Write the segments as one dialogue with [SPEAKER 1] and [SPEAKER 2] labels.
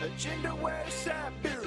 [SPEAKER 1] Agenda West Side Beer.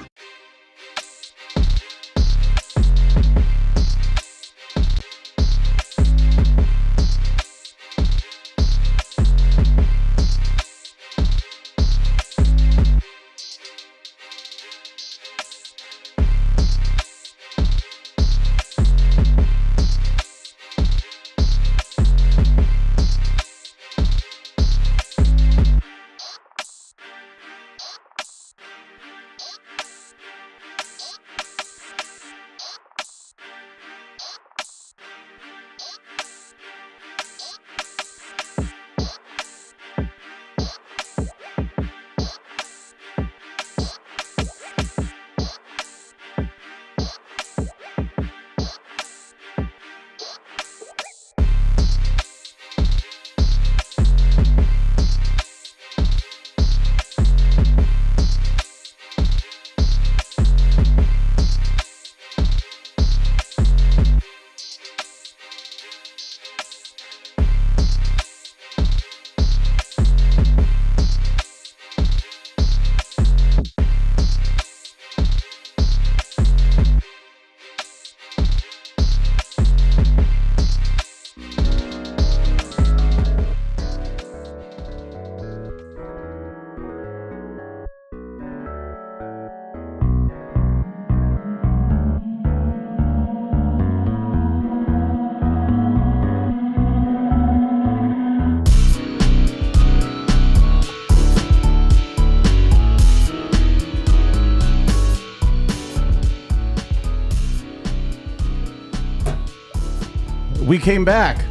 [SPEAKER 2] We came back.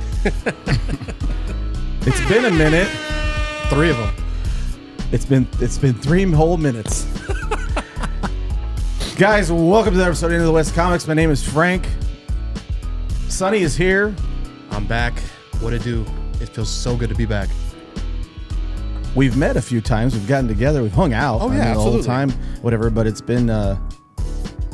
[SPEAKER 2] It's been a minute.
[SPEAKER 3] 3 of them.
[SPEAKER 2] It's been 3 whole minutes. Guys, welcome to the episode of Into the West Comics. My name is Frank. Sonny is here.
[SPEAKER 3] I'm back. What it do? It feels so good to be back.
[SPEAKER 2] We've met a few times. We've gotten together. We've hung out.
[SPEAKER 3] Oh, yeah,
[SPEAKER 2] the whole
[SPEAKER 3] absolutely.
[SPEAKER 2] time, whatever. But it's been. I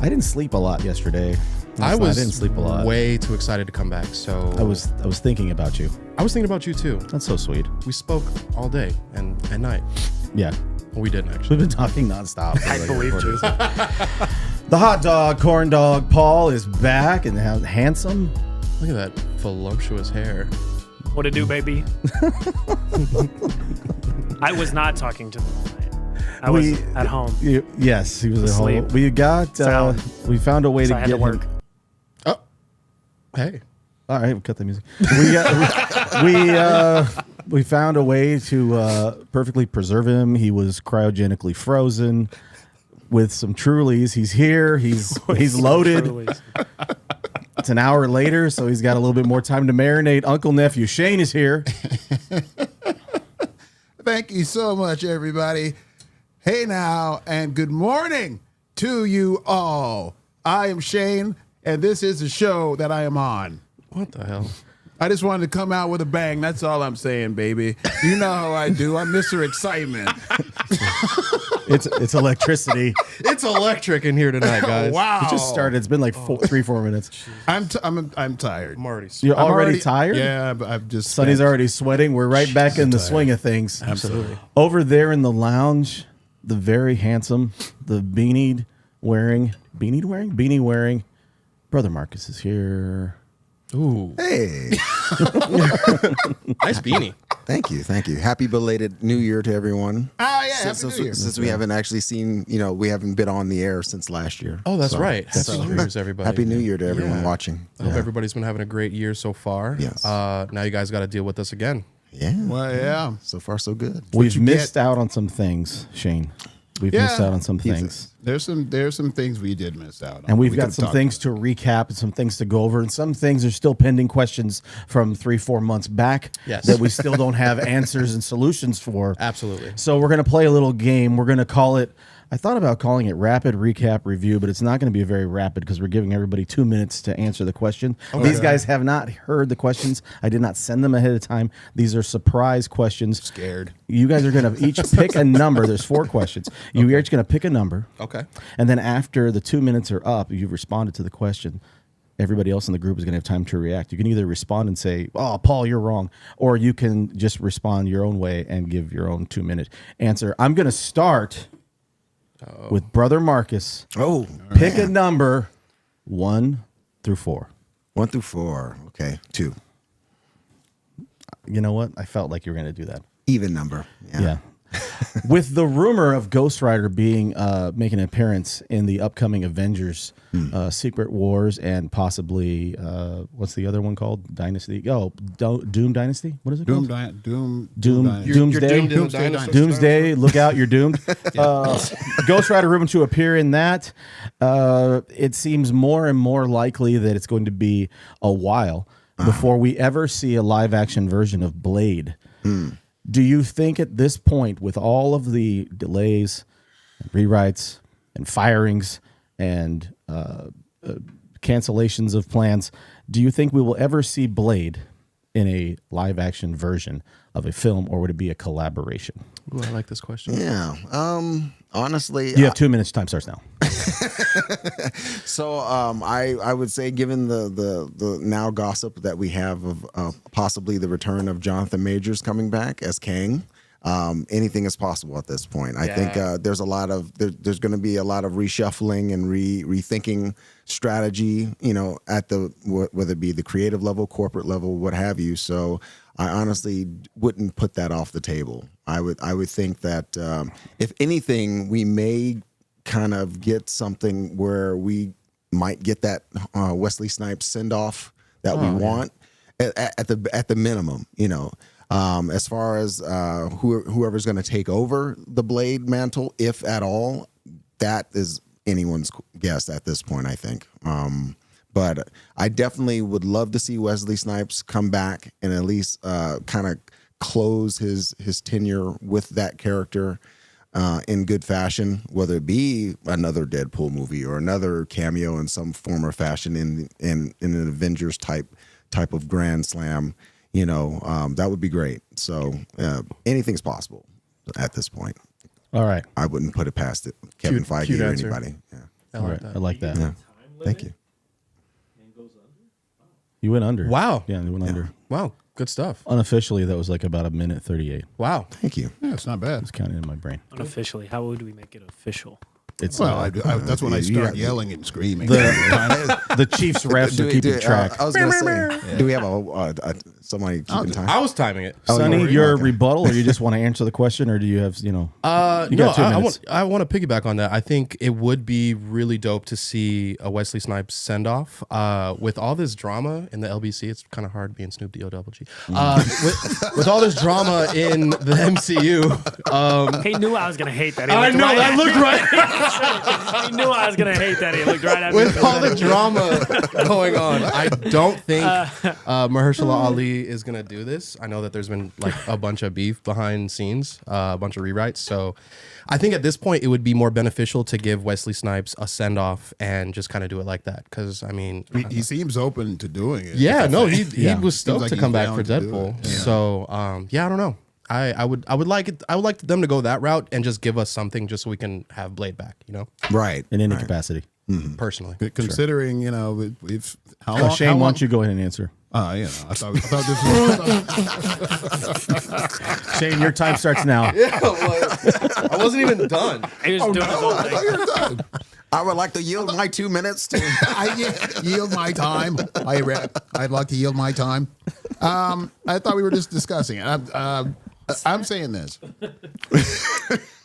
[SPEAKER 2] didn't sleep a lot yesterday.
[SPEAKER 3] I
[SPEAKER 2] didn't sleep a lot.
[SPEAKER 3] Way too excited to come back. So
[SPEAKER 2] I was thinking about you.
[SPEAKER 3] I was thinking about you too.
[SPEAKER 2] That's so sweet.
[SPEAKER 3] We spoke all day and at night.
[SPEAKER 2] Yeah,
[SPEAKER 3] Well, we didn't actually.
[SPEAKER 2] we've been talking nonstop.
[SPEAKER 4] I believe you.
[SPEAKER 2] The hot dog, corn dog, Paul is back and handsome.
[SPEAKER 3] Look at that voluptuous hair.
[SPEAKER 4] What it do, baby? I was not talking to them all night. I was at home.
[SPEAKER 2] Yes, he was at home.
[SPEAKER 4] Asleep.
[SPEAKER 2] We got.
[SPEAKER 4] Sound.
[SPEAKER 2] We found a way
[SPEAKER 4] So
[SPEAKER 2] to
[SPEAKER 4] I had
[SPEAKER 2] get
[SPEAKER 4] to work.
[SPEAKER 2] him.
[SPEAKER 3] Oh, hey.
[SPEAKER 2] All right, we'll cut the music. We found a way to perfectly preserve him. He was cryogenically frozen with some Trulies. He's here. He's loaded.
[SPEAKER 4] Trulies.
[SPEAKER 2] It's an hour later, so he's got a little bit more time to marinate. Uncle Nephew Shane is here.
[SPEAKER 5] Thank you so much, everybody. Hey now, and good morning to you all. I am Shane, and this is the show that I am on.
[SPEAKER 3] What the hell?
[SPEAKER 5] I just wanted to come out with a bang. That's all I'm saying, baby. You know how I do. I'm Mr. Excitement.
[SPEAKER 2] It's electricity.
[SPEAKER 3] It's electric in here tonight, guys.
[SPEAKER 5] Wow.
[SPEAKER 2] It just started. It's been like 4 minutes.
[SPEAKER 5] I'm tired.
[SPEAKER 3] I'm already
[SPEAKER 2] You're
[SPEAKER 5] I'm
[SPEAKER 2] already tired?
[SPEAKER 5] Yeah, but I've just.
[SPEAKER 2] Sonny's already sweating. We're right back in the swing of things.
[SPEAKER 5] Absolutely.
[SPEAKER 2] Over there in the lounge, the very handsome, the beanie wearing, Brother Marcus is here.
[SPEAKER 3] Ooh,
[SPEAKER 6] Hey,
[SPEAKER 3] nice beanie.
[SPEAKER 6] thank you. Happy belated New Year to everyone.
[SPEAKER 5] Oh, yeah.
[SPEAKER 6] Since,
[SPEAKER 5] Happy New Year.
[SPEAKER 6] since we haven't actually seen, we haven't been on the air since last year.
[SPEAKER 3] Oh, that's
[SPEAKER 6] So,
[SPEAKER 3] right. Happy New Year's, everybody.
[SPEAKER 6] Happy New Year to everyone
[SPEAKER 3] Yeah.
[SPEAKER 6] watching.
[SPEAKER 3] I hope everybody's been having a great year so far.
[SPEAKER 6] Yes.
[SPEAKER 3] Now you guys got to deal with us again.
[SPEAKER 6] Yeah.
[SPEAKER 5] Well, yeah.
[SPEAKER 6] So far, so good.
[SPEAKER 2] We've
[SPEAKER 5] you
[SPEAKER 2] missed
[SPEAKER 5] get-
[SPEAKER 2] out on some things, Shane. We've
[SPEAKER 5] Yeah.
[SPEAKER 2] missed out on some things.
[SPEAKER 5] There's some things we did miss out on.
[SPEAKER 2] And we've
[SPEAKER 5] We
[SPEAKER 2] got
[SPEAKER 5] could've
[SPEAKER 2] some
[SPEAKER 5] talked
[SPEAKER 2] things
[SPEAKER 5] about
[SPEAKER 2] to recap and some things to go over. And some things are still pending questions from 3-4 months back
[SPEAKER 3] Yes.
[SPEAKER 2] that we still don't have answers and solutions for.
[SPEAKER 3] Absolutely.
[SPEAKER 2] So we're going to play a little game. We're going to call it, I thought about calling it Rapid Recap Review, but it's not going to be very rapid because we're giving everybody 2 minutes to answer the question. These guys have not heard the questions. I did not send them ahead of time. These are surprise questions.
[SPEAKER 5] Scared.
[SPEAKER 2] You guys are going to each pick a number. There's 4 questions. You're each going to pick a number.
[SPEAKER 3] Okay.
[SPEAKER 2] And then after the 2 minutes are up, you've responded to the question. Everybody else in the group is going to have time to react. You can either respond and say, "Oh, Paul, you're wrong," or you can just respond your own way and give your own 2-minute answer. I'm going to start with Brother Marcus.
[SPEAKER 6] Oh,
[SPEAKER 2] Pick a
[SPEAKER 6] man.
[SPEAKER 2] number 1 through 4.
[SPEAKER 6] 1 through 4. Okay, 2.
[SPEAKER 2] You know what? I felt like you were going to do that.
[SPEAKER 6] Even number.
[SPEAKER 2] Yeah. With the rumor of Ghost Rider being making an appearance in the upcoming Avengers Secret Wars and possibly what's the other one called? Dynasty. Oh, Doom Dynasty. What is it called? Doomsday.
[SPEAKER 3] You're doomed in the dinosaur
[SPEAKER 2] Doomsday. Look out, you're doomed. Ghost Rider rumored to appear in that. It seems more and more likely that it's going to be a while before we ever see a live action version of Blade. Do you think at this point, with all of the delays, and rewrites, and firings, and cancellations of plans, do you think we will ever see Blade in a live action version of a film, or would it be a collaboration?
[SPEAKER 3] Ooh, I like this question.
[SPEAKER 6] Yeah. Honestly,
[SPEAKER 2] You have 2 minutes. Time starts now.
[SPEAKER 6] So I would say, given the now gossip that we have of possibly the return of Jonathan Majors coming back as Kang, anything is possible at this point. I think there's there's going to be a lot of reshuffling and rethinking strategy, at whether it be the creative level, corporate level, what have you. So I honestly wouldn't put that off the table. I would think that if anything, we may kind of get something where we might get that Wesley Snipes send off that we want at the minimum. As far as whoever's going to take over the Blade mantle, if at all, that is anyone's guess at this point, I think. But I definitely would love to see Wesley Snipes come back and at least kind of close his tenure with that character in good fashion, whether it be another Deadpool movie or another cameo in some form or fashion in an Avengers type of grand slam. That would be great. So anything's possible at this point.
[SPEAKER 2] All right.
[SPEAKER 6] I wouldn't put it past it. Kevin Feige
[SPEAKER 3] cute
[SPEAKER 6] or
[SPEAKER 3] answer.
[SPEAKER 6] anybody. Yeah.
[SPEAKER 3] I
[SPEAKER 2] All
[SPEAKER 3] like
[SPEAKER 2] right.
[SPEAKER 3] that.
[SPEAKER 2] I like that.
[SPEAKER 6] Yeah. Thank you.
[SPEAKER 2] You went under.
[SPEAKER 3] Wow.
[SPEAKER 2] Yeah, you went under.
[SPEAKER 3] Wow. Good stuff.
[SPEAKER 2] Unofficially, that was like about 1:38.
[SPEAKER 3] Wow.
[SPEAKER 6] Thank you.
[SPEAKER 5] Yeah, it's not bad.
[SPEAKER 2] It's counting in my brain.
[SPEAKER 4] Unofficially, how would we make it official?
[SPEAKER 2] It's
[SPEAKER 5] Well, that's when I
[SPEAKER 6] you
[SPEAKER 5] start
[SPEAKER 6] got-
[SPEAKER 5] yelling and screaming.
[SPEAKER 2] the Chiefs refs are keeping track.
[SPEAKER 6] I was going to say, do we have somebody keeping time?
[SPEAKER 3] I was timing it.
[SPEAKER 2] Sonny,
[SPEAKER 6] you were-
[SPEAKER 2] your
[SPEAKER 6] okay.
[SPEAKER 2] rebuttal, or you just want to answer the question, or do you have, you
[SPEAKER 3] No,
[SPEAKER 2] got 2 minutes.
[SPEAKER 3] I want to piggyback on that. I think it would be really dope to see a Wesley Snipes send off. With all this drama in the LBC, it's kind of hard being Snoop D-O-double-G. With all this drama in the MCU,
[SPEAKER 4] He knew I was gonna hate that.
[SPEAKER 3] I know that looked right.
[SPEAKER 4] He knew I was gonna hate that. He looked right at me.
[SPEAKER 3] With all the drama going on, I don't think Mahershala Ali is gonna do this. I know that there's been like a bunch of beef behind scenes, a bunch of rewrites. So I think at this point it would be more beneficial to give Wesley Snipes a send off and just kind of do it like that. Because I mean,
[SPEAKER 5] he seems open to doing it.
[SPEAKER 3] yeah, no, he
[SPEAKER 2] Yeah.
[SPEAKER 3] was stoked
[SPEAKER 5] like
[SPEAKER 3] to
[SPEAKER 5] he's
[SPEAKER 3] come back
[SPEAKER 5] down
[SPEAKER 3] for
[SPEAKER 5] to do
[SPEAKER 3] Deadpool.
[SPEAKER 5] it. Yeah.
[SPEAKER 3] So I don't know. I would like it. I would like them to go that route and just give us something just so we can have Blade back.
[SPEAKER 6] Right.
[SPEAKER 2] In any capacity.
[SPEAKER 3] Personally.
[SPEAKER 5] Considering, if how long,
[SPEAKER 2] Shane, why don't you go ahead and answer?
[SPEAKER 5] I thought this was.
[SPEAKER 2] Shane, your time starts now.
[SPEAKER 3] I wasn't even done.
[SPEAKER 4] He was doing his own thing.
[SPEAKER 5] You're done.
[SPEAKER 6] I would like to yield my 2 minutes to.
[SPEAKER 5] I yield my time. I'd like to yield my time. I thought we were just discussing it. I'm saying this.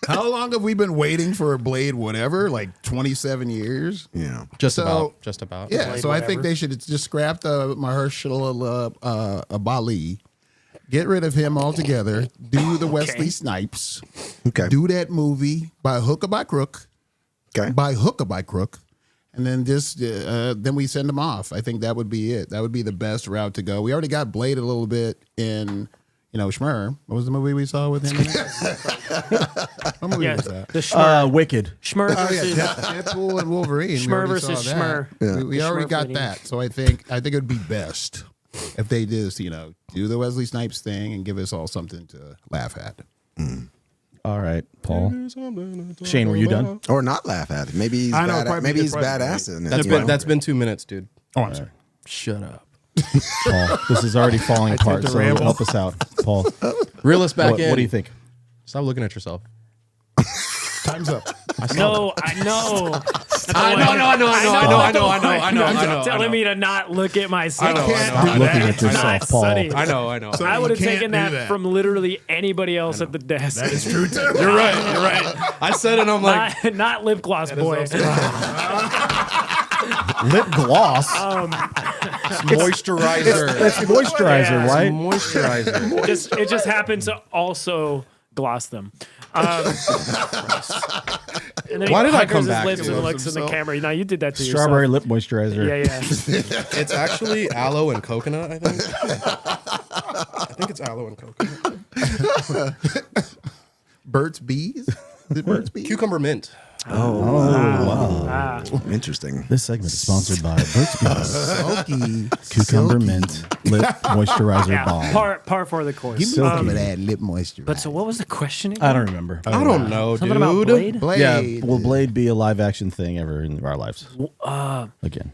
[SPEAKER 5] How long have we been waiting for a Blade? Whatever, like 27 years.
[SPEAKER 6] Yeah.
[SPEAKER 3] Just
[SPEAKER 5] So-
[SPEAKER 3] about.
[SPEAKER 5] Yeah.
[SPEAKER 4] Blade
[SPEAKER 5] So I think
[SPEAKER 4] whatever.
[SPEAKER 5] they should just scrap the Mahershala Ali, get rid of him altogether. Do the Wesley Snipes.
[SPEAKER 6] Okay.
[SPEAKER 5] Do that movie by hook or by crook.
[SPEAKER 6] Okay.
[SPEAKER 5] By hook or by crook, and then just then we send them off. I think that would be it. That would be the best route to go. We already got Blade a little bit in, Schmer. What was the movie we saw with him? In it? What movie
[SPEAKER 4] Yeah,
[SPEAKER 5] was that?
[SPEAKER 4] the Schmer,
[SPEAKER 2] Wicked.
[SPEAKER 4] Schmer
[SPEAKER 5] Oh
[SPEAKER 4] versus
[SPEAKER 5] yeah, Deadpool and Wolverine. We
[SPEAKER 4] Schmer
[SPEAKER 5] already
[SPEAKER 4] versus
[SPEAKER 5] saw that.
[SPEAKER 4] Schmer.
[SPEAKER 5] We
[SPEAKER 4] The
[SPEAKER 5] already
[SPEAKER 4] Schmer
[SPEAKER 5] got
[SPEAKER 4] fighting.
[SPEAKER 5] that. So I think it would be best if they just do the Wesley Snipes thing and give us all something to laugh at.
[SPEAKER 2] All right, Paul. Shane, were you done?
[SPEAKER 6] Or not laugh at it. Maybe he's
[SPEAKER 5] I know,
[SPEAKER 6] bad.
[SPEAKER 5] probably
[SPEAKER 6] Maybe
[SPEAKER 5] be
[SPEAKER 6] he's
[SPEAKER 5] depressing,
[SPEAKER 6] badass in it.
[SPEAKER 3] That's been 2 minutes, dude.
[SPEAKER 5] Oh, I'm sorry.
[SPEAKER 3] Shut up.
[SPEAKER 2] Paul, this is already falling apart,
[SPEAKER 5] to
[SPEAKER 2] so
[SPEAKER 5] ramble.
[SPEAKER 2] help us out. Paul,
[SPEAKER 3] Reel us back
[SPEAKER 2] what
[SPEAKER 3] in.
[SPEAKER 2] do you think?
[SPEAKER 3] Stop looking at yourself.
[SPEAKER 5] Time's up.
[SPEAKER 4] No, I know.
[SPEAKER 3] I know.
[SPEAKER 4] Telling me to not look at myself.
[SPEAKER 5] I know.
[SPEAKER 2] Looking at yourself,
[SPEAKER 4] Not
[SPEAKER 2] Paul.
[SPEAKER 4] Sonny.
[SPEAKER 3] I know.
[SPEAKER 5] So
[SPEAKER 4] I
[SPEAKER 5] you
[SPEAKER 4] would have
[SPEAKER 5] can't
[SPEAKER 4] taken
[SPEAKER 5] do
[SPEAKER 4] that from literally anybody else at the desk.
[SPEAKER 5] That is true too.
[SPEAKER 3] You're right. I said it. I'm like,
[SPEAKER 4] not lip gloss, boy.
[SPEAKER 2] Lip gloss.
[SPEAKER 3] moisturizer.
[SPEAKER 2] It's moisturizer,
[SPEAKER 4] Yeah.
[SPEAKER 2] right?
[SPEAKER 3] Moisturizer.
[SPEAKER 4] It just happens to also gloss them. And then
[SPEAKER 3] Why
[SPEAKER 4] he
[SPEAKER 3] did I
[SPEAKER 4] puckers
[SPEAKER 3] come
[SPEAKER 4] his
[SPEAKER 3] back
[SPEAKER 4] lips
[SPEAKER 3] to
[SPEAKER 4] and
[SPEAKER 3] it?
[SPEAKER 4] looks in the camera. No, you did that to
[SPEAKER 2] Strawberry
[SPEAKER 4] yourself.
[SPEAKER 2] lip moisturizer.
[SPEAKER 4] Yeah.
[SPEAKER 3] It's actually aloe and coconut, I think. I think it's aloe and coconut.
[SPEAKER 5] Burt's Bees? Is it Burt's Bees?
[SPEAKER 3] Cucumber mint.
[SPEAKER 2] Wow.
[SPEAKER 6] Interesting.
[SPEAKER 2] This segment is sponsored by Burt's Bees
[SPEAKER 5] Silky.
[SPEAKER 2] Cucumber Mint Lip Moisturizer
[SPEAKER 4] Yeah,
[SPEAKER 2] Balm.
[SPEAKER 4] par for the course.
[SPEAKER 5] Give me some of that lip moisture.
[SPEAKER 4] But so what was the question again?
[SPEAKER 2] I don't remember.
[SPEAKER 3] I don't know,
[SPEAKER 4] Something
[SPEAKER 3] dude.
[SPEAKER 4] about Blade?
[SPEAKER 5] Blade.
[SPEAKER 2] Yeah, will Blade be a live action thing ever in our lives? Again.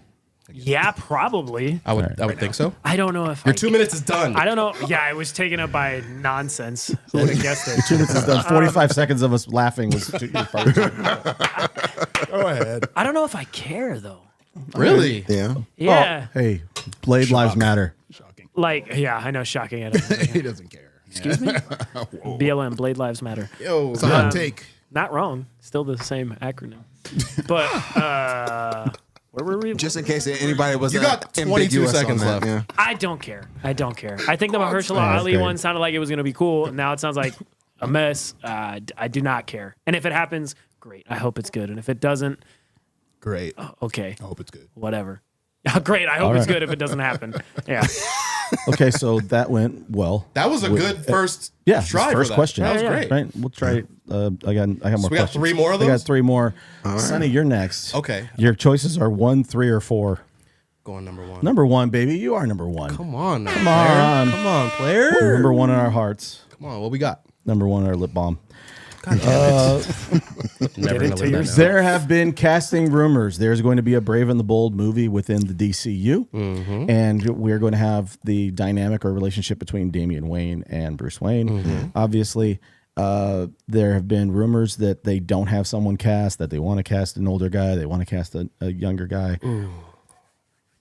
[SPEAKER 4] Yeah, probably.
[SPEAKER 3] I would think so.
[SPEAKER 4] I don't know if
[SPEAKER 3] Your 2 minutes is done.
[SPEAKER 4] I don't know. Yeah, I was taken up by nonsense. I would have guessed it.
[SPEAKER 2] 2 minutes is done. 45 seconds of us laughing was
[SPEAKER 5] Go ahead.
[SPEAKER 4] I don't know if I care though.
[SPEAKER 3] Really?
[SPEAKER 6] Yeah.
[SPEAKER 4] Yeah,
[SPEAKER 2] Hey, Blade Lives Matter.
[SPEAKER 5] Shocking.
[SPEAKER 4] I know, shocking. I don't know.
[SPEAKER 5] He doesn't care.
[SPEAKER 4] Excuse me. BLM, Blade Lives Matter.
[SPEAKER 3] Yo,
[SPEAKER 5] It's a hot take.
[SPEAKER 4] Not wrong. Still the same acronym. But where were we?
[SPEAKER 6] Just in case anybody was
[SPEAKER 3] You got 22 seconds left.
[SPEAKER 6] Yeah.
[SPEAKER 4] I don't care. I think the Mahershala
[SPEAKER 2] that's
[SPEAKER 4] Ali
[SPEAKER 2] great.
[SPEAKER 4] one sounded like it was going to be cool. Now it sounds like a mess. I do not care. And if it happens, great. I hope it's good. And if it doesn't,
[SPEAKER 5] Great.
[SPEAKER 4] okay,
[SPEAKER 5] I hope it's good.
[SPEAKER 4] whatever. Great. I hope it's
[SPEAKER 2] right.
[SPEAKER 4] good if it doesn't happen. Yeah.
[SPEAKER 2] Okay, so that went well.
[SPEAKER 3] that was a good first
[SPEAKER 2] Yeah,
[SPEAKER 3] try.
[SPEAKER 2] first
[SPEAKER 3] for that.
[SPEAKER 2] question.
[SPEAKER 3] That was
[SPEAKER 4] Yeah, yeah.
[SPEAKER 3] great.
[SPEAKER 2] Right, we'll try. I got more.
[SPEAKER 3] we got
[SPEAKER 2] questions.
[SPEAKER 3] 3 more of
[SPEAKER 2] I got
[SPEAKER 3] those?
[SPEAKER 2] 3 more. Sonny, you're next.
[SPEAKER 3] Okay.
[SPEAKER 2] Your choices are 1, 3, or 4.
[SPEAKER 3] Going number 1.
[SPEAKER 2] Number 1, baby. You are number 1.
[SPEAKER 3] Come on, now,
[SPEAKER 2] Come
[SPEAKER 3] player.
[SPEAKER 2] on.
[SPEAKER 3] Come on, player.
[SPEAKER 2] Number 1 in our hearts.
[SPEAKER 3] Come on, what we got?
[SPEAKER 2] Number 1 in our lip balm.
[SPEAKER 3] God damn it.
[SPEAKER 4] Get
[SPEAKER 3] Never gonna
[SPEAKER 4] into
[SPEAKER 3] live
[SPEAKER 4] your
[SPEAKER 3] that down.
[SPEAKER 2] There have been casting rumors. There's going to be a Brave and the Bold movie within the DCU, and we're going to have the dynamic or relationship between Damian Wayne and Bruce Wayne. Obviously, there have been rumors that they don't have someone cast, that they want to cast an older guy, they want to cast a younger guy.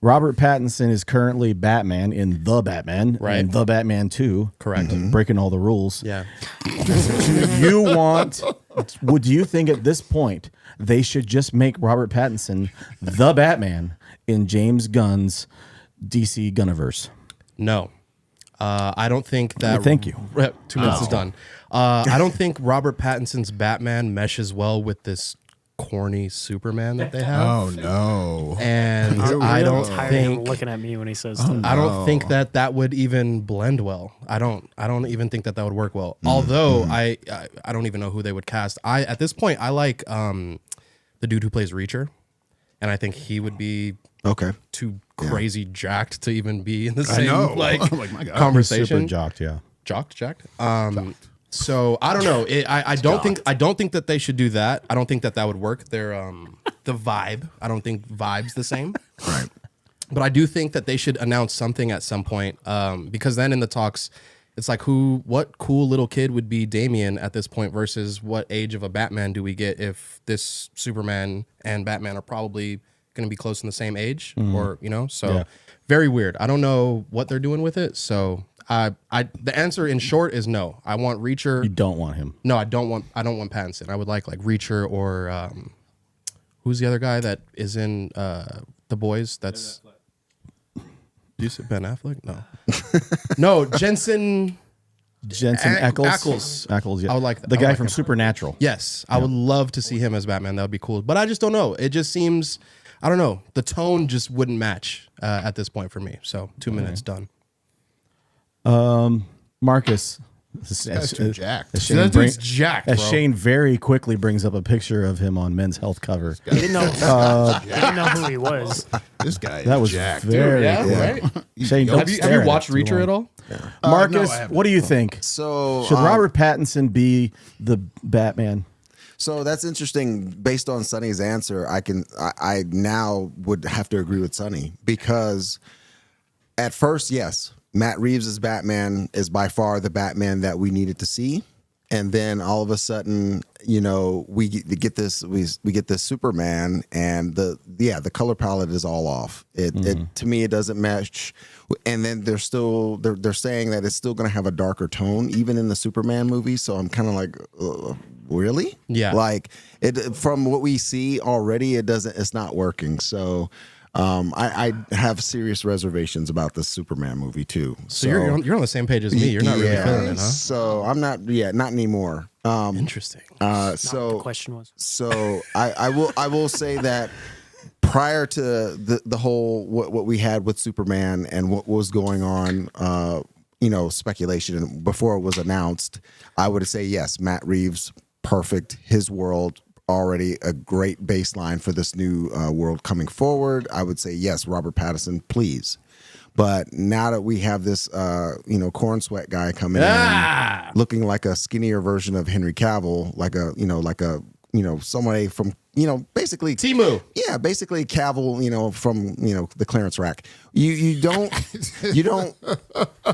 [SPEAKER 2] Robert Pattinson is currently Batman in The Batman,
[SPEAKER 3] Right.
[SPEAKER 2] and The Batman 2.
[SPEAKER 3] Correct.
[SPEAKER 2] Breaking all the rules.
[SPEAKER 3] Yeah.
[SPEAKER 2] Would you think at this point they should just make Robert Pattinson the Batman in James Gunn's DC Gunniverse?
[SPEAKER 3] No. I don't think that.
[SPEAKER 2] Thank you.
[SPEAKER 3] 2 minutes is done. I don't think Robert Pattinson's Batman meshes well with this corny Superman that they have.
[SPEAKER 5] Oh, no.
[SPEAKER 3] And I don't
[SPEAKER 4] Tired of him
[SPEAKER 3] think
[SPEAKER 4] looking at me when he says stuff.
[SPEAKER 3] I don't think that would even blend well. I don't even think that would work well. Although I don't even know who they would cast. At this point I like the dude who plays Reacher, and I think he would be
[SPEAKER 6] Okay.
[SPEAKER 3] too crazy jacked to even be in the
[SPEAKER 5] I
[SPEAKER 3] same
[SPEAKER 5] know.
[SPEAKER 3] like
[SPEAKER 5] I'm like, my God.
[SPEAKER 3] conversation.
[SPEAKER 2] Super jocked, yeah.
[SPEAKER 3] Jacked. So I don't know. I don't think that they should do that. I don't think that would work. They're the vibe. I don't think vibe's the same.
[SPEAKER 6] Right.
[SPEAKER 3] But I do think that they should announce something at some point, because then in the talks, it's like what cool little kid would be Damian at this point versus what age of a Batman do we get if this Superman and Batman are probably going to be close in the same age, or so
[SPEAKER 2] Yeah.
[SPEAKER 3] very weird. I don't know what they're doing with it. So the answer in short is no. I want Reacher.
[SPEAKER 2] You don't want him.
[SPEAKER 3] No, I don't want Pattinson. I would like Reacher or who's the other guy that is in The Boys? That's do you say Ben Affleck? No, no, Jensen
[SPEAKER 2] Ackles. Ackles, yeah.
[SPEAKER 3] I would like that.
[SPEAKER 2] The
[SPEAKER 3] I would
[SPEAKER 2] guy
[SPEAKER 3] like
[SPEAKER 2] from
[SPEAKER 3] him.
[SPEAKER 2] Supernatural.
[SPEAKER 3] Yes, I would love to see him as Batman. That would be cool. But I just don't know. It just seems, I don't know. The tone just wouldn't match at this point for me. So 2 minutes done.
[SPEAKER 2] Marcus.
[SPEAKER 5] That's too jacked.
[SPEAKER 2] As
[SPEAKER 3] That dude's jacked,
[SPEAKER 2] as
[SPEAKER 3] bro.
[SPEAKER 2] Shane very quickly brings up a picture of him on Men's Health cover.
[SPEAKER 4] He didn't know. He didn't know who he was.
[SPEAKER 5] This guy
[SPEAKER 2] That
[SPEAKER 5] is
[SPEAKER 2] was
[SPEAKER 5] jacked.
[SPEAKER 2] very
[SPEAKER 3] Yeah,
[SPEAKER 2] cool.
[SPEAKER 3] right.
[SPEAKER 2] Shane, don't
[SPEAKER 3] Have you
[SPEAKER 2] stare at
[SPEAKER 3] watched
[SPEAKER 2] it too
[SPEAKER 3] Reacher
[SPEAKER 2] long.
[SPEAKER 3] at all?
[SPEAKER 2] Marcus,
[SPEAKER 5] no, I haven't.
[SPEAKER 2] what do you think?
[SPEAKER 6] So
[SPEAKER 2] Should Robert Pattinson be the Batman?
[SPEAKER 6] So that's interesting. Based on Sonny's answer, I now would have to agree with Sonny, because at first, yes, Matt Reeves' Batman is by far the Batman that we needed to see. and then all of a sudden, we get this Superman, and the color palette is all off. It to me, it doesn't match. And then they're saying that it's still going to have a darker tone even in the Superman movie. So I'm kind of like, really?
[SPEAKER 3] Yeah.
[SPEAKER 6] Like from what we see already, it's not working. So I have serious reservations about the Superman movie too.
[SPEAKER 3] So you're on the same page as me. You're not really feeling it, huh?
[SPEAKER 6] So I'm not. Yeah, not anymore.
[SPEAKER 3] Interesting.
[SPEAKER 4] Not what the question was.
[SPEAKER 6] So I will say that prior to the whole what we had with Superman and what was going on, speculation before it was announced, I would say yes, Matt Reeves, perfect. His world already a great baseline for this new world coming forward. I would say yes, Robert Pattinson, please. But now that we have this, corn sweat guy coming in, looking like a skinnier version of Henry Cavill, like somebody from, basically
[SPEAKER 3] Timu.
[SPEAKER 6] Yeah, basically Cavill, from the clearance rack. You don't.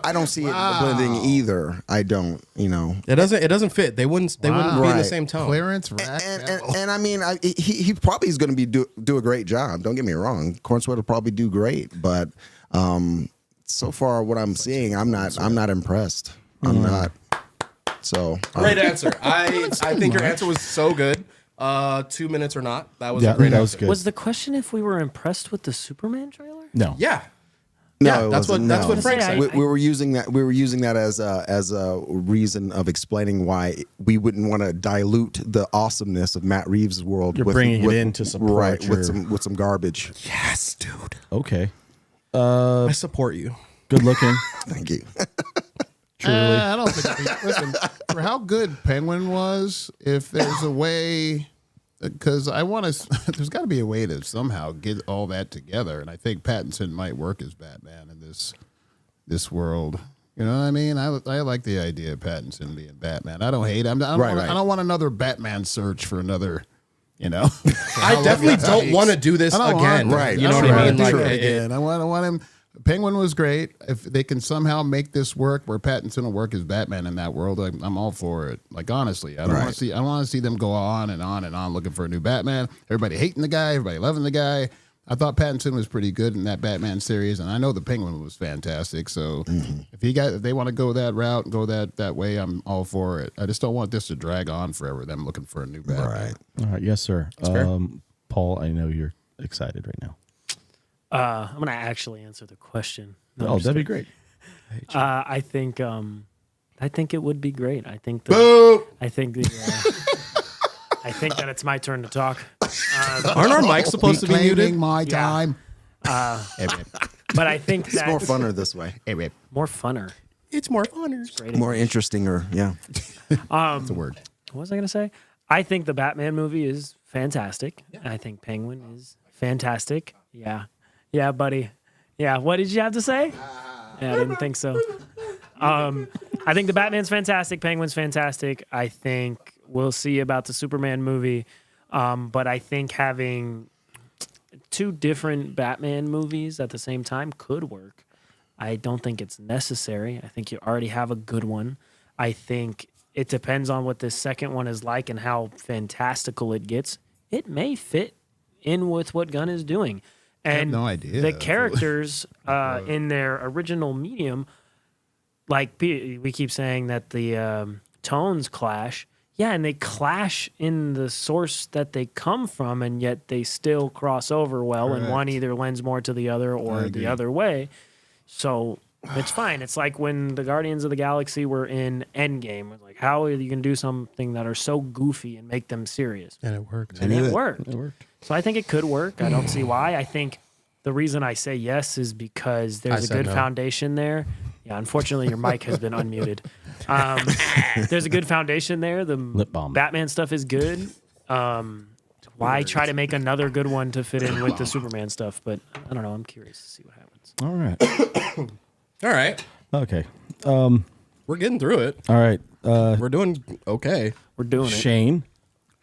[SPEAKER 6] I don't see it blending either. I don't.
[SPEAKER 3] It doesn't fit. They wouldn't be in the same tone.
[SPEAKER 5] Clearance rack.
[SPEAKER 6] And I mean, he probably is going to do a great job. Don't get me wrong. Corn sweat will probably do great, but so far what I'm seeing, I'm not impressed. I'm not. So
[SPEAKER 3] great answer. I think your answer was so good. 2 minutes or not, that was a great answer.
[SPEAKER 2] Good.
[SPEAKER 4] Was the question if we were impressed with the Superman trailer?
[SPEAKER 2] No.
[SPEAKER 3] Yeah.
[SPEAKER 6] No,
[SPEAKER 3] that's what Frank said.
[SPEAKER 6] We were using that as a reason of explaining why we wouldn't want to dilute the awesomeness of Matt Reeves' world.
[SPEAKER 2] You're bringing it in to support
[SPEAKER 6] with some garbage.
[SPEAKER 3] Yes, dude.
[SPEAKER 2] Okay.
[SPEAKER 3] I support you.
[SPEAKER 2] Good looking.
[SPEAKER 6] Thank you.
[SPEAKER 2] Truly.
[SPEAKER 5] I don't think. Listen, for how good Penguin was, if there's a way, because I want to, there's got to be a way to somehow get all that together, and I think Pattinson might work as Batman in this world. You know what I mean? I like the idea of Pattinson being Batman. I don't hate him. I don't want another Batman search for another.
[SPEAKER 3] I definitely don't want to do this again.
[SPEAKER 6] Right.
[SPEAKER 3] You know what I mean?
[SPEAKER 5] Like again. I want him. Penguin was great. If they can somehow make this work, where Pattinson will work as Batman in that world, I'm all for it. Like honestly, I don't want to see. I want to see them go on and on and on looking for a new Batman. Everybody hating the guy, everybody loving the guy. I thought Pattinson was pretty good in that Batman series, and I know the Penguin was fantastic. So if they want to go that route and go that way, I'm all for it. I just don't want this to drag on forever. Them looking for a new Batman.
[SPEAKER 6] Right.
[SPEAKER 2] All right. Yes, sir. Paul, I know you're excited right now.
[SPEAKER 4] I'm gonna actually answer the question.
[SPEAKER 2] No, that'd be great.
[SPEAKER 4] I think it would be great. I think I think that it's my turn to talk.
[SPEAKER 3] Aren't our mics supposed to be muted?
[SPEAKER 5] My time.
[SPEAKER 4] But I think
[SPEAKER 6] It's more funner this way.
[SPEAKER 4] more funner.
[SPEAKER 3] It's more fun.
[SPEAKER 4] Great.
[SPEAKER 6] More interesting, yeah.
[SPEAKER 5] That's a word.
[SPEAKER 4] What was I gonna say? I think the Batman movie is fantastic. I think Penguin is fantastic. Yeah, buddy. Yeah, what did you have to say? Yeah, I didn't think so. I think the Batman's fantastic. Penguin's fantastic. I think we'll see about the Superman movie. But I think having two different Batman movies at the same time could work. I don't think it's necessary. I think you already have a good one. I think it depends on what this second one is like and how fantastical it gets. It may fit in with what Gunn is doing. And
[SPEAKER 5] I have no idea.
[SPEAKER 4] The characters in their original medium, like we keep saying that the tones clash. Yeah, and they clash in the source that they come from, and yet they still cross over well,
[SPEAKER 5] Correct.
[SPEAKER 4] and one either lends more to the other or the other way. So it's fine. It's like when the Guardians of the Galaxy were in Endgame. Like, how are you going to do something that are so goofy and make them serious?
[SPEAKER 3] And it worked.
[SPEAKER 4] And it worked. So I think it could work. I don't see why. I think the reason I say yes is because there's a good foundation there. Yeah, unfortunately, your mic has been unmuted. There's a good foundation there. The
[SPEAKER 2] Lip balm.
[SPEAKER 4] Batman stuff is good. Why try to make another good one to fit in with the Superman stuff? But I don't know. I'm curious to see what happens.
[SPEAKER 2] All right.
[SPEAKER 3] All right.
[SPEAKER 2] Okay.
[SPEAKER 3] We're getting through it.
[SPEAKER 2] All right.
[SPEAKER 3] We're doing okay.
[SPEAKER 4] We're doing it.
[SPEAKER 2] Shane,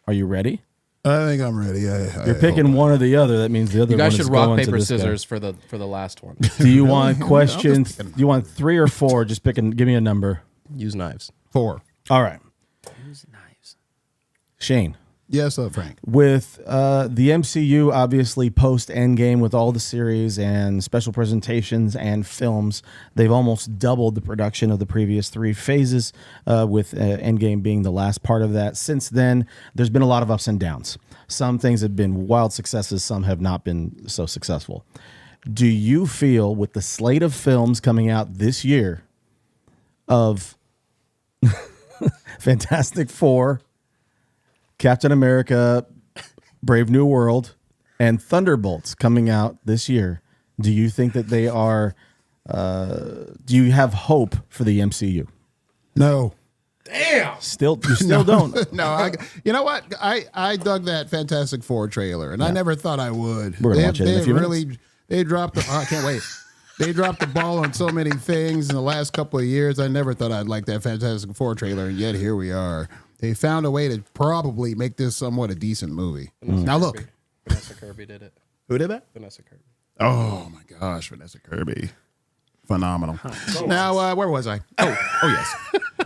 [SPEAKER 2] are you ready?
[SPEAKER 5] I think I'm ready.
[SPEAKER 2] You're picking one or the other. That means the other
[SPEAKER 3] You
[SPEAKER 2] one
[SPEAKER 3] guys
[SPEAKER 2] is
[SPEAKER 3] should rock,
[SPEAKER 2] going to
[SPEAKER 3] paper,
[SPEAKER 2] this guy.
[SPEAKER 3] scissors for the last one.
[SPEAKER 2] Do you want questions? Do you want 3 or 4? Just pick and give me a number.
[SPEAKER 3] Use knives.
[SPEAKER 5] 4.
[SPEAKER 2] All right.
[SPEAKER 4] Use knives.
[SPEAKER 2] Shane.
[SPEAKER 5] Yes, Frank.
[SPEAKER 2] With the MCU, obviously post Endgame, with all the series and special presentations and films, they've almost doubled the production of the previous 3 phases, with Endgame being the last part of that. Since then, there's been a lot of ups and downs. Some things have been wild successes, some have not been so successful. Do you feel, with the slate of films coming out this year of Fantastic Four, Captain America, Brave New World, and Thunderbolts coming out this year, do you think that they are, do you have hope for the MCU?
[SPEAKER 5] No.
[SPEAKER 3] Damn.
[SPEAKER 2] You still don't.
[SPEAKER 5] No, you know what? I dug that Fantastic Four trailer, and I never thought I would.
[SPEAKER 2] We're gonna watch it in a few minutes.
[SPEAKER 5] They dropped the. I can't wait. They dropped the ball on so many things in the last couple of years. I never thought I'd like that Fantastic Four trailer, and yet here we are. They found a way to probably make this somewhat a decent movie. Now look,
[SPEAKER 3] Vanessa Kirby did it.
[SPEAKER 5] who did that?
[SPEAKER 3] Vanessa Kirby.
[SPEAKER 5] Oh my gosh, Vanessa Kirby, phenomenal. Now where was I? Oh yes.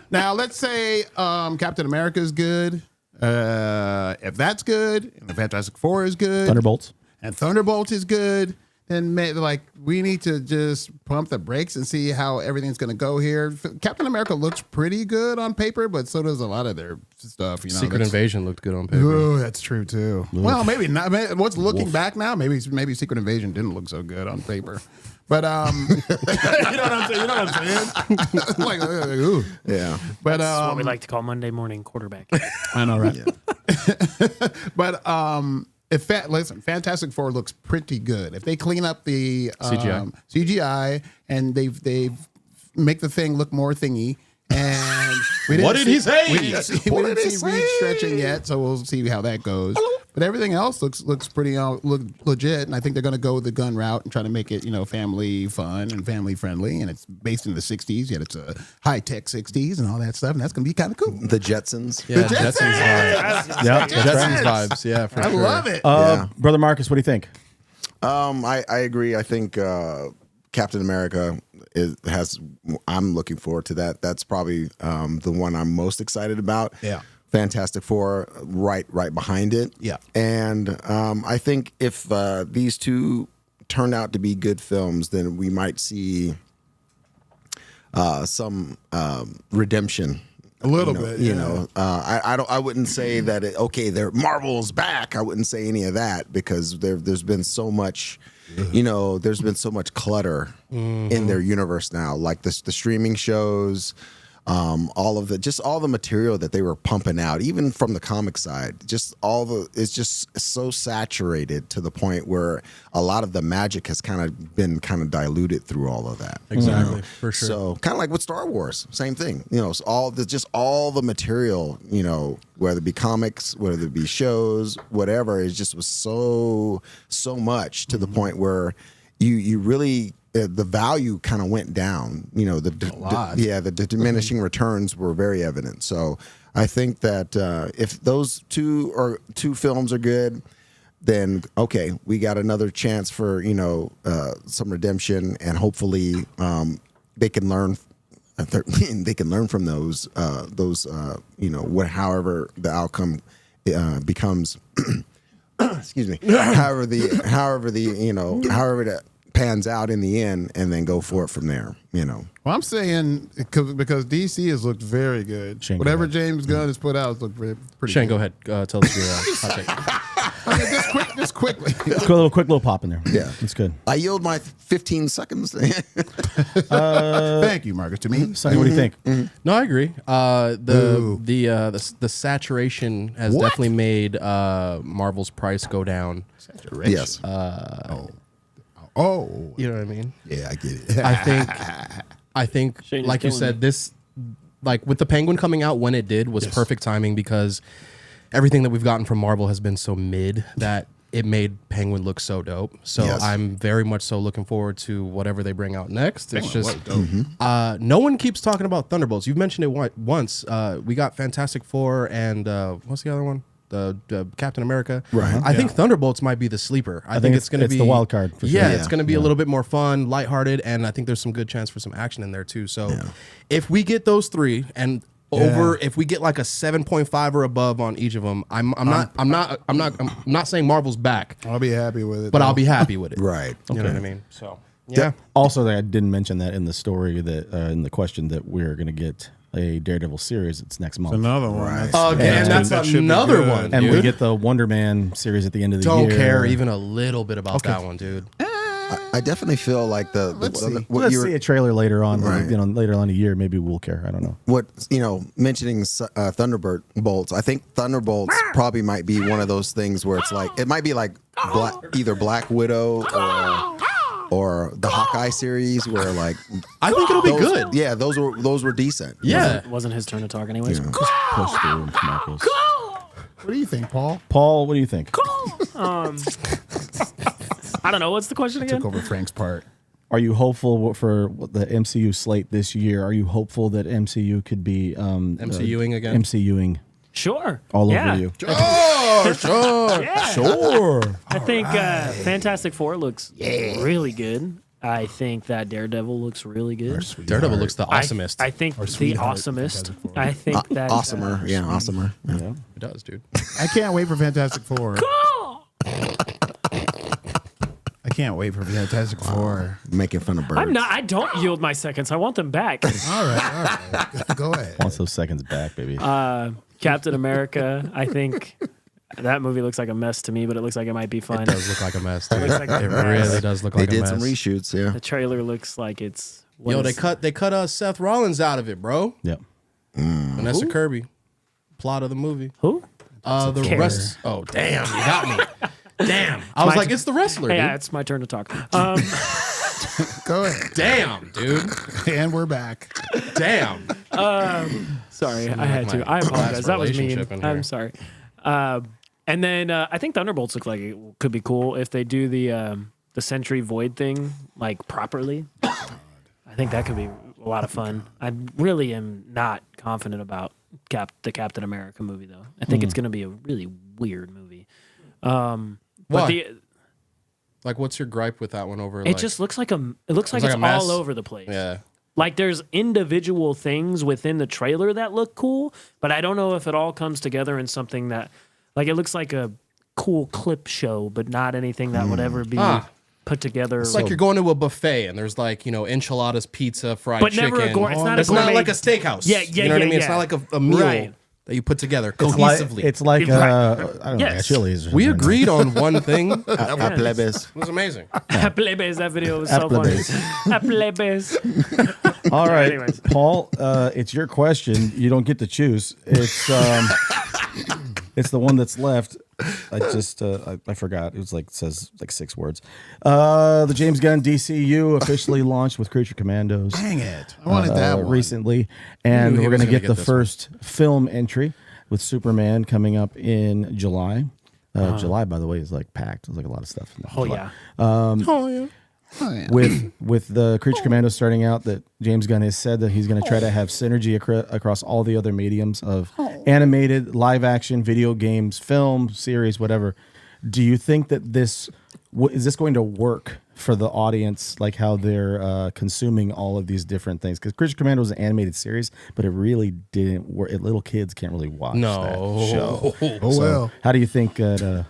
[SPEAKER 5] Now let's say Captain America is good. If that's good, and the Fantastic Four is good,
[SPEAKER 2] Thunderbolts.
[SPEAKER 5] and Thunderbolt is good, then we need to just pump the brakes and see how everything's going to go here. Captain America looks pretty good on paper, but so does a lot of their stuff. You know,
[SPEAKER 3] Secret Invasion looked good on paper.
[SPEAKER 5] Oh, that's true too. Well, maybe not. What's looking back now? Maybe Secret Invasion didn't look so good on paper. But you know what I'm saying? You know what I'm saying? like, ooh.
[SPEAKER 6] Yeah.
[SPEAKER 5] But
[SPEAKER 4] That's what we like to call Monday morning quarterback.
[SPEAKER 5] I know, right? But listen, Fantastic Four looks pretty good. If they clean up the CGI and they make the thing look more thingy, and
[SPEAKER 3] What did he say?
[SPEAKER 5] We didn't see Reed stretching yet, so we'll see how that goes. But everything else looks pretty legit, and I think they're going to go the gun route and try to make it family fun and family friendly, and it's based in the '60s, yet it's a high tech '60s and all that stuff, and that's going to be kind of cool.
[SPEAKER 6] The Jetsons.
[SPEAKER 3] Yeah, Jetsons vibes.
[SPEAKER 2] Yeah,
[SPEAKER 3] Jetsons vibes. Yeah, for
[SPEAKER 5] I
[SPEAKER 3] sure.
[SPEAKER 5] love it.
[SPEAKER 2] Brother Marcus, what do you think?
[SPEAKER 6] I agree. I think Captain America I'm looking forward to that. That's probably the one I'm most excited about.
[SPEAKER 5] Yeah.
[SPEAKER 6] Fantastic Four right behind it.
[SPEAKER 5] Yeah.
[SPEAKER 6] And I think if these two turn out to be good films, then we might see some redemption.
[SPEAKER 5] A little bit,
[SPEAKER 6] You know, I wouldn't say that Marvel's back. I wouldn't say any of that, because there's been so much, there's been so much clutter in their universe now, like the streaming shows, all the material that they were pumping out, even from the comic side, it's just so saturated to the point where a lot of the magic has been diluted through all of that.
[SPEAKER 3] Exactly, for sure.
[SPEAKER 6] So kind of like with Star Wars, same thing. So all the material, whether it be comics, whether it be shows, whatever, it just was so much to the point where you really. The value kind of went down, the diminishing returns were very evident. So I think that if those two films are good, then okay, we got another chance for some redemption, and hopefully they can learn. They can learn from those however the outcome becomes. Excuse me. However that pans out in the end, and then go for it from there.
[SPEAKER 5] Well, I'm saying because DC has looked very good.
[SPEAKER 2] Shane,
[SPEAKER 5] Whatever James Gunn has put out has looked pretty
[SPEAKER 3] Shane,
[SPEAKER 5] good.
[SPEAKER 3] go ahead. Tell us your hot take.
[SPEAKER 5] Just quickly.
[SPEAKER 2] Quick little pop in there.
[SPEAKER 6] Yeah.
[SPEAKER 2] That's good.
[SPEAKER 6] I yield my 15 seconds.
[SPEAKER 5] Thank you, Marcus. To me,
[SPEAKER 2] Sonny, what do you think?
[SPEAKER 3] No, I agree. The saturation has definitely made Marvel's price go down.
[SPEAKER 6] Yes.
[SPEAKER 5] Oh,
[SPEAKER 3] You know what I mean?
[SPEAKER 5] yeah, I get it.
[SPEAKER 3] I think,
[SPEAKER 4] Shane is
[SPEAKER 3] like you
[SPEAKER 4] killing
[SPEAKER 3] said,
[SPEAKER 4] me.
[SPEAKER 3] this, like with the Penguin coming out when it did, was perfect timing, because everything that we've gotten from Marvel has been so mid that it made Penguin look so dope. So
[SPEAKER 6] Yes.
[SPEAKER 3] I'm very much so looking forward to whatever they bring out next. It's
[SPEAKER 5] Penguin
[SPEAKER 3] just
[SPEAKER 5] was dope.
[SPEAKER 3] no one keeps talking about Thunderbolts. You've mentioned it once. We got Fantastic Four and what's the other one? The Captain America.
[SPEAKER 6] Right.
[SPEAKER 3] I think Thunderbolts might be the sleeper. I think it's going to be
[SPEAKER 2] the wild card for sure.
[SPEAKER 3] Yeah,
[SPEAKER 6] Yeah.
[SPEAKER 3] it's going to be a little bit more fun, lighthearted, and I think there's some good chance for some action in there too. So if we get those three, and over. If we get like a 7.5 or above on each of them, I'm not saying Marvel's back,
[SPEAKER 5] I'll be happy with it.
[SPEAKER 3] but I'll be happy with it.
[SPEAKER 6] Right.
[SPEAKER 3] You know what I mean? So yeah.
[SPEAKER 2] Also, I didn't mention that in the story that in the question that we're going to get a Daredevil series. It's next month.
[SPEAKER 5] Another one.
[SPEAKER 6] Right.
[SPEAKER 3] Again, that's
[SPEAKER 5] That should be
[SPEAKER 3] another
[SPEAKER 5] good.
[SPEAKER 3] one.
[SPEAKER 2] And
[SPEAKER 3] dude.
[SPEAKER 2] we get the Wonder Man series at the end of the
[SPEAKER 3] Don't
[SPEAKER 2] year.
[SPEAKER 3] care even a little bit about that one, dude.
[SPEAKER 6] I definitely feel like
[SPEAKER 5] Let's see.
[SPEAKER 6] what
[SPEAKER 2] Let's
[SPEAKER 6] you were,
[SPEAKER 2] see a trailer later on.
[SPEAKER 6] Right.
[SPEAKER 2] Later on in the year, maybe we'll care. I don't know.
[SPEAKER 6] what mentioning Thunderbolts. I think Thunderbolts probably might be one of those things where it's like it might be like either Black Widow or the Hawkeye series, where like
[SPEAKER 3] I think it'll be
[SPEAKER 6] those,
[SPEAKER 3] good.
[SPEAKER 6] Yeah, those were decent.
[SPEAKER 3] Yeah.
[SPEAKER 4] It wasn't his turn to talk anyways.
[SPEAKER 2] Just push through, Marcos.
[SPEAKER 5] What do you think, Paul?
[SPEAKER 2] Paul, what do you think?
[SPEAKER 4] I don't know. What's the question again?
[SPEAKER 5] Took over Frank's part.
[SPEAKER 2] Are you hopeful for the MCU slate this year? Are you hopeful that MCU could be
[SPEAKER 3] MCUing again?
[SPEAKER 2] MCUing
[SPEAKER 4] Sure.
[SPEAKER 2] all
[SPEAKER 4] Yeah.
[SPEAKER 2] over you?
[SPEAKER 3] Oh, sure.
[SPEAKER 4] Yeah.
[SPEAKER 2] Sure.
[SPEAKER 4] I think Fantastic Four looks really good. I think that Daredevil looks really good.
[SPEAKER 3] Daredevil looks the awesomest.
[SPEAKER 4] I think the
[SPEAKER 5] sweetheart,
[SPEAKER 4] awesomest.
[SPEAKER 5] Fantastic Four.
[SPEAKER 4] I think that
[SPEAKER 6] Awesomer. Yeah, awesomer. Yeah.
[SPEAKER 3] It does, dude.
[SPEAKER 5] I can't wait for Fantastic Four. I can't wait for Fantastic Four.
[SPEAKER 6] Making fun of birds.
[SPEAKER 4] I don't yield my seconds. I want them back.
[SPEAKER 5] All right. Go ahead.
[SPEAKER 2] Wants those seconds back, baby.
[SPEAKER 4] Captain America. I think that movie looks like a mess to me, but it looks like it might be fun.
[SPEAKER 3] It does look like a mess, dude.
[SPEAKER 4] looks like a
[SPEAKER 3] It
[SPEAKER 4] mess.
[SPEAKER 3] really does look
[SPEAKER 6] They
[SPEAKER 3] like a
[SPEAKER 6] did
[SPEAKER 3] mess.
[SPEAKER 6] some reshoots. Yeah.
[SPEAKER 4] The trailer looks like it's
[SPEAKER 3] Yo, they cut Seth Rollins out of it, bro.
[SPEAKER 2] Yep.
[SPEAKER 3] Vanessa Kirby. Plot of the movie.
[SPEAKER 4] who?
[SPEAKER 3] The
[SPEAKER 4] Care.
[SPEAKER 3] rest. Oh, damn, you got me. Damn. I was
[SPEAKER 4] My-
[SPEAKER 3] like, it's the wrestler, dude.
[SPEAKER 4] Yeah, it's my turn to talk.
[SPEAKER 5] Go ahead.
[SPEAKER 3] Damn, dude.
[SPEAKER 5] And we're back.
[SPEAKER 3] Damn.
[SPEAKER 4] Sorry, I had
[SPEAKER 3] my
[SPEAKER 4] to. I apologize.
[SPEAKER 3] last
[SPEAKER 4] That was mean.
[SPEAKER 3] relationship in
[SPEAKER 4] I'm
[SPEAKER 3] here.
[SPEAKER 4] sorry. And then I think Thunderbolts look like it could be cool if they do the Sentry Void thing like properly. I think that could be a lot of fun. I really am not confident about the Captain America movie though. I think it's going to be a really weird movie. But
[SPEAKER 3] Why? Like, what's your gripe with that one over?
[SPEAKER 4] it just looks like it looks like
[SPEAKER 3] like
[SPEAKER 4] it's
[SPEAKER 3] a mess?
[SPEAKER 4] all over the place.
[SPEAKER 3] Yeah.
[SPEAKER 4] Like there's individual things within the trailer that look cool, but I don't know if it all comes together in something that, like, it looks like a cool clip show, but not anything that would ever be put together.
[SPEAKER 3] It's like you're going to a buffet and there's like, enchiladas, pizza, fried
[SPEAKER 4] But
[SPEAKER 3] chicken.
[SPEAKER 4] never a gourmet. It's not a
[SPEAKER 3] It's not
[SPEAKER 4] gourmet-
[SPEAKER 3] like a steakhouse.
[SPEAKER 4] Yeah,
[SPEAKER 3] You know what I mean? It's not like a meal
[SPEAKER 4] Right.
[SPEAKER 3] that you put together
[SPEAKER 2] It's like,
[SPEAKER 3] cohesively.
[SPEAKER 2] it's like
[SPEAKER 4] Right.
[SPEAKER 2] I don't know,
[SPEAKER 4] Yes.
[SPEAKER 2] Chili's. or
[SPEAKER 3] We
[SPEAKER 2] something.
[SPEAKER 3] agreed on one thing. It
[SPEAKER 6] Plebes.
[SPEAKER 3] was amazing.
[SPEAKER 4] Plebes, that video was so funny. Plebes.
[SPEAKER 2] All right,
[SPEAKER 4] Anyways.
[SPEAKER 2] Paul, it's your question. You don't get to choose. It's it's the one that's left. I just I forgot. It was like says like 6 words. The James Gunn DCU officially launched with Creature Commandos.
[SPEAKER 5] Dang it. I wanted that one.
[SPEAKER 2] Recently, and
[SPEAKER 3] knew he
[SPEAKER 2] we're
[SPEAKER 3] was
[SPEAKER 2] going to
[SPEAKER 3] gonna
[SPEAKER 2] get the
[SPEAKER 3] get this one.
[SPEAKER 2] first film entry with Superman coming up in July. July, by the way, is like packed. There's like a lot of stuff. In
[SPEAKER 4] Oh
[SPEAKER 2] July.
[SPEAKER 4] yeah.
[SPEAKER 5] Oh, yeah.
[SPEAKER 2] With the Creature Commandos starting out, that James Gunn has said that he's going to try to have synergy across all the other mediums of animated, live action, video games, film, series, whatever. Do you think that is this going to work for the audience, like how they're consuming all of these different things? Because Creature Commandos is an animated series, but it really didn't work. Little kids can't really watch that show.
[SPEAKER 5] Oh, well.
[SPEAKER 2] How do you think that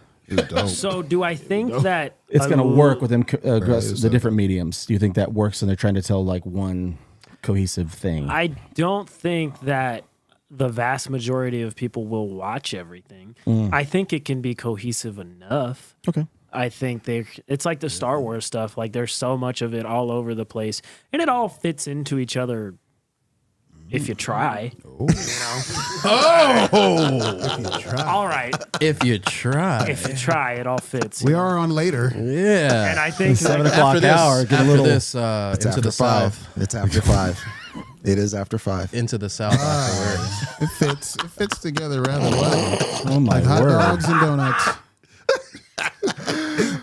[SPEAKER 4] So do I think that
[SPEAKER 2] it's going to work with them across
[SPEAKER 5] Right,
[SPEAKER 2] the different mediums? Do you think that works and they're trying to tell like one cohesive thing?
[SPEAKER 4] I don't think that the vast majority of people will watch everything. I think it can be cohesive enough.
[SPEAKER 2] Okay.
[SPEAKER 4] I think it's like the Star Wars stuff. Like there's so much of it all over the place, and it all fits into each other if you try. All right,
[SPEAKER 3] If you try.
[SPEAKER 4] if you try, it all fits.
[SPEAKER 5] We are on later.
[SPEAKER 3] Yeah.
[SPEAKER 4] and I think
[SPEAKER 2] 7
[SPEAKER 4] like,
[SPEAKER 2] o'clock
[SPEAKER 3] After this,
[SPEAKER 2] hour, get a
[SPEAKER 3] after
[SPEAKER 2] little.
[SPEAKER 3] this
[SPEAKER 6] It's
[SPEAKER 3] into
[SPEAKER 6] after
[SPEAKER 3] the
[SPEAKER 6] 5.
[SPEAKER 3] south.
[SPEAKER 6] It's after 5. It is after 5.
[SPEAKER 3] Into the south afterwards.
[SPEAKER 5] It fits together rather well.
[SPEAKER 2] Oh my
[SPEAKER 5] Like hot
[SPEAKER 2] word!
[SPEAKER 5] dogs and donuts.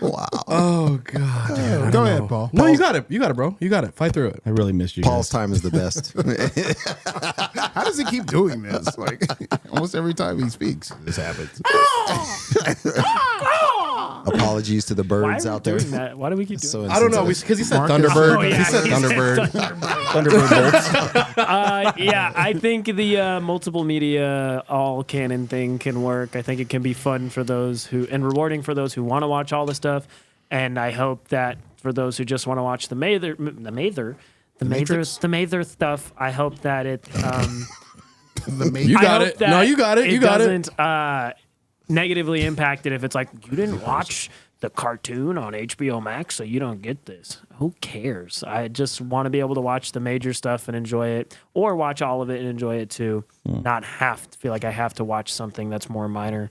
[SPEAKER 6] Wow.
[SPEAKER 3] Oh God.
[SPEAKER 5] Go ahead, Paul.
[SPEAKER 3] No, you got it. You got it, bro. You got it. Fight through it.
[SPEAKER 2] I really missed you.
[SPEAKER 6] Paul's
[SPEAKER 2] guys.
[SPEAKER 6] time is the best.
[SPEAKER 5] How does he keep doing this? Like almost every time he speaks, this happens.
[SPEAKER 6] Apologies to the
[SPEAKER 4] Why
[SPEAKER 6] birds
[SPEAKER 4] are we
[SPEAKER 6] out there.
[SPEAKER 4] doing that? Why do we keep doing
[SPEAKER 6] So
[SPEAKER 4] that?
[SPEAKER 3] I don't know
[SPEAKER 6] insensitive.
[SPEAKER 3] because he said
[SPEAKER 5] Marcus.
[SPEAKER 3] Thunderbird.
[SPEAKER 4] Oh, yeah,
[SPEAKER 3] he said
[SPEAKER 4] he said
[SPEAKER 3] Thunderbird.
[SPEAKER 2] Thunderbird bolts.
[SPEAKER 4] Yeah, I think the multiple media all canon thing can work. I think it can be fun for those who and rewarding for those who want to watch all the stuff. And I hope that for those who just want to watch the Mather stuff, I hope that it
[SPEAKER 3] You
[SPEAKER 4] I
[SPEAKER 3] got
[SPEAKER 4] hope
[SPEAKER 3] it.
[SPEAKER 4] that
[SPEAKER 3] No, you got it. You got it.
[SPEAKER 4] doesn't negatively impact it if it's like you didn't watch the cartoon on HBO Max, so you don't get this. Who cares? I just want to be able to watch the major stuff and enjoy it, or watch all of it and enjoy it too. Not have to feel like I have to watch something that's more minor.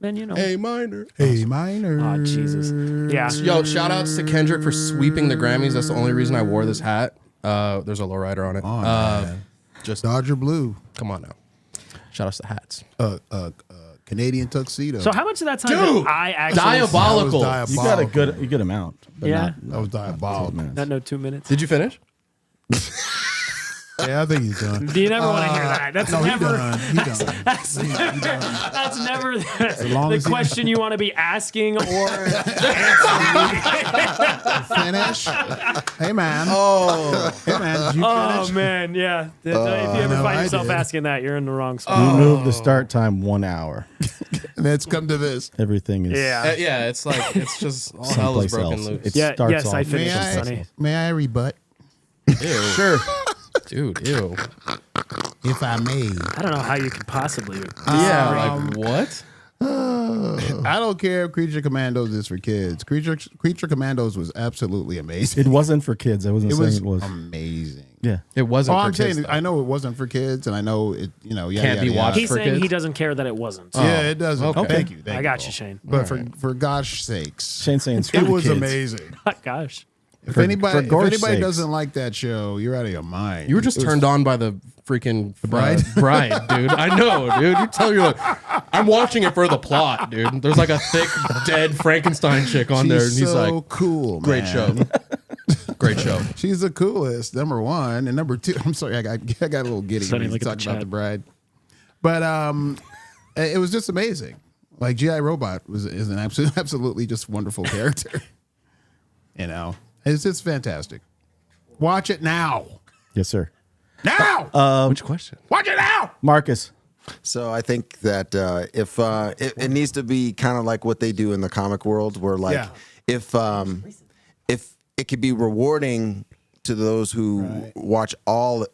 [SPEAKER 4] And you know,
[SPEAKER 3] A minor.
[SPEAKER 5] A minor.
[SPEAKER 4] oh Jesus, yeah.
[SPEAKER 3] Yo, shout outs to Kendrick for sweeping the Grammys. That's the only reason I wore this hat. There's a lowrider on it.
[SPEAKER 5] man.
[SPEAKER 3] Just
[SPEAKER 5] Dodger blue.
[SPEAKER 3] come on now. Shout outs to hats.
[SPEAKER 5] Canadian tuxedo.
[SPEAKER 4] So how much of that time
[SPEAKER 3] Dude,
[SPEAKER 4] did I actually
[SPEAKER 3] diabolical.
[SPEAKER 5] That was
[SPEAKER 2] You got a good amount. But
[SPEAKER 4] Yeah.
[SPEAKER 2] not,
[SPEAKER 5] That was diabolical.
[SPEAKER 4] Not no 2 minutes.
[SPEAKER 3] Did you finish?
[SPEAKER 5] Yeah, I think he's done.
[SPEAKER 4] Do you never want to hear that? That's
[SPEAKER 5] No,
[SPEAKER 4] never.
[SPEAKER 5] he done. He done.
[SPEAKER 4] That's never
[SPEAKER 5] long
[SPEAKER 4] the
[SPEAKER 5] as he-
[SPEAKER 4] question you want to be asking or
[SPEAKER 5] Finish. Hey man. Hey man. Did you
[SPEAKER 4] oh
[SPEAKER 5] finish?
[SPEAKER 4] man, yeah. If you ever
[SPEAKER 5] no,
[SPEAKER 4] find
[SPEAKER 5] I
[SPEAKER 4] yourself
[SPEAKER 5] did.
[SPEAKER 4] asking that, you're in the wrong spot.
[SPEAKER 2] we moved the start time 1 hour.
[SPEAKER 5] And let's come to this.
[SPEAKER 2] Everything is
[SPEAKER 4] Yeah.
[SPEAKER 3] Yeah, it's like it's just all hell is
[SPEAKER 2] someplace
[SPEAKER 3] broken
[SPEAKER 2] else.
[SPEAKER 3] loose.
[SPEAKER 2] It
[SPEAKER 4] Yeah,
[SPEAKER 2] starts
[SPEAKER 4] yes, I
[SPEAKER 2] off
[SPEAKER 4] finished
[SPEAKER 5] May
[SPEAKER 4] it,
[SPEAKER 5] I,
[SPEAKER 4] Sonny.
[SPEAKER 5] may I rebut,
[SPEAKER 2] Sure.
[SPEAKER 3] Dude, ew.
[SPEAKER 5] if I may?
[SPEAKER 4] I don't know how you could possibly.
[SPEAKER 3] Yeah, like what?
[SPEAKER 5] I don't care if Creature Commandos is for kids. Creature Commandos was absolutely amazing.
[SPEAKER 2] It wasn't for kids. I wasn't
[SPEAKER 5] It
[SPEAKER 2] saying
[SPEAKER 5] was
[SPEAKER 2] it was.
[SPEAKER 5] amazing.
[SPEAKER 2] Yeah.
[SPEAKER 3] It wasn't
[SPEAKER 5] Oh,
[SPEAKER 3] for
[SPEAKER 5] I'm
[SPEAKER 3] kids.
[SPEAKER 5] saying I know it wasn't for kids, and I know it. You know, yeah,
[SPEAKER 3] Can't be watched
[SPEAKER 4] He's
[SPEAKER 3] for
[SPEAKER 4] saying
[SPEAKER 3] kids?
[SPEAKER 4] he doesn't care that it wasn't.
[SPEAKER 5] Yeah, it doesn't.
[SPEAKER 3] Okay.
[SPEAKER 5] Thank you.
[SPEAKER 4] I got you, Shane.
[SPEAKER 5] But for gosh sakes,
[SPEAKER 2] Shane saying screw
[SPEAKER 5] it
[SPEAKER 2] the
[SPEAKER 5] was
[SPEAKER 2] kids.
[SPEAKER 5] amazing.
[SPEAKER 4] Gosh.
[SPEAKER 5] If anybody
[SPEAKER 2] gorge's sakes.
[SPEAKER 5] doesn't like that show, you're out of your mind.
[SPEAKER 3] You were just
[SPEAKER 5] It was-
[SPEAKER 3] turned on by the freaking
[SPEAKER 5] bride?
[SPEAKER 3] bride, dude. I know, dude. You tell you're like, I'm watching it for the plot, dude. There's like a thick, dead Frankenstein chick on there, and
[SPEAKER 5] She's
[SPEAKER 3] he's
[SPEAKER 5] so
[SPEAKER 3] like,
[SPEAKER 5] cool.
[SPEAKER 3] great
[SPEAKER 5] man.
[SPEAKER 3] show. Great show.
[SPEAKER 5] She's the coolest. Number one, and number two. I'm sorry, I got a little giddy
[SPEAKER 4] Sonny,
[SPEAKER 5] when you
[SPEAKER 4] look at
[SPEAKER 5] talk
[SPEAKER 4] the
[SPEAKER 5] about
[SPEAKER 4] chat.
[SPEAKER 5] the bride. But it was just amazing. Like G.I. Robot is an absolutely just wonderful character. You know, it's just fantastic. Watch it now.
[SPEAKER 2] Yes, sir.
[SPEAKER 5] Now,
[SPEAKER 3] Which question?
[SPEAKER 5] watch it now.
[SPEAKER 2] Marcus.
[SPEAKER 6] So I think that if it needs to be kind of like what they do in the comic world, where like
[SPEAKER 5] Yeah.
[SPEAKER 6] if it could be rewarding to those who watch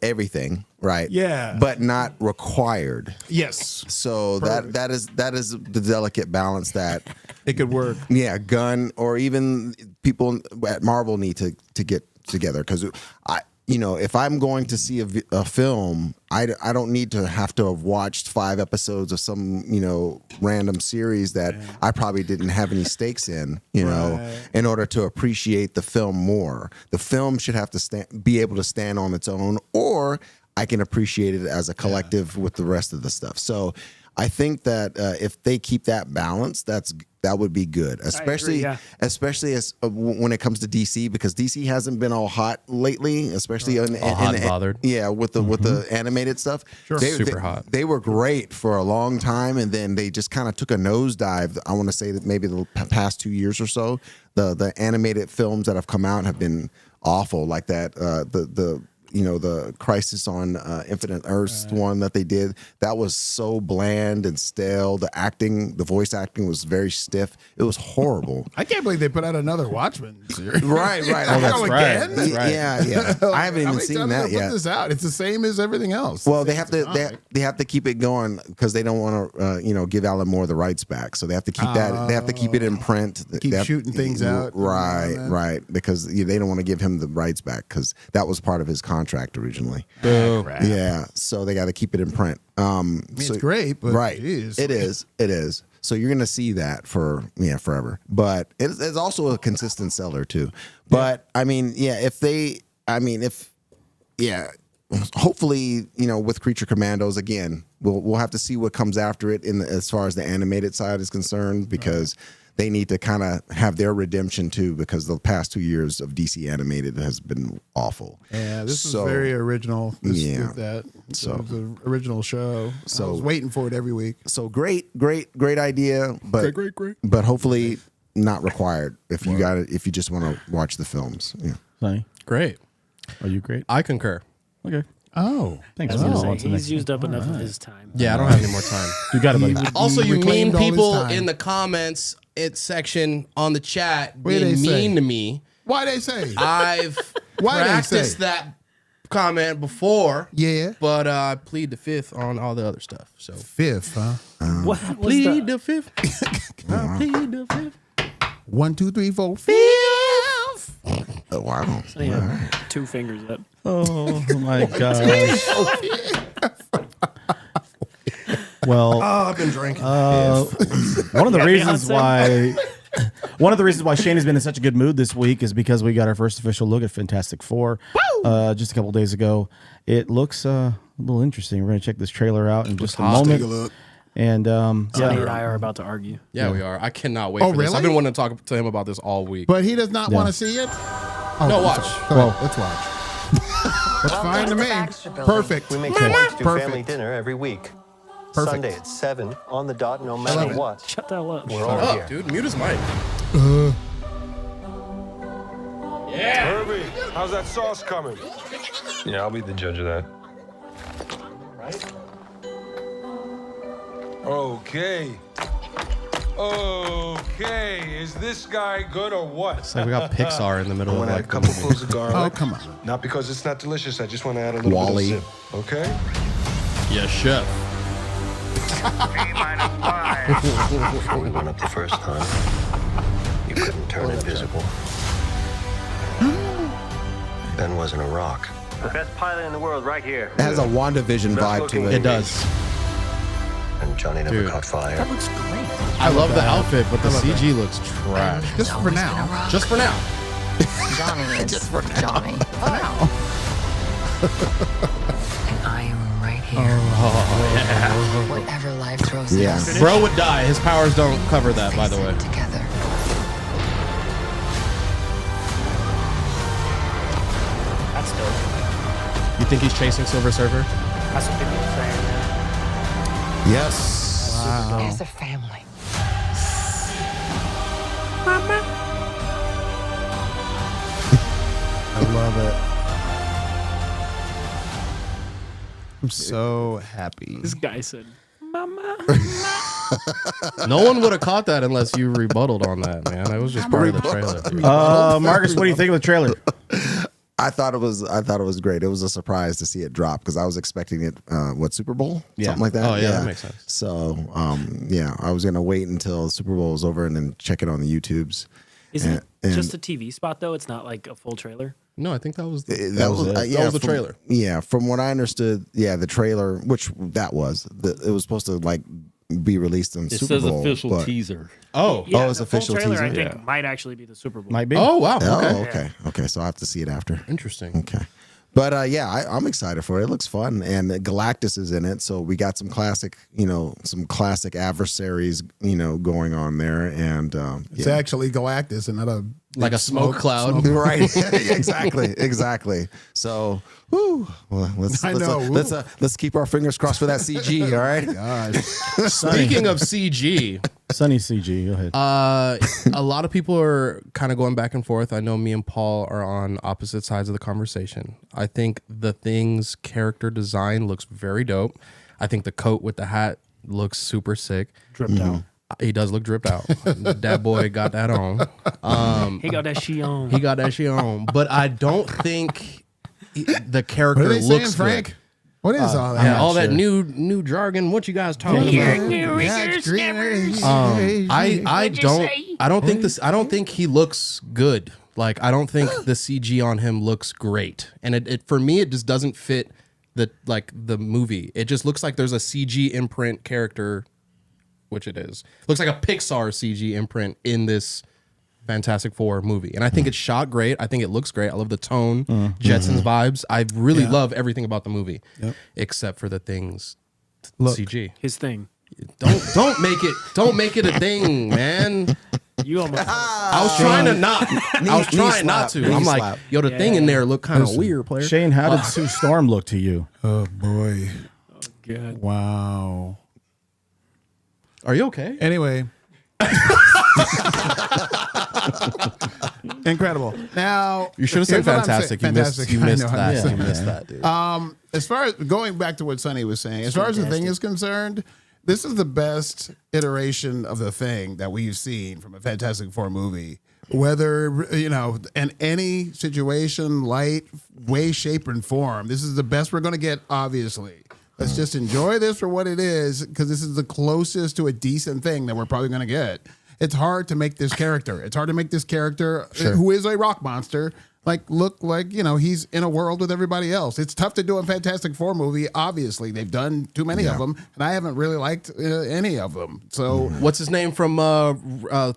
[SPEAKER 6] everything, right?
[SPEAKER 5] Yeah.
[SPEAKER 6] but not required.
[SPEAKER 5] Yes,
[SPEAKER 6] So that is the delicate balance that
[SPEAKER 5] it could work.
[SPEAKER 6] yeah, Gunn or even people at Marvel need to get together because if I'm going to see a film, I don't need to have to have watched 5 episodes of some random series that I probably didn't have any stakes in, in order to appreciate the film more. The film should have to be able to stand on its own, or I can appreciate it as a collective with the rest of the stuff. So I think that if they keep that balance, that would be good, especially as when it comes to DC, because DC hasn't been all hot lately, especially
[SPEAKER 3] hot and bothered.
[SPEAKER 6] Yeah, with the animated stuff. Sure.
[SPEAKER 3] Super hot.
[SPEAKER 6] They were great for a long time, and then they just kind of took a nosedive. I want to say that maybe the past 2 years or so, the animated films that have come out have been awful, like that. The Crisis on Infinite Earths one that they did, that was so bland and stale. The voice acting was very stiff. It was horrible.
[SPEAKER 5] I can't believe they put out another Watchmen series.
[SPEAKER 6] Right.
[SPEAKER 2] Oh, that's right.
[SPEAKER 5] Again?
[SPEAKER 2] That's right.
[SPEAKER 6] Yeah. I haven't even seen that
[SPEAKER 5] Put
[SPEAKER 6] yet.
[SPEAKER 5] this out. It's the same as everything else.
[SPEAKER 6] Well, they have to keep it going because they don't want to give Alan Moore the rights back. So they have to keep that. They have to keep it in print.
[SPEAKER 5] Keep
[SPEAKER 6] They have-
[SPEAKER 5] shooting things out.
[SPEAKER 6] Right. Because they don't want to give him the rights back because that was part of his contract originally.
[SPEAKER 5] Crap.
[SPEAKER 6] Yeah, so they got to keep it in print.
[SPEAKER 5] It's great, but
[SPEAKER 6] right,
[SPEAKER 5] geez.
[SPEAKER 6] it is. So you're gonna see that for forever. But it's also a consistent seller too. But I mean, hopefully, with Creature Commandos again, we'll have to see what comes after it as far as the animated side is concerned, because they need to kind of have their redemption too, because the past 2 years of DC animated has been awful.
[SPEAKER 5] Yeah, this is very original. That
[SPEAKER 6] So
[SPEAKER 5] the original show. So I was waiting for it every week.
[SPEAKER 6] So great idea, but
[SPEAKER 5] Great.
[SPEAKER 6] but hopefully not required if you got it. If you just want to watch the films. Yeah.
[SPEAKER 2] Sonny,
[SPEAKER 3] Great.
[SPEAKER 2] are you great?
[SPEAKER 3] I concur.
[SPEAKER 2] Okay.
[SPEAKER 5] Oh,
[SPEAKER 2] Thanks.
[SPEAKER 4] I was gonna
[SPEAKER 2] On
[SPEAKER 4] say,
[SPEAKER 2] to the next
[SPEAKER 4] he's used up enough of his time.
[SPEAKER 3] Yeah, I don't have any more time.
[SPEAKER 2] You got it, buddy.
[SPEAKER 3] Also, you mean
[SPEAKER 5] reclaimed all his
[SPEAKER 3] people
[SPEAKER 5] time.
[SPEAKER 3] in the comments section on the chat
[SPEAKER 5] What did
[SPEAKER 3] being
[SPEAKER 5] they say?
[SPEAKER 3] mean to me.
[SPEAKER 5] why they say?
[SPEAKER 3] I've
[SPEAKER 5] Why they
[SPEAKER 3] practiced
[SPEAKER 5] say?
[SPEAKER 3] that comment before.
[SPEAKER 5] Yeah.
[SPEAKER 3] But I plead the fifth on all the other stuff. So
[SPEAKER 5] Fifth, huh?
[SPEAKER 4] What was
[SPEAKER 3] plead
[SPEAKER 4] the,
[SPEAKER 3] the fifth. I plead the fifth.
[SPEAKER 5] 1, 2, 3, 4.
[SPEAKER 6] Oh, wow.
[SPEAKER 4] So he had 2 fingers up.
[SPEAKER 2] Oh my gosh. Well,
[SPEAKER 3] I've been drinking.
[SPEAKER 2] one of the reasons why Shane has been in such a good mood this week is because we got our first official look at Fantastic Four just a couple days ago. It looks a little interesting. We're going to check this trailer out in just a moment.
[SPEAKER 5] Take a look.
[SPEAKER 2] And
[SPEAKER 4] Sonny and I are about to argue.
[SPEAKER 3] Yeah, we are. I cannot wait
[SPEAKER 5] Oh,
[SPEAKER 3] for this.
[SPEAKER 5] really?
[SPEAKER 3] I've been wanting to talk to him about this all week.
[SPEAKER 5] But he does not want to see it? Oh,
[SPEAKER 3] No, watch.
[SPEAKER 5] Well, let's watch. That's fine to me. Perfect.
[SPEAKER 7] We make plans to do
[SPEAKER 5] Perfect.
[SPEAKER 7] family dinner every week.
[SPEAKER 5] Perfect.
[SPEAKER 7] Sunday at 7 on the dot, no
[SPEAKER 5] love
[SPEAKER 7] matter
[SPEAKER 5] it.
[SPEAKER 7] what.
[SPEAKER 4] Shut the hell up.
[SPEAKER 7] We're all
[SPEAKER 3] Oh,
[SPEAKER 7] here.
[SPEAKER 3] dude, mute his mic.
[SPEAKER 1] Herbie, how's that sauce coming?
[SPEAKER 8] Yeah, I'll be the judge of that.
[SPEAKER 1] Okay. Okay, is this guy good or what?
[SPEAKER 3] It's like we got Pixar in the middle
[SPEAKER 8] I
[SPEAKER 3] of
[SPEAKER 8] want to add
[SPEAKER 3] like
[SPEAKER 8] a couple cloves of garlic.
[SPEAKER 5] Oh, come on.
[SPEAKER 8] Not because it's not delicious. I just want to add a little
[SPEAKER 6] Wall-E.
[SPEAKER 8] bit of zip. Okay?
[SPEAKER 3] Yeah, chef.
[SPEAKER 7] Before we went up the first time, you couldn't turn invisible. Ben wasn't a rock.
[SPEAKER 9] The best pilot in the world right here.
[SPEAKER 6] It has a WandaVision vibe to
[SPEAKER 3] It
[SPEAKER 6] it.
[SPEAKER 3] does.
[SPEAKER 7] And Johnny never
[SPEAKER 3] Dude.
[SPEAKER 7] caught fire.
[SPEAKER 4] That looks great.
[SPEAKER 3] I love the outfit, but the CG looks trash.
[SPEAKER 5] Just for now.
[SPEAKER 3] Just for now.
[SPEAKER 10] Johnny is Johnny. For now. And I am right here. Whatever life throws
[SPEAKER 6] Yeah.
[SPEAKER 10] at us.
[SPEAKER 3] Bro would die. His powers don't cover that, by the way.
[SPEAKER 10] Together.
[SPEAKER 4] That's dope.
[SPEAKER 3] You think he's chasing Silver Surfer?
[SPEAKER 4] That's what people are saying.
[SPEAKER 6] Yes.
[SPEAKER 10] As a family.
[SPEAKER 5] I love it. I'm so happy.
[SPEAKER 4] This guy said, "Mama."
[SPEAKER 3] No one would have caught that unless you rebutted on that, man. That was just part of the trailer.
[SPEAKER 2] Marcus, what do you think of the trailer?
[SPEAKER 6] I thought it was great. It was a surprise to see it drop because I was expecting it. Super Bowl?
[SPEAKER 2] Yeah.
[SPEAKER 6] Something like that.
[SPEAKER 3] Oh, yeah, that makes sense.
[SPEAKER 6] So, I was gonna wait until the Super Bowl was over and then check it on the YouTubes.
[SPEAKER 4] Isn't
[SPEAKER 6] And-
[SPEAKER 4] it just a TV spot though? It's not like a full trailer.
[SPEAKER 3] No, I think that was
[SPEAKER 6] That
[SPEAKER 3] that
[SPEAKER 6] was
[SPEAKER 3] was the
[SPEAKER 6] from-
[SPEAKER 3] trailer.
[SPEAKER 6] Yeah, from what I understood, the trailer, which that was, it was supposed to like be released in
[SPEAKER 11] It
[SPEAKER 6] Super
[SPEAKER 11] says
[SPEAKER 6] Bowl.
[SPEAKER 11] official
[SPEAKER 6] but-
[SPEAKER 11] teaser.
[SPEAKER 3] Oh,
[SPEAKER 4] Yeah,
[SPEAKER 6] it's
[SPEAKER 4] the
[SPEAKER 6] official
[SPEAKER 4] full trailer,
[SPEAKER 6] teaser?
[SPEAKER 4] I think might actually be the Super Bowl.
[SPEAKER 2] Might be.
[SPEAKER 3] oh wow.
[SPEAKER 6] Oh,
[SPEAKER 3] Okay,
[SPEAKER 6] okay. So I have to see it after.
[SPEAKER 3] interesting.
[SPEAKER 6] Okay. But I'm excited for it. It looks fun, and Galactus is in it, so we got some classic adversaries, going on there, and
[SPEAKER 5] It's actually Galactus and not a
[SPEAKER 3] Like a smoke cloud.
[SPEAKER 6] right, exactly. So, well, let's keep our fingers crossed for that CG. All right.
[SPEAKER 5] gosh.
[SPEAKER 3] Speaking of CG,
[SPEAKER 2] Sunny CG. Go ahead.
[SPEAKER 3] a lot of people are kind of going back and forth. I know me and Paul are on opposite sides of the conversation. I think the Thing's character design looks very dope. I think the coat with the hat looks super sick.
[SPEAKER 4] Dripped out.
[SPEAKER 3] He does look dripped out. That boy got that on.
[SPEAKER 4] He got that shit on.
[SPEAKER 3] He got that shit on. But I don't think the
[SPEAKER 5] What
[SPEAKER 3] character
[SPEAKER 5] are they saying,
[SPEAKER 3] looks
[SPEAKER 5] Frank?
[SPEAKER 3] good.
[SPEAKER 5] What is all that?
[SPEAKER 3] Yeah, all that
[SPEAKER 2] sure.
[SPEAKER 3] new jargon. What you guys talking about? I don't think he looks good. Like I don't think the CG on him looks great. And it for me it just doesn't fit the movie. It just looks like there's a CG imprint character, which it is. Looks like a Pixar CG imprint in this Fantastic Four movie. And I think it's shot great. I think it looks great. I love the tone, Jetsons vibes. I really love everything about the movie, except for the things CG.
[SPEAKER 4] His thing.
[SPEAKER 3] Don't make it a thing, man.
[SPEAKER 4] You almost.
[SPEAKER 3] I was trying to not. I was trying not to. I'm like, yo, the thing in there looked kind of weird, player.
[SPEAKER 2] Shane, how did Sue Storm look to you?
[SPEAKER 5] Oh boy.
[SPEAKER 4] Good.
[SPEAKER 5] Wow.
[SPEAKER 3] Are you okay?
[SPEAKER 5] Anyway. Incredible. Now
[SPEAKER 3] You should have said
[SPEAKER 5] here's what I'm
[SPEAKER 3] fantastic.
[SPEAKER 5] saying.
[SPEAKER 3] You missed
[SPEAKER 5] I know,
[SPEAKER 3] that.
[SPEAKER 5] I
[SPEAKER 3] You missed that, dude.
[SPEAKER 5] As far as going back to what Sonny was saying, as far as the thing is concerned, this is the best iteration of the thing that we've seen from a Fantastic Four movie. Whether, in any situation, light, way, shape, and form, this is the best we're going to get, obviously. Let's just enjoy this for what it is, because this is the closest to a decent thing that we're probably going to get. It's hard to make this character. It's hard to make this character, who is a rock monster, look like, he's in a world with everybody else. It's tough to do a Fantastic Four movie. Obviously, they've done too many of them, and I haven't really liked any of them. So,
[SPEAKER 3] what's his name from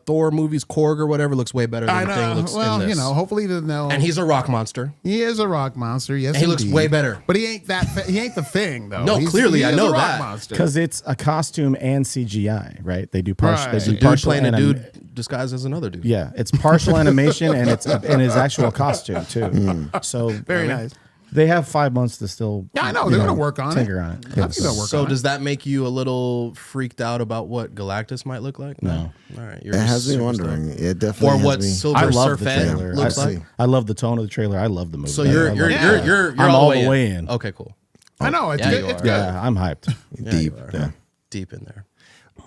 [SPEAKER 3] Thor movies? Korg or whatever looks way better than the thing looks in this.
[SPEAKER 5] Hopefully to know.
[SPEAKER 3] And he's a rock monster.
[SPEAKER 5] He is a rock monster. Yes,
[SPEAKER 3] And he looks
[SPEAKER 5] indeed.
[SPEAKER 3] way better.
[SPEAKER 5] But he ain't that. He ain't the thing though.
[SPEAKER 3] No,
[SPEAKER 5] He
[SPEAKER 3] clearly,
[SPEAKER 5] is
[SPEAKER 3] I know
[SPEAKER 5] a rock
[SPEAKER 3] that.
[SPEAKER 5] monster.
[SPEAKER 2] Because it's a costume and CGI, right? They do partial.
[SPEAKER 5] Right.
[SPEAKER 2] They do
[SPEAKER 3] Dude
[SPEAKER 2] partial
[SPEAKER 3] playing a
[SPEAKER 2] anim-
[SPEAKER 3] dude disguised as another dude.
[SPEAKER 2] Yeah, it's partial animation and it's in his actual costume too. So
[SPEAKER 5] Very nice.
[SPEAKER 2] They have 5 months to still.
[SPEAKER 5] Yeah, I know. They're gonna work on it.
[SPEAKER 2] tinker on it.
[SPEAKER 5] I think they'll work
[SPEAKER 3] So
[SPEAKER 5] on it.
[SPEAKER 3] does that make you a little freaked out about what Galactus might look like?
[SPEAKER 2] No.
[SPEAKER 3] All right.
[SPEAKER 6] It has me wondering. It definitely
[SPEAKER 3] Or
[SPEAKER 6] has
[SPEAKER 3] what
[SPEAKER 6] me.
[SPEAKER 3] Silver
[SPEAKER 2] I love the
[SPEAKER 3] Surfer
[SPEAKER 2] trailer.
[SPEAKER 3] looks
[SPEAKER 6] I
[SPEAKER 3] like.
[SPEAKER 6] see.
[SPEAKER 2] I love the tone of the trailer. I love the movie.
[SPEAKER 3] So
[SPEAKER 2] I
[SPEAKER 3] you're
[SPEAKER 2] love
[SPEAKER 3] all
[SPEAKER 2] I'm
[SPEAKER 3] the way in.
[SPEAKER 2] in.
[SPEAKER 3] Okay, cool.
[SPEAKER 5] I know. It's
[SPEAKER 3] Yeah,
[SPEAKER 5] good.
[SPEAKER 3] you
[SPEAKER 5] It's
[SPEAKER 3] are.
[SPEAKER 5] good.
[SPEAKER 2] Yeah, I'm hyped.
[SPEAKER 6] Deep.
[SPEAKER 3] you are.
[SPEAKER 6] Yeah.
[SPEAKER 3] Deep in there.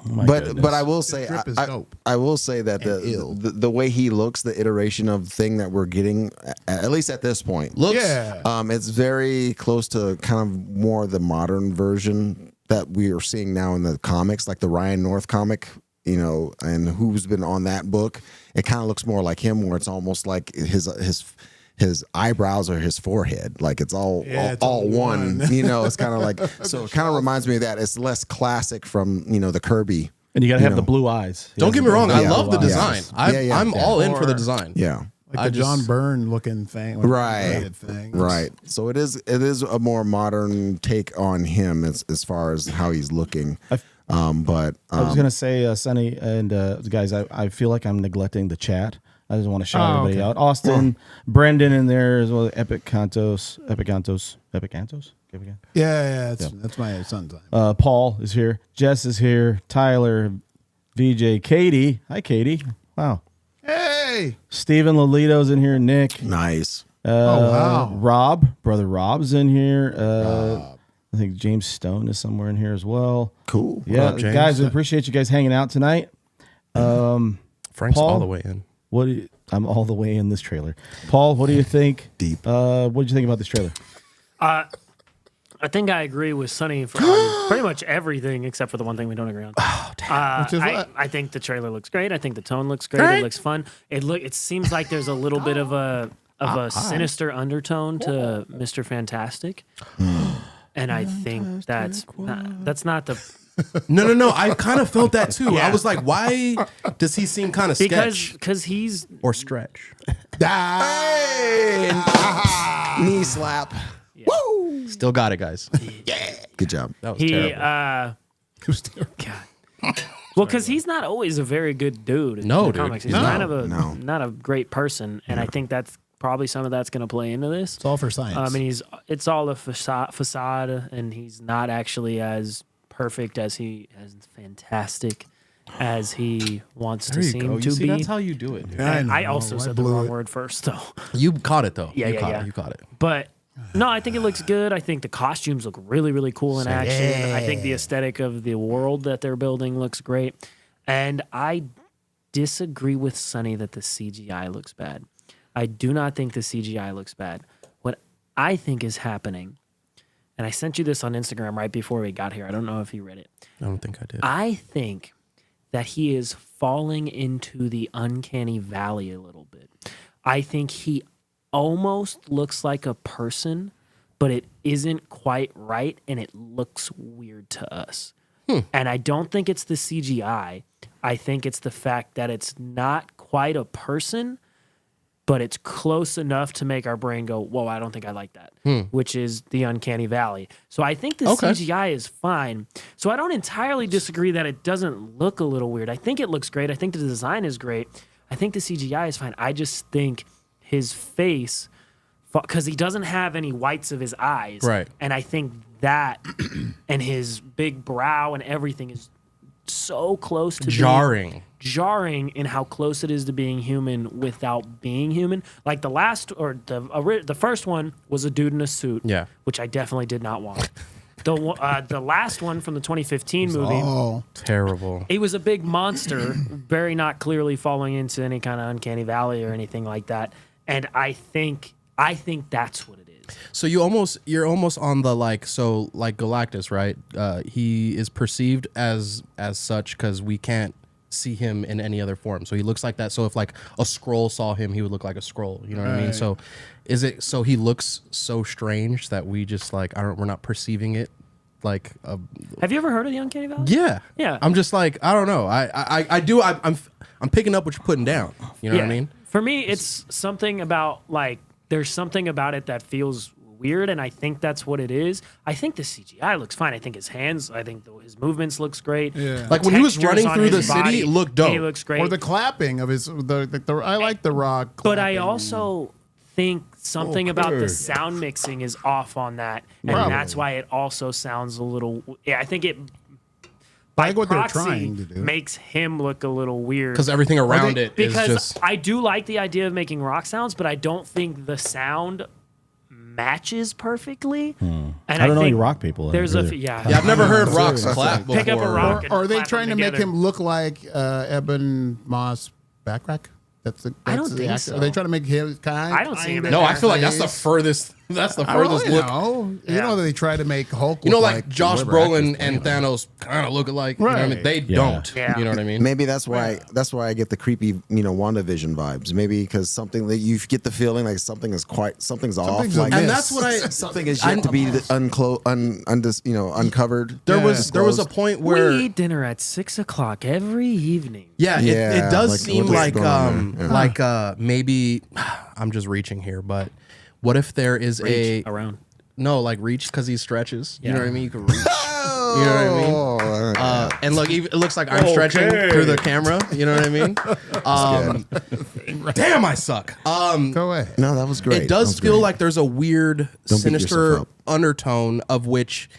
[SPEAKER 2] My
[SPEAKER 6] But
[SPEAKER 2] goodness.
[SPEAKER 6] I will say
[SPEAKER 5] drip is dope.
[SPEAKER 6] I will say that the way he looks, the iteration of thing that we're getting, at least at this point,
[SPEAKER 3] Looks.
[SPEAKER 5] Yeah.
[SPEAKER 6] it's very close to kind of more the modern version that we are seeing now in the comics, like the Ryan North comic, and who's been on that book. It kind of looks more like him, where it's almost like his eyebrows or his forehead, like it's all one. It's kind of like, so it kind of reminds me of that. It's less classic from the Kirby.
[SPEAKER 2] and you got to have the blue eyes. He
[SPEAKER 3] Don't
[SPEAKER 2] has
[SPEAKER 3] get
[SPEAKER 2] the
[SPEAKER 3] me wrong. I
[SPEAKER 2] blue
[SPEAKER 3] love the
[SPEAKER 2] eyes.
[SPEAKER 3] design. I'm all in for the design.
[SPEAKER 6] Yeah.
[SPEAKER 5] Like the John Byrne looking thing.
[SPEAKER 6] Right.
[SPEAKER 5] Thing.
[SPEAKER 6] Right. So it is a more modern take on him as far as how he's looking. But
[SPEAKER 2] I was gonna say, Sonny and guys, I feel like I'm neglecting the chat. I just want to shout everybody out. Austin, Brendan in there as well. Epic Cantos.
[SPEAKER 5] Yeah. That's my son's name.
[SPEAKER 2] Paul is here. Jess is here. Tyler, VJ, Katie. Hi, Katie. Wow.
[SPEAKER 5] Hey.
[SPEAKER 2] Stephen Lolito's in here. Nick.
[SPEAKER 6] nice.
[SPEAKER 5] Wow.
[SPEAKER 2] Rob, brother Rob's in here. I think James Stone is somewhere in here as well.
[SPEAKER 6] Cool.
[SPEAKER 2] Yeah,
[SPEAKER 3] up, James?
[SPEAKER 2] guys, we appreciate you guys hanging out tonight.
[SPEAKER 3] Frank's
[SPEAKER 2] Paul?
[SPEAKER 3] all the way in.
[SPEAKER 2] I'm all the way in this trailer. Paul, what do you think?
[SPEAKER 6] Deep.
[SPEAKER 2] What did you think about this trailer?
[SPEAKER 4] I think I agree with Sonny for on pretty much everything except for the one thing we don't agree on. Oh, damn.
[SPEAKER 5] Which is what?
[SPEAKER 4] I think the trailer looks great. I think the tone looks great. It looks fun. It seems like there's a little bit of a sinister undertone to Mr. Fantastic. And I think that's not the
[SPEAKER 3] No. I kind of felt that too. I was like, why does he seem kind of sketch
[SPEAKER 4] because he's
[SPEAKER 3] or stretch?
[SPEAKER 6] Knee slap.
[SPEAKER 3] Still got it, guys.
[SPEAKER 6] Good job.
[SPEAKER 3] That was terrible.
[SPEAKER 4] God. Well, because he's not always a very good dude. In
[SPEAKER 3] No,
[SPEAKER 4] the
[SPEAKER 3] dude.
[SPEAKER 4] comics. He's
[SPEAKER 3] No.
[SPEAKER 4] kind of
[SPEAKER 6] No.
[SPEAKER 4] not a great person, and I think that's probably some of that's going to play into this.
[SPEAKER 5] It's all for science.
[SPEAKER 4] I mean, it's all a facade, and he's not actually as perfect as fantastic as he wants to seem to
[SPEAKER 3] You see,
[SPEAKER 4] be.
[SPEAKER 3] that's how you do it. Dude.
[SPEAKER 4] And I
[SPEAKER 5] know.
[SPEAKER 4] also
[SPEAKER 5] I
[SPEAKER 4] said the
[SPEAKER 5] blew
[SPEAKER 4] wrong
[SPEAKER 5] it.
[SPEAKER 4] word first, though.
[SPEAKER 3] You caught it though.
[SPEAKER 4] Yeah,
[SPEAKER 3] you
[SPEAKER 4] yeah,
[SPEAKER 3] caught
[SPEAKER 4] yeah.
[SPEAKER 3] it. You caught it.
[SPEAKER 4] But no, I think it looks good. I think the costumes look really, really cool in action. I think the aesthetic of the world that they're building looks great. And I disagree with Sonny that the CGI looks bad. I do not think the CGI looks bad. What I think is happening, and I sent you this on Instagram right before we got here. I don't know if you read it.
[SPEAKER 3] I don't think I did.
[SPEAKER 4] I think that he is falling into the uncanny valley a little bit. I think he almost looks like a person, but it isn't quite right, and it looks weird to us. And I don't think it's the CGI, I think it's the fact that it's not quite a person, but it's close enough to make our brain go, whoa, I don't think I like that, which is the Uncanny Valley. So I think the CGI is fine. So I don't entirely disagree that it doesn't look a little weird. I think it looks great. I think the design is great. I think the CGI is fine. I just think his face, because he doesn't have any whites of his eyes.
[SPEAKER 3] Right.
[SPEAKER 4] And I think that and his big brow and everything is so close to
[SPEAKER 3] Jarring
[SPEAKER 4] in how close it is to being human without being human. Like the first one was a dude in a suit, which I definitely did not want. The last one from the 2015 movie,
[SPEAKER 3] terrible.
[SPEAKER 4] it was a big monster, very not clearly falling into any kind of uncanny valley or anything like that. And I think that's what it is.
[SPEAKER 3] So you're almost on the like Galactus, right? He is perceived as such because we can't see him in any other form. So he looks like that. So if like a Skrull saw him, he would look like a Skrull. You know what I mean? So so he looks so strange that we just like we're not perceiving it like
[SPEAKER 4] Have you ever heard of the Uncanny Valley?
[SPEAKER 3] Yeah.
[SPEAKER 4] Yeah.
[SPEAKER 3] I'm just like, I don't know. I do I'm picking up what you're putting down. You know what I mean?
[SPEAKER 4] For me, it's something about like there's something about it that feels weird, and I think that's what it is. I think the CGI looks fine. I think his hands, his movements looks great.
[SPEAKER 5] Yeah.
[SPEAKER 3] Like when he was running through the city, it looked dope.
[SPEAKER 4] He looks great.
[SPEAKER 5] Or the clapping of his, I like the Rock clapping.
[SPEAKER 4] But I also think something about the sound mixing is off on that, and that's why it also sounds a little. Yeah, I think it. By
[SPEAKER 5] what they're
[SPEAKER 4] proxy,
[SPEAKER 5] trying to do
[SPEAKER 4] makes him look a little weird
[SPEAKER 3] because everything around it is
[SPEAKER 4] because
[SPEAKER 3] just.
[SPEAKER 4] I do like the idea of making rock sounds, but I don't think the sound matches perfectly. And
[SPEAKER 2] I don't know any rock people.
[SPEAKER 4] There's
[SPEAKER 2] either.
[SPEAKER 3] Yeah, I've never heard rocks clap before.
[SPEAKER 4] Pick up a rock. And
[SPEAKER 5] Or are they
[SPEAKER 4] clap
[SPEAKER 5] trying
[SPEAKER 4] them
[SPEAKER 5] to make
[SPEAKER 4] together.
[SPEAKER 5] him look like Eben Moss Backrack?
[SPEAKER 4] I don't
[SPEAKER 5] the
[SPEAKER 4] think
[SPEAKER 5] actor.
[SPEAKER 4] so.
[SPEAKER 5] Are they trying to make him kind?
[SPEAKER 4] I don't see him.
[SPEAKER 3] No, I feel like that's the furthest. That's the furthest look.
[SPEAKER 5] You know they try to make Hulk.
[SPEAKER 3] You know,
[SPEAKER 5] look
[SPEAKER 3] like Josh
[SPEAKER 5] whoever
[SPEAKER 3] Brolin
[SPEAKER 5] actor's
[SPEAKER 3] and
[SPEAKER 5] playing him.
[SPEAKER 3] Thanos kind of look alike. You know what I mean?
[SPEAKER 5] Right.
[SPEAKER 3] They don't.
[SPEAKER 4] Yeah.
[SPEAKER 3] You know what I mean?
[SPEAKER 6] Maybe that's why I get the creepy, WandaVision vibes. Maybe because something that you get the feeling like something's off.
[SPEAKER 5] Something's
[SPEAKER 6] Like,
[SPEAKER 5] amiss.
[SPEAKER 3] And that's what
[SPEAKER 6] something is yet to be uncovered.
[SPEAKER 3] There was a point where
[SPEAKER 4] we eat dinner at 6 o'clock every evening.
[SPEAKER 3] Yeah, it does
[SPEAKER 6] like,
[SPEAKER 3] seem
[SPEAKER 6] what's
[SPEAKER 3] like
[SPEAKER 6] going on there? Yeah.
[SPEAKER 3] maybe I'm just reaching here, but what if there is
[SPEAKER 4] around?
[SPEAKER 3] No, like reach because he stretches. You know what I mean? You can reach.
[SPEAKER 6] Oh,
[SPEAKER 3] You know what I mean? And look, it looks like I'm stretching through the camera. You know what I mean? Damn, I suck.
[SPEAKER 5] Go ahead.
[SPEAKER 6] No, that was great.
[SPEAKER 3] It does
[SPEAKER 6] That was
[SPEAKER 3] feel
[SPEAKER 6] great.
[SPEAKER 3] like there's a weird,
[SPEAKER 6] Don't beat
[SPEAKER 3] sinister
[SPEAKER 6] yourself up.
[SPEAKER 3] undertone of which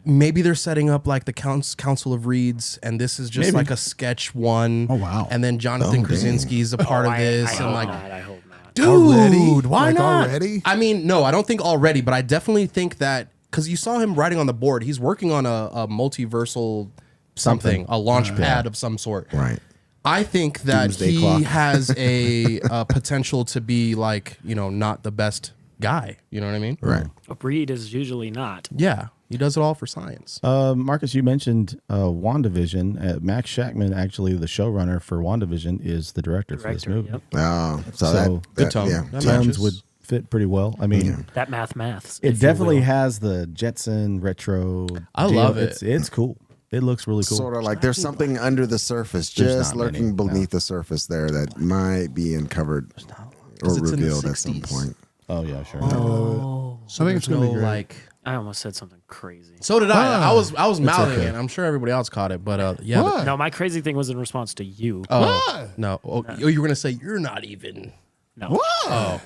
[SPEAKER 3] maybe they're setting up like the Council of Reeds, and this is just like a sketch one.
[SPEAKER 5] Oh, wow.
[SPEAKER 3] And then Jonathan Krasinski's a part of this,
[SPEAKER 4] I
[SPEAKER 3] and
[SPEAKER 4] hope
[SPEAKER 3] like,
[SPEAKER 4] not. I hope not.
[SPEAKER 3] dude,
[SPEAKER 5] Already?
[SPEAKER 3] why
[SPEAKER 5] Like
[SPEAKER 3] not?
[SPEAKER 5] already?
[SPEAKER 3] I mean, no, I don't think already, but I definitely think that because you saw him writing on the board, he's working on a multiversal something, a launch pad of some sort.
[SPEAKER 6] Right.
[SPEAKER 3] I think that
[SPEAKER 6] Doomsday
[SPEAKER 3] he
[SPEAKER 6] clock.
[SPEAKER 3] has a potential to be like, not the best guy. You know what I mean?
[SPEAKER 6] Right.
[SPEAKER 4] Reed is usually not.
[SPEAKER 3] Yeah. He does it all for science.
[SPEAKER 2] Marcus, you mentioned WandaVision. Max Shackman, actually the showrunner for WandaVision, is the director for this movie.
[SPEAKER 4] Yep.
[SPEAKER 6] So
[SPEAKER 3] good tone.
[SPEAKER 6] Yeah.
[SPEAKER 3] That
[SPEAKER 2] Tones
[SPEAKER 3] matches.
[SPEAKER 2] would fit pretty well. I mean,
[SPEAKER 4] That maths.
[SPEAKER 2] it
[SPEAKER 4] if you
[SPEAKER 2] definitely
[SPEAKER 4] will.
[SPEAKER 2] has the Jetson retro.
[SPEAKER 3] I
[SPEAKER 2] deal.
[SPEAKER 3] love it.
[SPEAKER 2] It's cool. It looks really cool.
[SPEAKER 6] Sort of like there's something under the surface,
[SPEAKER 2] There's
[SPEAKER 6] just
[SPEAKER 2] not
[SPEAKER 6] lurking
[SPEAKER 2] many,
[SPEAKER 6] beneath the surface there that might be uncovered or
[SPEAKER 3] it's in the
[SPEAKER 6] revealed at some
[SPEAKER 3] 60s.
[SPEAKER 6] point.
[SPEAKER 2] Oh yeah, sure.
[SPEAKER 3] So
[SPEAKER 5] I think it's gonna be great.
[SPEAKER 3] like.
[SPEAKER 4] I almost said something crazy.
[SPEAKER 3] So did I. I was mouthing
[SPEAKER 2] okay.
[SPEAKER 3] it. I'm sure everybody else caught it, but yeah.
[SPEAKER 5] What?
[SPEAKER 4] No, my crazy thing was in response to you.
[SPEAKER 3] Oh no! Oh, you were gonna say you're not even.
[SPEAKER 4] No.
[SPEAKER 5] What?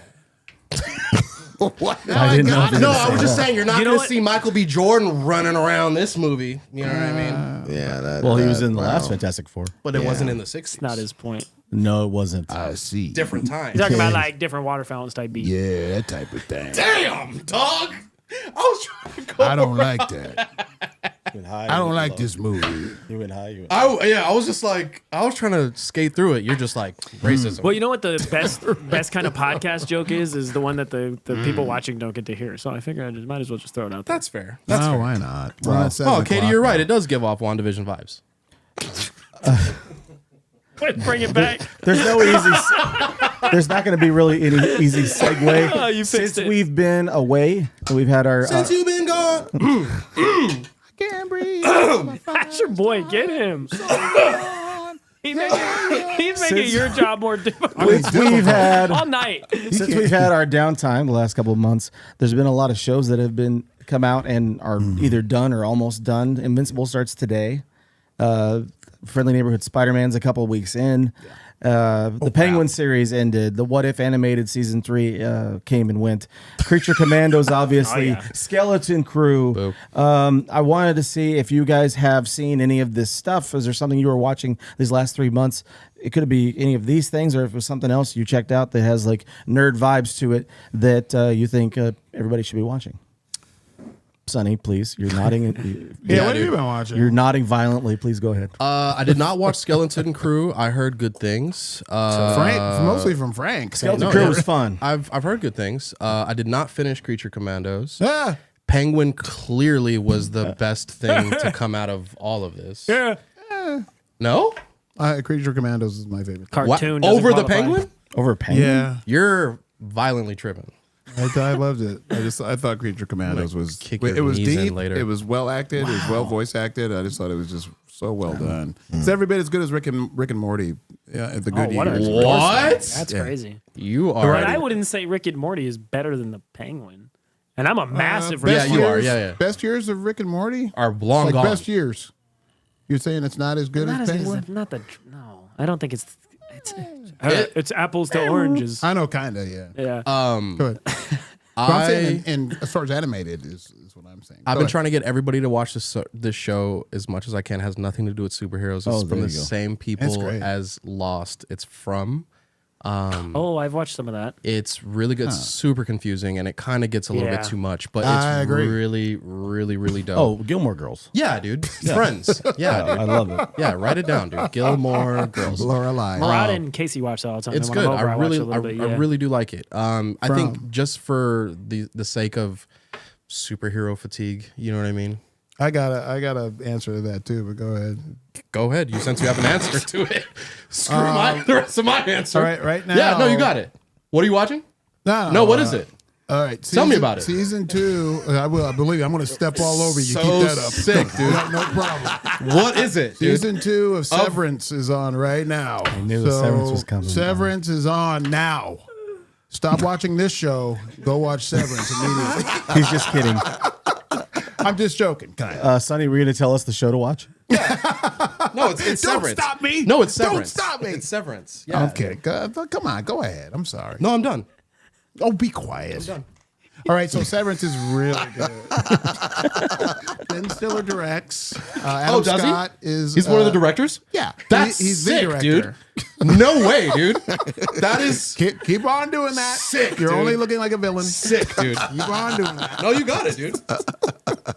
[SPEAKER 5] What?
[SPEAKER 2] I didn't know. if you
[SPEAKER 3] No,
[SPEAKER 2] were
[SPEAKER 3] I
[SPEAKER 2] gonna
[SPEAKER 3] was
[SPEAKER 2] say
[SPEAKER 3] just
[SPEAKER 2] that.
[SPEAKER 3] saying you're not
[SPEAKER 4] You know
[SPEAKER 3] gonna
[SPEAKER 4] what?
[SPEAKER 3] see Michael B. Jordan running around this movie. You know what I mean?
[SPEAKER 6] Yeah. That,
[SPEAKER 2] Well, he was in the
[SPEAKER 6] wow.
[SPEAKER 2] last Fantastic Four.
[SPEAKER 3] But it wasn't in the '60s.
[SPEAKER 4] Not his point.
[SPEAKER 2] No, it wasn't.
[SPEAKER 5] I see.
[SPEAKER 3] different time.
[SPEAKER 4] He's talking about like different water fountains type beat.
[SPEAKER 5] Yeah, that type of thing.
[SPEAKER 3] Damn, dog. I was trying to go.
[SPEAKER 5] I don't like that.
[SPEAKER 2] You went high,
[SPEAKER 5] I
[SPEAKER 2] you
[SPEAKER 5] don't
[SPEAKER 2] went
[SPEAKER 5] like
[SPEAKER 2] low.
[SPEAKER 5] this movie.
[SPEAKER 2] You went high. You went
[SPEAKER 3] I was just like, I was trying to skate through it. You're just like racism.
[SPEAKER 4] Well, you know what the best kind of podcast joke is the one that the people watching don't get to hear. So I figured I just might as well just throw it out there.
[SPEAKER 3] That's fair. That's
[SPEAKER 5] No,
[SPEAKER 3] fair.
[SPEAKER 5] why not? Well, it's 7
[SPEAKER 3] Oh, Katie,
[SPEAKER 5] o'clock
[SPEAKER 3] you're right.
[SPEAKER 5] now.
[SPEAKER 3] It does give off WandaVision vibes.
[SPEAKER 4] Wait, bring it back.
[SPEAKER 2] There's no easy. There's not going to be really any easy segue.
[SPEAKER 4] Oh, you fixed
[SPEAKER 2] Since
[SPEAKER 4] it.
[SPEAKER 2] we've been away, and we've had our.
[SPEAKER 3] Since you've been gone.
[SPEAKER 5] Can't breathe.
[SPEAKER 4] That's your boy. Get him. He's making your job more difficult
[SPEAKER 2] We've had
[SPEAKER 4] all night.
[SPEAKER 2] since we've had our downtime the last couple of months. There's been a lot of shows that have been come out and are either done or almost done. Invincible starts today. Friendly Neighborhood Spider-Man's a couple of weeks in. The Penguin series ended. The What If animated season 3 came and went. Creature Commandos, obviously. Skeleton Crew. I wanted to see if you guys have seen any of this stuff. Is there something you were watching these last 3 months? It could be any of these things, or if it was something else you checked out that has like nerd vibes to it that you think everybody should be watching. Sonny, please. You're nodding.
[SPEAKER 5] Yeah, what have you been watching?
[SPEAKER 2] You're nodding violently. Please go ahead.
[SPEAKER 3] I did not watch Skeleton Crew. I heard good things.
[SPEAKER 5] Frank, mostly from Frank.
[SPEAKER 2] Skeleton Crew was fun.
[SPEAKER 3] I've heard good things. I did not finish Creature Commandos.
[SPEAKER 5] Ah,
[SPEAKER 3] Penguin clearly was the best thing to come out of all of this.
[SPEAKER 4] Yeah.
[SPEAKER 3] No?
[SPEAKER 5] Creature Commandos is my favorite.
[SPEAKER 4] Cartoon
[SPEAKER 3] What?
[SPEAKER 4] doesn't
[SPEAKER 3] Over the
[SPEAKER 4] qualify.
[SPEAKER 3] Penguin?
[SPEAKER 2] Over Penguin?
[SPEAKER 5] Yeah,
[SPEAKER 3] You're violently tripping.
[SPEAKER 5] I loved it. I thought Creature Commandos was
[SPEAKER 3] kick your
[SPEAKER 5] it was
[SPEAKER 3] knees in
[SPEAKER 5] deep.
[SPEAKER 3] later.
[SPEAKER 5] It was well acted. It was well voice acted. I just thought it was just so well done. It's every bit as good as Rick and Morty. Yeah, at the good
[SPEAKER 4] what a
[SPEAKER 5] years.
[SPEAKER 3] What?
[SPEAKER 4] That's crazy.
[SPEAKER 3] You are.
[SPEAKER 4] But I wouldn't say Rick and Morty is better than the Penguin. And I'm a massive Rick
[SPEAKER 3] yeah,
[SPEAKER 4] and
[SPEAKER 3] you
[SPEAKER 4] Morty.
[SPEAKER 3] are. Yeah.
[SPEAKER 5] Best years of Rick and Morty
[SPEAKER 3] Are long
[SPEAKER 5] like
[SPEAKER 3] gone.
[SPEAKER 5] best years. You're saying it's not as good
[SPEAKER 4] Not
[SPEAKER 5] as
[SPEAKER 4] as
[SPEAKER 5] Penguin?
[SPEAKER 4] good as not the no. I don't think it's apples to oranges.
[SPEAKER 5] I know, kind of. Yeah.
[SPEAKER 4] Yeah.
[SPEAKER 5] Go ahead. But I'm saying, in as far as animated is what I'm saying.
[SPEAKER 3] I've been trying to get everybody to watch this show as much as I can. It has nothing to do with superheroes. It's
[SPEAKER 2] Oh,
[SPEAKER 3] from
[SPEAKER 2] there
[SPEAKER 3] the
[SPEAKER 2] you go.
[SPEAKER 3] same
[SPEAKER 5] That's
[SPEAKER 3] people
[SPEAKER 5] great.
[SPEAKER 3] as Lost. It's from.
[SPEAKER 4] Oh, I've watched some of that.
[SPEAKER 3] It's really good. Super confusing, and it kind of gets a little
[SPEAKER 4] Yeah.
[SPEAKER 3] bit too much. But
[SPEAKER 5] I
[SPEAKER 3] it's
[SPEAKER 5] agree.
[SPEAKER 3] really, really, really dope.
[SPEAKER 2] Oh, Gilmore Girls.
[SPEAKER 3] yeah, dude. Friends. Yeah, dude.
[SPEAKER 2] I love it.
[SPEAKER 3] Yeah, write it down, dude. Gilmore Girls.
[SPEAKER 5] Lorelai.
[SPEAKER 4] Rod and Casey watch that all the time.
[SPEAKER 3] It's
[SPEAKER 4] And when
[SPEAKER 3] good.
[SPEAKER 4] I'm over,
[SPEAKER 3] I
[SPEAKER 4] watch
[SPEAKER 3] really,
[SPEAKER 4] a little bit,
[SPEAKER 3] I
[SPEAKER 4] yeah.
[SPEAKER 3] really do like it. I think just for the sake of superhero fatigue, you know what I mean?
[SPEAKER 5] I gotta answer to that too, but go ahead.
[SPEAKER 3] Go ahead. Since you have an answer to it, screw the rest of my answer.
[SPEAKER 5] all right now-
[SPEAKER 3] Yeah, no, you got it. What are you watching?
[SPEAKER 5] No,
[SPEAKER 3] What is it?
[SPEAKER 5] All right,
[SPEAKER 3] Tell me about it.
[SPEAKER 5] Season 2. I believe you. I'm going to step all over you.
[SPEAKER 3] So
[SPEAKER 5] Keep that up.
[SPEAKER 3] sick, dude.
[SPEAKER 5] No problem.
[SPEAKER 3] What is it, dude?
[SPEAKER 5] Season 2 of Severance is on right now. I
[SPEAKER 2] knew the Severance was coming.
[SPEAKER 5] Severance is on now. Stop watching this show. Go watch Severance immediately.
[SPEAKER 2] He's just kidding.
[SPEAKER 5] I'm just joking, kind of.
[SPEAKER 2] Sonny, were you going to tell us the show to watch?
[SPEAKER 3] No, it's
[SPEAKER 5] Don't
[SPEAKER 3] Severance.
[SPEAKER 5] stop me.
[SPEAKER 3] No, it's
[SPEAKER 5] Don't
[SPEAKER 3] Severance.
[SPEAKER 5] stop me.
[SPEAKER 3] It's Severance. Yeah.
[SPEAKER 5] Okay, come on, go ahead. I'm sorry.
[SPEAKER 3] No, I'm done.
[SPEAKER 5] Oh, be quiet.
[SPEAKER 3] I'm done.
[SPEAKER 5] All right, so Severance is really good. Ben Stiller directs. Adam
[SPEAKER 3] does he?
[SPEAKER 5] Scott is.
[SPEAKER 3] He's one of the directors?
[SPEAKER 5] Yeah,
[SPEAKER 3] That's
[SPEAKER 5] he's
[SPEAKER 3] sick,
[SPEAKER 5] the director.
[SPEAKER 3] dude. No way, dude. That is
[SPEAKER 5] Keep on doing that.
[SPEAKER 3] Sick,
[SPEAKER 5] You're
[SPEAKER 3] dude.
[SPEAKER 5] only looking like a villain.
[SPEAKER 3] sick, dude.
[SPEAKER 5] Keep on doing that.
[SPEAKER 3] No, you got it, dude.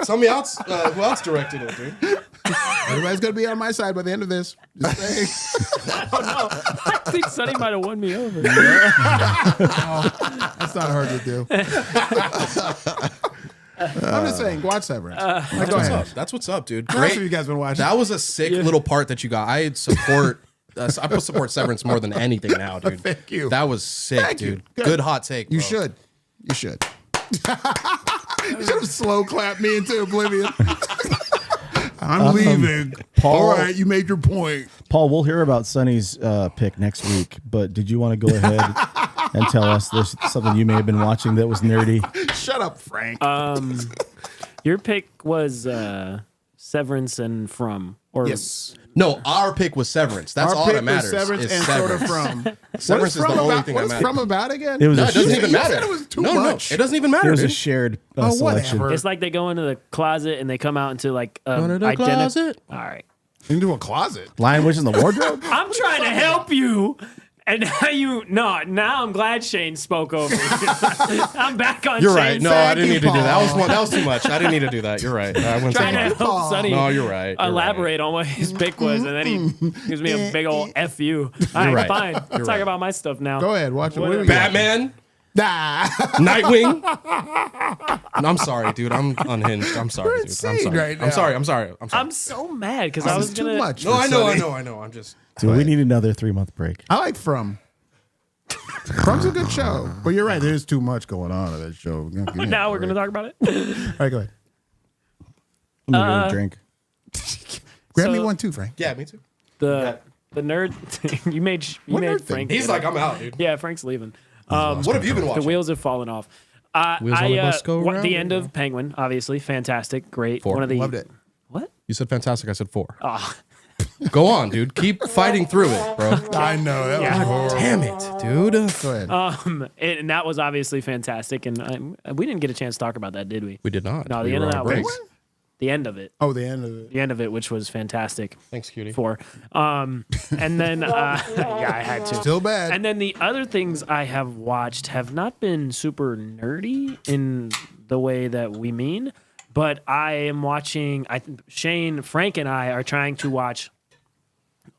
[SPEAKER 3] Tell me else, who else directed it, dude?
[SPEAKER 5] Everybody's gonna be on my side by the end of this. Just saying.
[SPEAKER 4] I think Sonny might have won me over.
[SPEAKER 5] That's not hard to do. I'm just saying, watch Severance. Go ahead.
[SPEAKER 3] That's what's up, dude.
[SPEAKER 5] What else have you guys been watching?
[SPEAKER 3] That was a sick little part that you got. I support. I support Severance more than anything now, dude.
[SPEAKER 5] Thank you.
[SPEAKER 3] That was sick,
[SPEAKER 5] Thank you.
[SPEAKER 3] dude.
[SPEAKER 5] Good.
[SPEAKER 3] Good hot take.
[SPEAKER 5] You
[SPEAKER 3] bro.
[SPEAKER 5] should. You should. You should have slow clapped me into oblivion. I'm leaving.
[SPEAKER 2] Paul-
[SPEAKER 5] All right, you made your point.
[SPEAKER 2] Paul, we'll hear about Sonny's pick next week, but did you want to go ahead and tell us there's something you may have been watching that was nerdy?
[SPEAKER 5] Shut up, Frank.
[SPEAKER 4] Your pick was Severance and From. Or
[SPEAKER 5] yes.
[SPEAKER 3] No, our pick was Severance. That's
[SPEAKER 5] Our
[SPEAKER 3] all
[SPEAKER 5] pick
[SPEAKER 3] that matters.
[SPEAKER 5] was Severance
[SPEAKER 3] is
[SPEAKER 5] and
[SPEAKER 3] Severance.
[SPEAKER 5] sort of From.
[SPEAKER 3] Severance is the only thing
[SPEAKER 5] what
[SPEAKER 3] that
[SPEAKER 5] is
[SPEAKER 3] matters.
[SPEAKER 5] From about again?
[SPEAKER 2] It was
[SPEAKER 3] No,
[SPEAKER 2] a
[SPEAKER 3] it doesn't
[SPEAKER 2] shared,
[SPEAKER 3] even
[SPEAKER 5] You
[SPEAKER 3] matter.
[SPEAKER 5] said it was too
[SPEAKER 3] no,
[SPEAKER 5] much.
[SPEAKER 3] No, it doesn't even matter.
[SPEAKER 2] it was a
[SPEAKER 3] dude.
[SPEAKER 2] shared
[SPEAKER 5] Oh,
[SPEAKER 2] selection.
[SPEAKER 5] whatever.
[SPEAKER 4] It's like they go into the closet and they come out into like
[SPEAKER 3] Go to the closet.
[SPEAKER 4] All right.
[SPEAKER 5] Into a closet.
[SPEAKER 2] Lion Witch in the Wardrobe?
[SPEAKER 4] I'm trying to help you. And now I'm glad Shane spoke over me. I'm back on
[SPEAKER 3] You're
[SPEAKER 4] Shane's
[SPEAKER 3] right. No,
[SPEAKER 4] side.
[SPEAKER 3] I didn't need to do that.
[SPEAKER 5] Paul.
[SPEAKER 3] That was too much. I didn't need to do that. You're right. I wouldn't
[SPEAKER 4] Trying
[SPEAKER 3] say
[SPEAKER 4] to
[SPEAKER 3] much.
[SPEAKER 4] help Sonny
[SPEAKER 3] No, you're right. You're
[SPEAKER 4] elaborate on what his pick was, and then he gives me a big old F you. All right,
[SPEAKER 3] right.
[SPEAKER 4] fine. Let's talk
[SPEAKER 3] right.
[SPEAKER 4] about my stuff now.
[SPEAKER 5] Go ahead, watch it. What are we
[SPEAKER 3] Batman,
[SPEAKER 5] Nah.
[SPEAKER 3] Nightwing. No, I'm sorry, dude. I'm unhinged. I'm sorry,
[SPEAKER 5] We're
[SPEAKER 3] dude. I'm
[SPEAKER 5] insane
[SPEAKER 3] sorry.
[SPEAKER 5] right now.
[SPEAKER 3] I'm sorry. I'm sorry. I'm sorry.
[SPEAKER 4] I'm so mad because
[SPEAKER 5] This
[SPEAKER 4] I was
[SPEAKER 5] is too
[SPEAKER 4] gonna.
[SPEAKER 5] much.
[SPEAKER 3] No,
[SPEAKER 5] for
[SPEAKER 3] I know.
[SPEAKER 5] Sonny.
[SPEAKER 3] I know. I'm just.
[SPEAKER 2] Do we need another 3-month break?
[SPEAKER 5] I like From. From's a good show. But you're right, there's too much going on in that show.
[SPEAKER 4] Now we're gonna talk about it.
[SPEAKER 5] All right, go ahead.
[SPEAKER 2] I'm gonna get a drink.
[SPEAKER 5] Grab me
[SPEAKER 4] So-
[SPEAKER 5] one too, Frank.
[SPEAKER 3] Yeah, me too.
[SPEAKER 4] The nerd thing you made
[SPEAKER 5] nerd thing?
[SPEAKER 4] Frank.
[SPEAKER 3] He's like, I'm out, dude.
[SPEAKER 4] Yeah, Frank's leaving.
[SPEAKER 3] What have you been
[SPEAKER 4] The
[SPEAKER 3] watching?
[SPEAKER 4] wheels have fallen off.
[SPEAKER 3] Wheels on the bus go round
[SPEAKER 4] the
[SPEAKER 3] and
[SPEAKER 4] end of Penguin, obviously, fantastic, great.
[SPEAKER 3] 4.
[SPEAKER 4] One of the
[SPEAKER 5] Loved it.
[SPEAKER 4] What?
[SPEAKER 3] You said fantastic. I said 4.
[SPEAKER 4] Ah.
[SPEAKER 3] Go on, dude. Keep fighting through it, bro.
[SPEAKER 5] I know. That
[SPEAKER 4] Yeah.
[SPEAKER 5] was horrible.
[SPEAKER 3] Damn it, dude.
[SPEAKER 5] Go ahead.
[SPEAKER 4] And that was obviously fantastic. And we didn't get a chance to talk about that, did we?
[SPEAKER 3] We did not.
[SPEAKER 4] No, the
[SPEAKER 3] We
[SPEAKER 4] end
[SPEAKER 3] were
[SPEAKER 4] of
[SPEAKER 3] on
[SPEAKER 4] that
[SPEAKER 3] break.
[SPEAKER 4] was the end of it.
[SPEAKER 5] Oh, the end of it.
[SPEAKER 4] The end of it, which was fantastic.
[SPEAKER 3] Thanks, cutie.
[SPEAKER 4] And then yeah, I had to.
[SPEAKER 5] Still bad.
[SPEAKER 4] And then the other things I have watched have not been super nerdy in the way that we mean, but I am watching. Shane, Frank, and I are trying to watch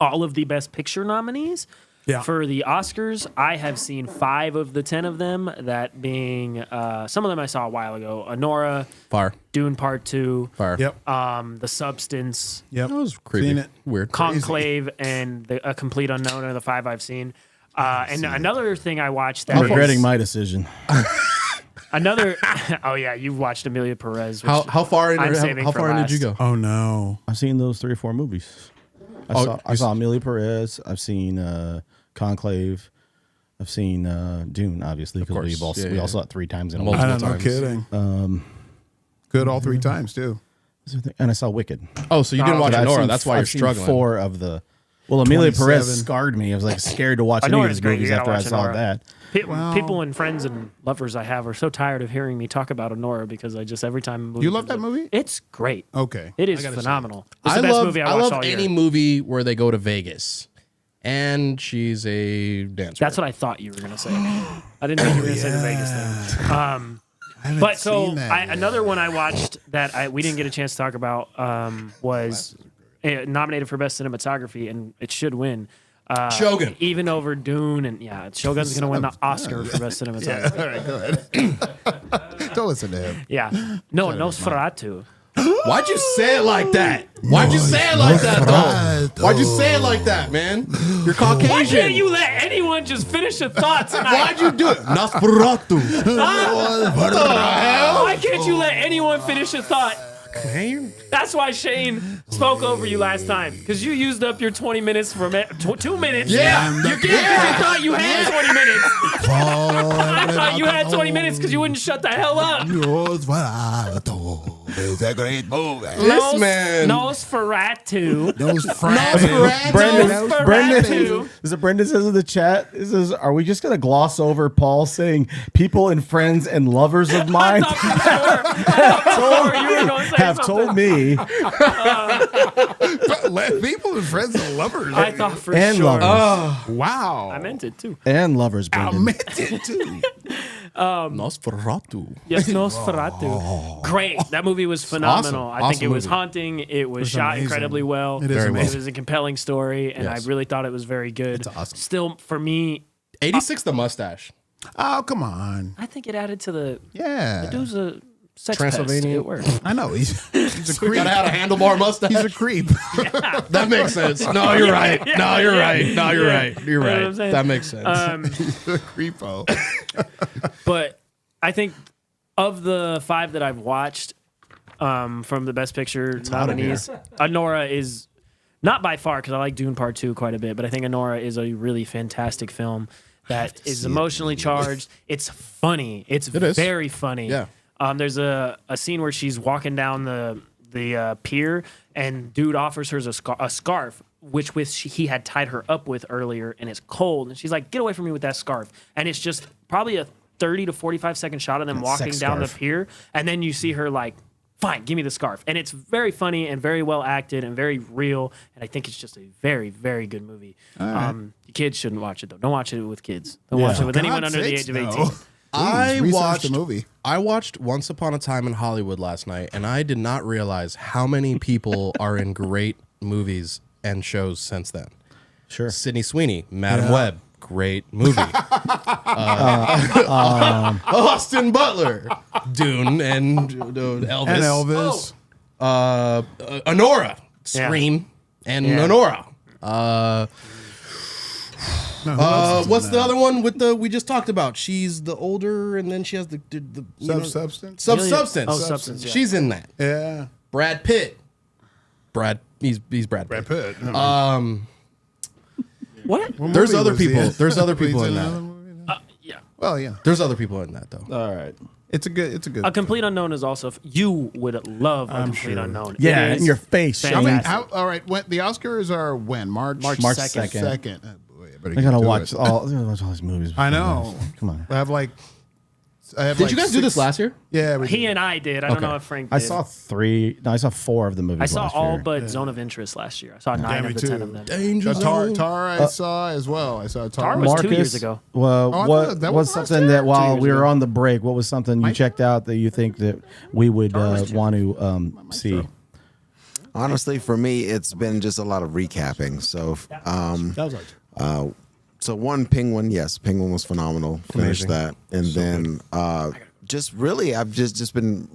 [SPEAKER 4] all of the Best Picture nominees.
[SPEAKER 5] Yeah.
[SPEAKER 4] For the Oscars, I have seen 5 of the 10 of them. That being some of them I saw a while ago: Anora,
[SPEAKER 3] Fire.
[SPEAKER 4] Dune Part 2,
[SPEAKER 3] Fire.
[SPEAKER 5] Yep.
[SPEAKER 4] The Substance,
[SPEAKER 5] Yep.
[SPEAKER 3] That was creepy.
[SPEAKER 5] Seen it.
[SPEAKER 3] Weird.
[SPEAKER 4] Conclave, and A Complete Unknown are the 5 I've seen. And another thing I watched that
[SPEAKER 2] I'm
[SPEAKER 4] was-
[SPEAKER 2] regretting my decision.
[SPEAKER 4] another. Oh yeah, you've watched Amelia Perez. Which
[SPEAKER 3] How far in?
[SPEAKER 4] I'm saving
[SPEAKER 3] How
[SPEAKER 4] for
[SPEAKER 3] far in did you
[SPEAKER 4] last.
[SPEAKER 3] go?
[SPEAKER 5] Oh no.
[SPEAKER 2] I've seen those 3 or 4 movies. I saw Amelia Perez. I've seen Conclave. I've seen Dune, obviously, because
[SPEAKER 3] course.
[SPEAKER 2] we
[SPEAKER 3] Yeah.
[SPEAKER 2] all saw it 3 times in a
[SPEAKER 3] Multiple
[SPEAKER 5] I
[SPEAKER 2] month.
[SPEAKER 5] don't know.
[SPEAKER 3] times.
[SPEAKER 5] Kidding. Good all 3 times too.
[SPEAKER 2] And I saw Wicked.
[SPEAKER 3] Oh, so you didn't watch
[SPEAKER 2] But I've
[SPEAKER 3] Nora?
[SPEAKER 2] seen-
[SPEAKER 3] That's why you're
[SPEAKER 2] I've seen
[SPEAKER 3] struggling.
[SPEAKER 2] 4 of the. Well, Amelia
[SPEAKER 5] 27.
[SPEAKER 2] Perez scarred me. I was like scared to watch any of
[SPEAKER 4] Anora's
[SPEAKER 2] his
[SPEAKER 4] great. You
[SPEAKER 2] movies
[SPEAKER 4] gotta
[SPEAKER 2] after I
[SPEAKER 4] watch
[SPEAKER 2] saw
[SPEAKER 4] Anora.
[SPEAKER 2] that.
[SPEAKER 4] People and friends and lovers I have are so tired of hearing me talk about Honora because I just every time a movie
[SPEAKER 5] You love
[SPEAKER 4] comes
[SPEAKER 5] that
[SPEAKER 4] up-
[SPEAKER 5] movie?
[SPEAKER 4] It's great.
[SPEAKER 5] Okay.
[SPEAKER 4] It is
[SPEAKER 5] I gotta see
[SPEAKER 4] phenomenal. It's
[SPEAKER 3] I
[SPEAKER 4] the best
[SPEAKER 3] love,
[SPEAKER 4] movie I
[SPEAKER 3] I
[SPEAKER 4] watched
[SPEAKER 3] love
[SPEAKER 4] all
[SPEAKER 3] any
[SPEAKER 4] year.
[SPEAKER 3] movie where they go to Vegas, and she's a dancer.
[SPEAKER 4] That's what I thought you were gonna say. I didn't think you were gonna say the Vegas thing.
[SPEAKER 5] I haven't
[SPEAKER 4] But so
[SPEAKER 5] seen that yet.
[SPEAKER 4] another one I watched that we didn't get a chance to talk about was nominated for best cinematography, and it should win.
[SPEAKER 3] Shogun.
[SPEAKER 4] Even over Dune, and yeah, Shogun's gonna win the Oscar for best cinematography.
[SPEAKER 5] All right, go ahead. Don't listen to him.
[SPEAKER 4] Yeah, no, Nosferatu.
[SPEAKER 3] Why'd you say it like that? Why'd you say it like that, though? Why'd you say it like that, man? You're Caucasian.
[SPEAKER 4] Why can't you let anyone just finish a thought tonight?
[SPEAKER 3] Why'd you do it? Nosferatu.
[SPEAKER 4] Why can't you let anyone finish a thought? That's why Shane spoke over you last time, because you used up your 20 minutes for 2 minutes.
[SPEAKER 3] Yeah.
[SPEAKER 4] You thought you had 20 minutes. I thought you had 20 minutes because you wouldn't shut the hell up.
[SPEAKER 5] It's a great movie.
[SPEAKER 3] This man.
[SPEAKER 4] Nosferatu.
[SPEAKER 5] Those
[SPEAKER 4] Nosferatu.
[SPEAKER 2] Is it Brendan says in the chat? It says, "Are we just gonna gloss over Paul saying people and friends and lovers of mine
[SPEAKER 4] I thought for sure you were going to say
[SPEAKER 2] have
[SPEAKER 4] something.
[SPEAKER 2] told me
[SPEAKER 5] People and friends and lovers.
[SPEAKER 4] I thought for
[SPEAKER 2] and
[SPEAKER 4] sure.
[SPEAKER 2] lovers
[SPEAKER 5] Wow.
[SPEAKER 4] I meant it too.
[SPEAKER 2] and lovers,
[SPEAKER 5] I
[SPEAKER 2] Brendan."
[SPEAKER 5] meant it too.
[SPEAKER 3] Nosferatu.
[SPEAKER 4] Yes, Nosferatu. Great. That movie was phenomenal.
[SPEAKER 3] Awesome.
[SPEAKER 4] I think it
[SPEAKER 3] Awesome
[SPEAKER 4] was
[SPEAKER 3] movie.
[SPEAKER 4] haunting. It was shot
[SPEAKER 5] amazing.
[SPEAKER 4] incredibly well.
[SPEAKER 5] It is
[SPEAKER 3] Very well.
[SPEAKER 5] amazing.
[SPEAKER 4] It was a compelling story, and
[SPEAKER 3] Yes.
[SPEAKER 4] I really thought it was very good.
[SPEAKER 5] It's awesome.
[SPEAKER 4] Still, for me,
[SPEAKER 3] 86, the mustache.
[SPEAKER 5] Oh, come on.
[SPEAKER 4] I think it added to the.
[SPEAKER 5] Yeah.
[SPEAKER 4] The dude's a sex pest.
[SPEAKER 3] Transylvania.
[SPEAKER 4] It worked.
[SPEAKER 5] I know. He's a creep.
[SPEAKER 3] Gotta have a handlebar mustache.
[SPEAKER 5] He's a creep.
[SPEAKER 3] That makes sense. No, you're right. No, you're right. No, you're right. You're
[SPEAKER 4] You know what
[SPEAKER 3] right.
[SPEAKER 4] I'm saying?
[SPEAKER 3] That makes sense.
[SPEAKER 5] He's a creepo.
[SPEAKER 4] But I think of the 5 that I've watched from the Best Picture nominees, Anora is not by far, because I like Dune Part 2 quite a bit, but I think Anora is a really fantastic film that is emotionally charged. It's funny. It is very funny.
[SPEAKER 3] Yeah.
[SPEAKER 4] There's a scene where she's walking down the pier, and dude offers her a scarf, which he had tied her up with earlier, and it's cold. And she's like, "Get away from me with that scarf." And it's just probably a 30 to 45 second shot of them walking
[SPEAKER 2] sex
[SPEAKER 4] down
[SPEAKER 2] scarf.
[SPEAKER 4] the pier, and then you see her like, "Fine, give me the scarf." And it's very funny and very well acted and very real. And I think it's just a very, very good movie. The kids shouldn't watch it though. Don't watch it with kids. Don't watch it with anyone
[SPEAKER 5] God's
[SPEAKER 4] under the
[SPEAKER 5] sakes,
[SPEAKER 4] age of 18.
[SPEAKER 5] no.
[SPEAKER 3] I
[SPEAKER 5] research
[SPEAKER 3] watched
[SPEAKER 5] the movie.
[SPEAKER 3] I watched Once Upon a Time in Hollywood last night, and I did not realize how many people are in great movies and shows since then.
[SPEAKER 2] Sure.
[SPEAKER 3] Sydney Sweeney, Madam Web, great movie. Austin Butler, Dune, and Elvis.
[SPEAKER 5] And Elvis.
[SPEAKER 3] Anora, Scream, and Anora. What's the other one with we just talked about? She's the older, and then she has the
[SPEAKER 5] Substance.
[SPEAKER 3] Substance.
[SPEAKER 4] Oh, Substance, yeah.
[SPEAKER 3] She's in that.
[SPEAKER 5] Yeah.
[SPEAKER 3] Brad Pitt. He's Brad Pitt.
[SPEAKER 5] Pitt.
[SPEAKER 4] What?
[SPEAKER 3] There's other people. There's other people in that.
[SPEAKER 4] Yeah.
[SPEAKER 5] Well, yeah,
[SPEAKER 3] There's other people in that though.
[SPEAKER 2] All right.
[SPEAKER 5] it's a good.
[SPEAKER 4] A Complete Unknown is also. You would love A Complete
[SPEAKER 5] sure.
[SPEAKER 4] Unknown.
[SPEAKER 2] Yeah,
[SPEAKER 4] It
[SPEAKER 2] in
[SPEAKER 4] is
[SPEAKER 2] your face.
[SPEAKER 5] I mean,
[SPEAKER 4] fantastic.
[SPEAKER 5] all right. When the Oscars are when March
[SPEAKER 2] March 2nd.
[SPEAKER 5] second. Oh, boy, I better
[SPEAKER 2] I
[SPEAKER 5] get
[SPEAKER 2] gotta
[SPEAKER 5] to
[SPEAKER 2] watch
[SPEAKER 5] it.
[SPEAKER 2] all these movies.
[SPEAKER 5] I know.
[SPEAKER 2] Come on.
[SPEAKER 5] I have like.
[SPEAKER 3] Did you guys do this last year?
[SPEAKER 5] Yeah, we
[SPEAKER 4] He
[SPEAKER 5] did.
[SPEAKER 4] and I did. I don't
[SPEAKER 3] Okay.
[SPEAKER 4] know if Frank did.
[SPEAKER 2] I saw 4 of the movies.
[SPEAKER 4] I saw
[SPEAKER 2] last
[SPEAKER 4] all
[SPEAKER 2] year.
[SPEAKER 4] but Zone of Interest last year. I saw 9
[SPEAKER 5] me
[SPEAKER 4] of the
[SPEAKER 5] too.
[SPEAKER 4] 10 of them.
[SPEAKER 3] Danger
[SPEAKER 5] Tar,
[SPEAKER 3] Zone.
[SPEAKER 5] I saw as well. I saw Tar.
[SPEAKER 4] Tar was 2 years ago.
[SPEAKER 2] Well,
[SPEAKER 5] I
[SPEAKER 2] what
[SPEAKER 5] thought that
[SPEAKER 2] was
[SPEAKER 5] was last
[SPEAKER 2] something
[SPEAKER 5] year?
[SPEAKER 2] that while
[SPEAKER 4] 2 years
[SPEAKER 2] we were
[SPEAKER 4] ago.
[SPEAKER 2] on the break, what was something you checked out that you think that we would want to see?
[SPEAKER 6] Honestly, for me, it's been just a lot of recapping. So,
[SPEAKER 5] That was like
[SPEAKER 6] so one Penguin, yes, Penguin was phenomenal. Finished
[SPEAKER 3] Amazing.
[SPEAKER 6] that, and then just really, I've just been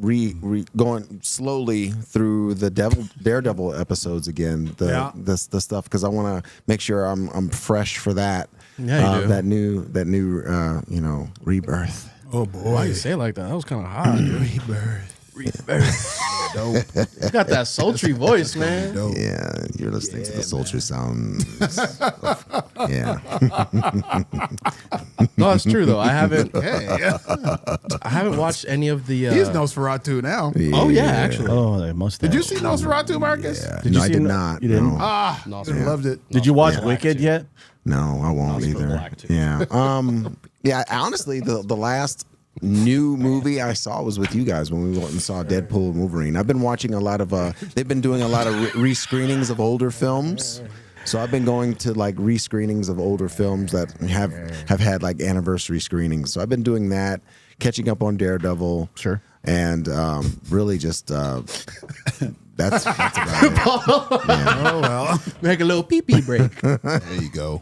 [SPEAKER 6] going slowly through the Daredevil episodes again. The stuff because I want to make sure I'm fresh for that.
[SPEAKER 3] Yeah, you do.
[SPEAKER 6] That new Rebirth.
[SPEAKER 5] oh
[SPEAKER 3] Why
[SPEAKER 5] boy,
[SPEAKER 3] you say it like that? That was kind of hot.
[SPEAKER 5] Rebirth. Dope.
[SPEAKER 3] You got that sultry voice, man.
[SPEAKER 5] Dope.
[SPEAKER 6] Yeah, you're listening to the sultry sounds. Yeah.
[SPEAKER 3] No, that's true though. I haven't
[SPEAKER 5] Hey,
[SPEAKER 3] watched any of the.
[SPEAKER 5] he's Nosferatu now.
[SPEAKER 3] Oh yeah, actually.
[SPEAKER 2] Oh, they must.
[SPEAKER 5] Did you see Nosferatu, Marcus?
[SPEAKER 6] Yeah.
[SPEAKER 2] Did
[SPEAKER 6] No,
[SPEAKER 2] you
[SPEAKER 6] I
[SPEAKER 2] see
[SPEAKER 6] did
[SPEAKER 2] no-
[SPEAKER 6] not.
[SPEAKER 2] you didn't?
[SPEAKER 6] No.
[SPEAKER 5] Ah, loved it.
[SPEAKER 2] Did you watch Wicked yet?
[SPEAKER 6] No, I won't either.
[SPEAKER 3] black, too.
[SPEAKER 6] Yeah. Yeah. Honestly, the last new movie I saw was with you guys when we went and saw Deadpool and Wolverine. I've been watching a lot of. They've been doing a lot of re-screenings of older films. So I've been going to like re-screenings of older films that have had like anniversary screenings. So I've been doing that, catching up on Daredevil.
[SPEAKER 2] Sure.
[SPEAKER 6] And really just that's about it.
[SPEAKER 5] Oh well,
[SPEAKER 3] Make a little pee-pee break.
[SPEAKER 5] there you go.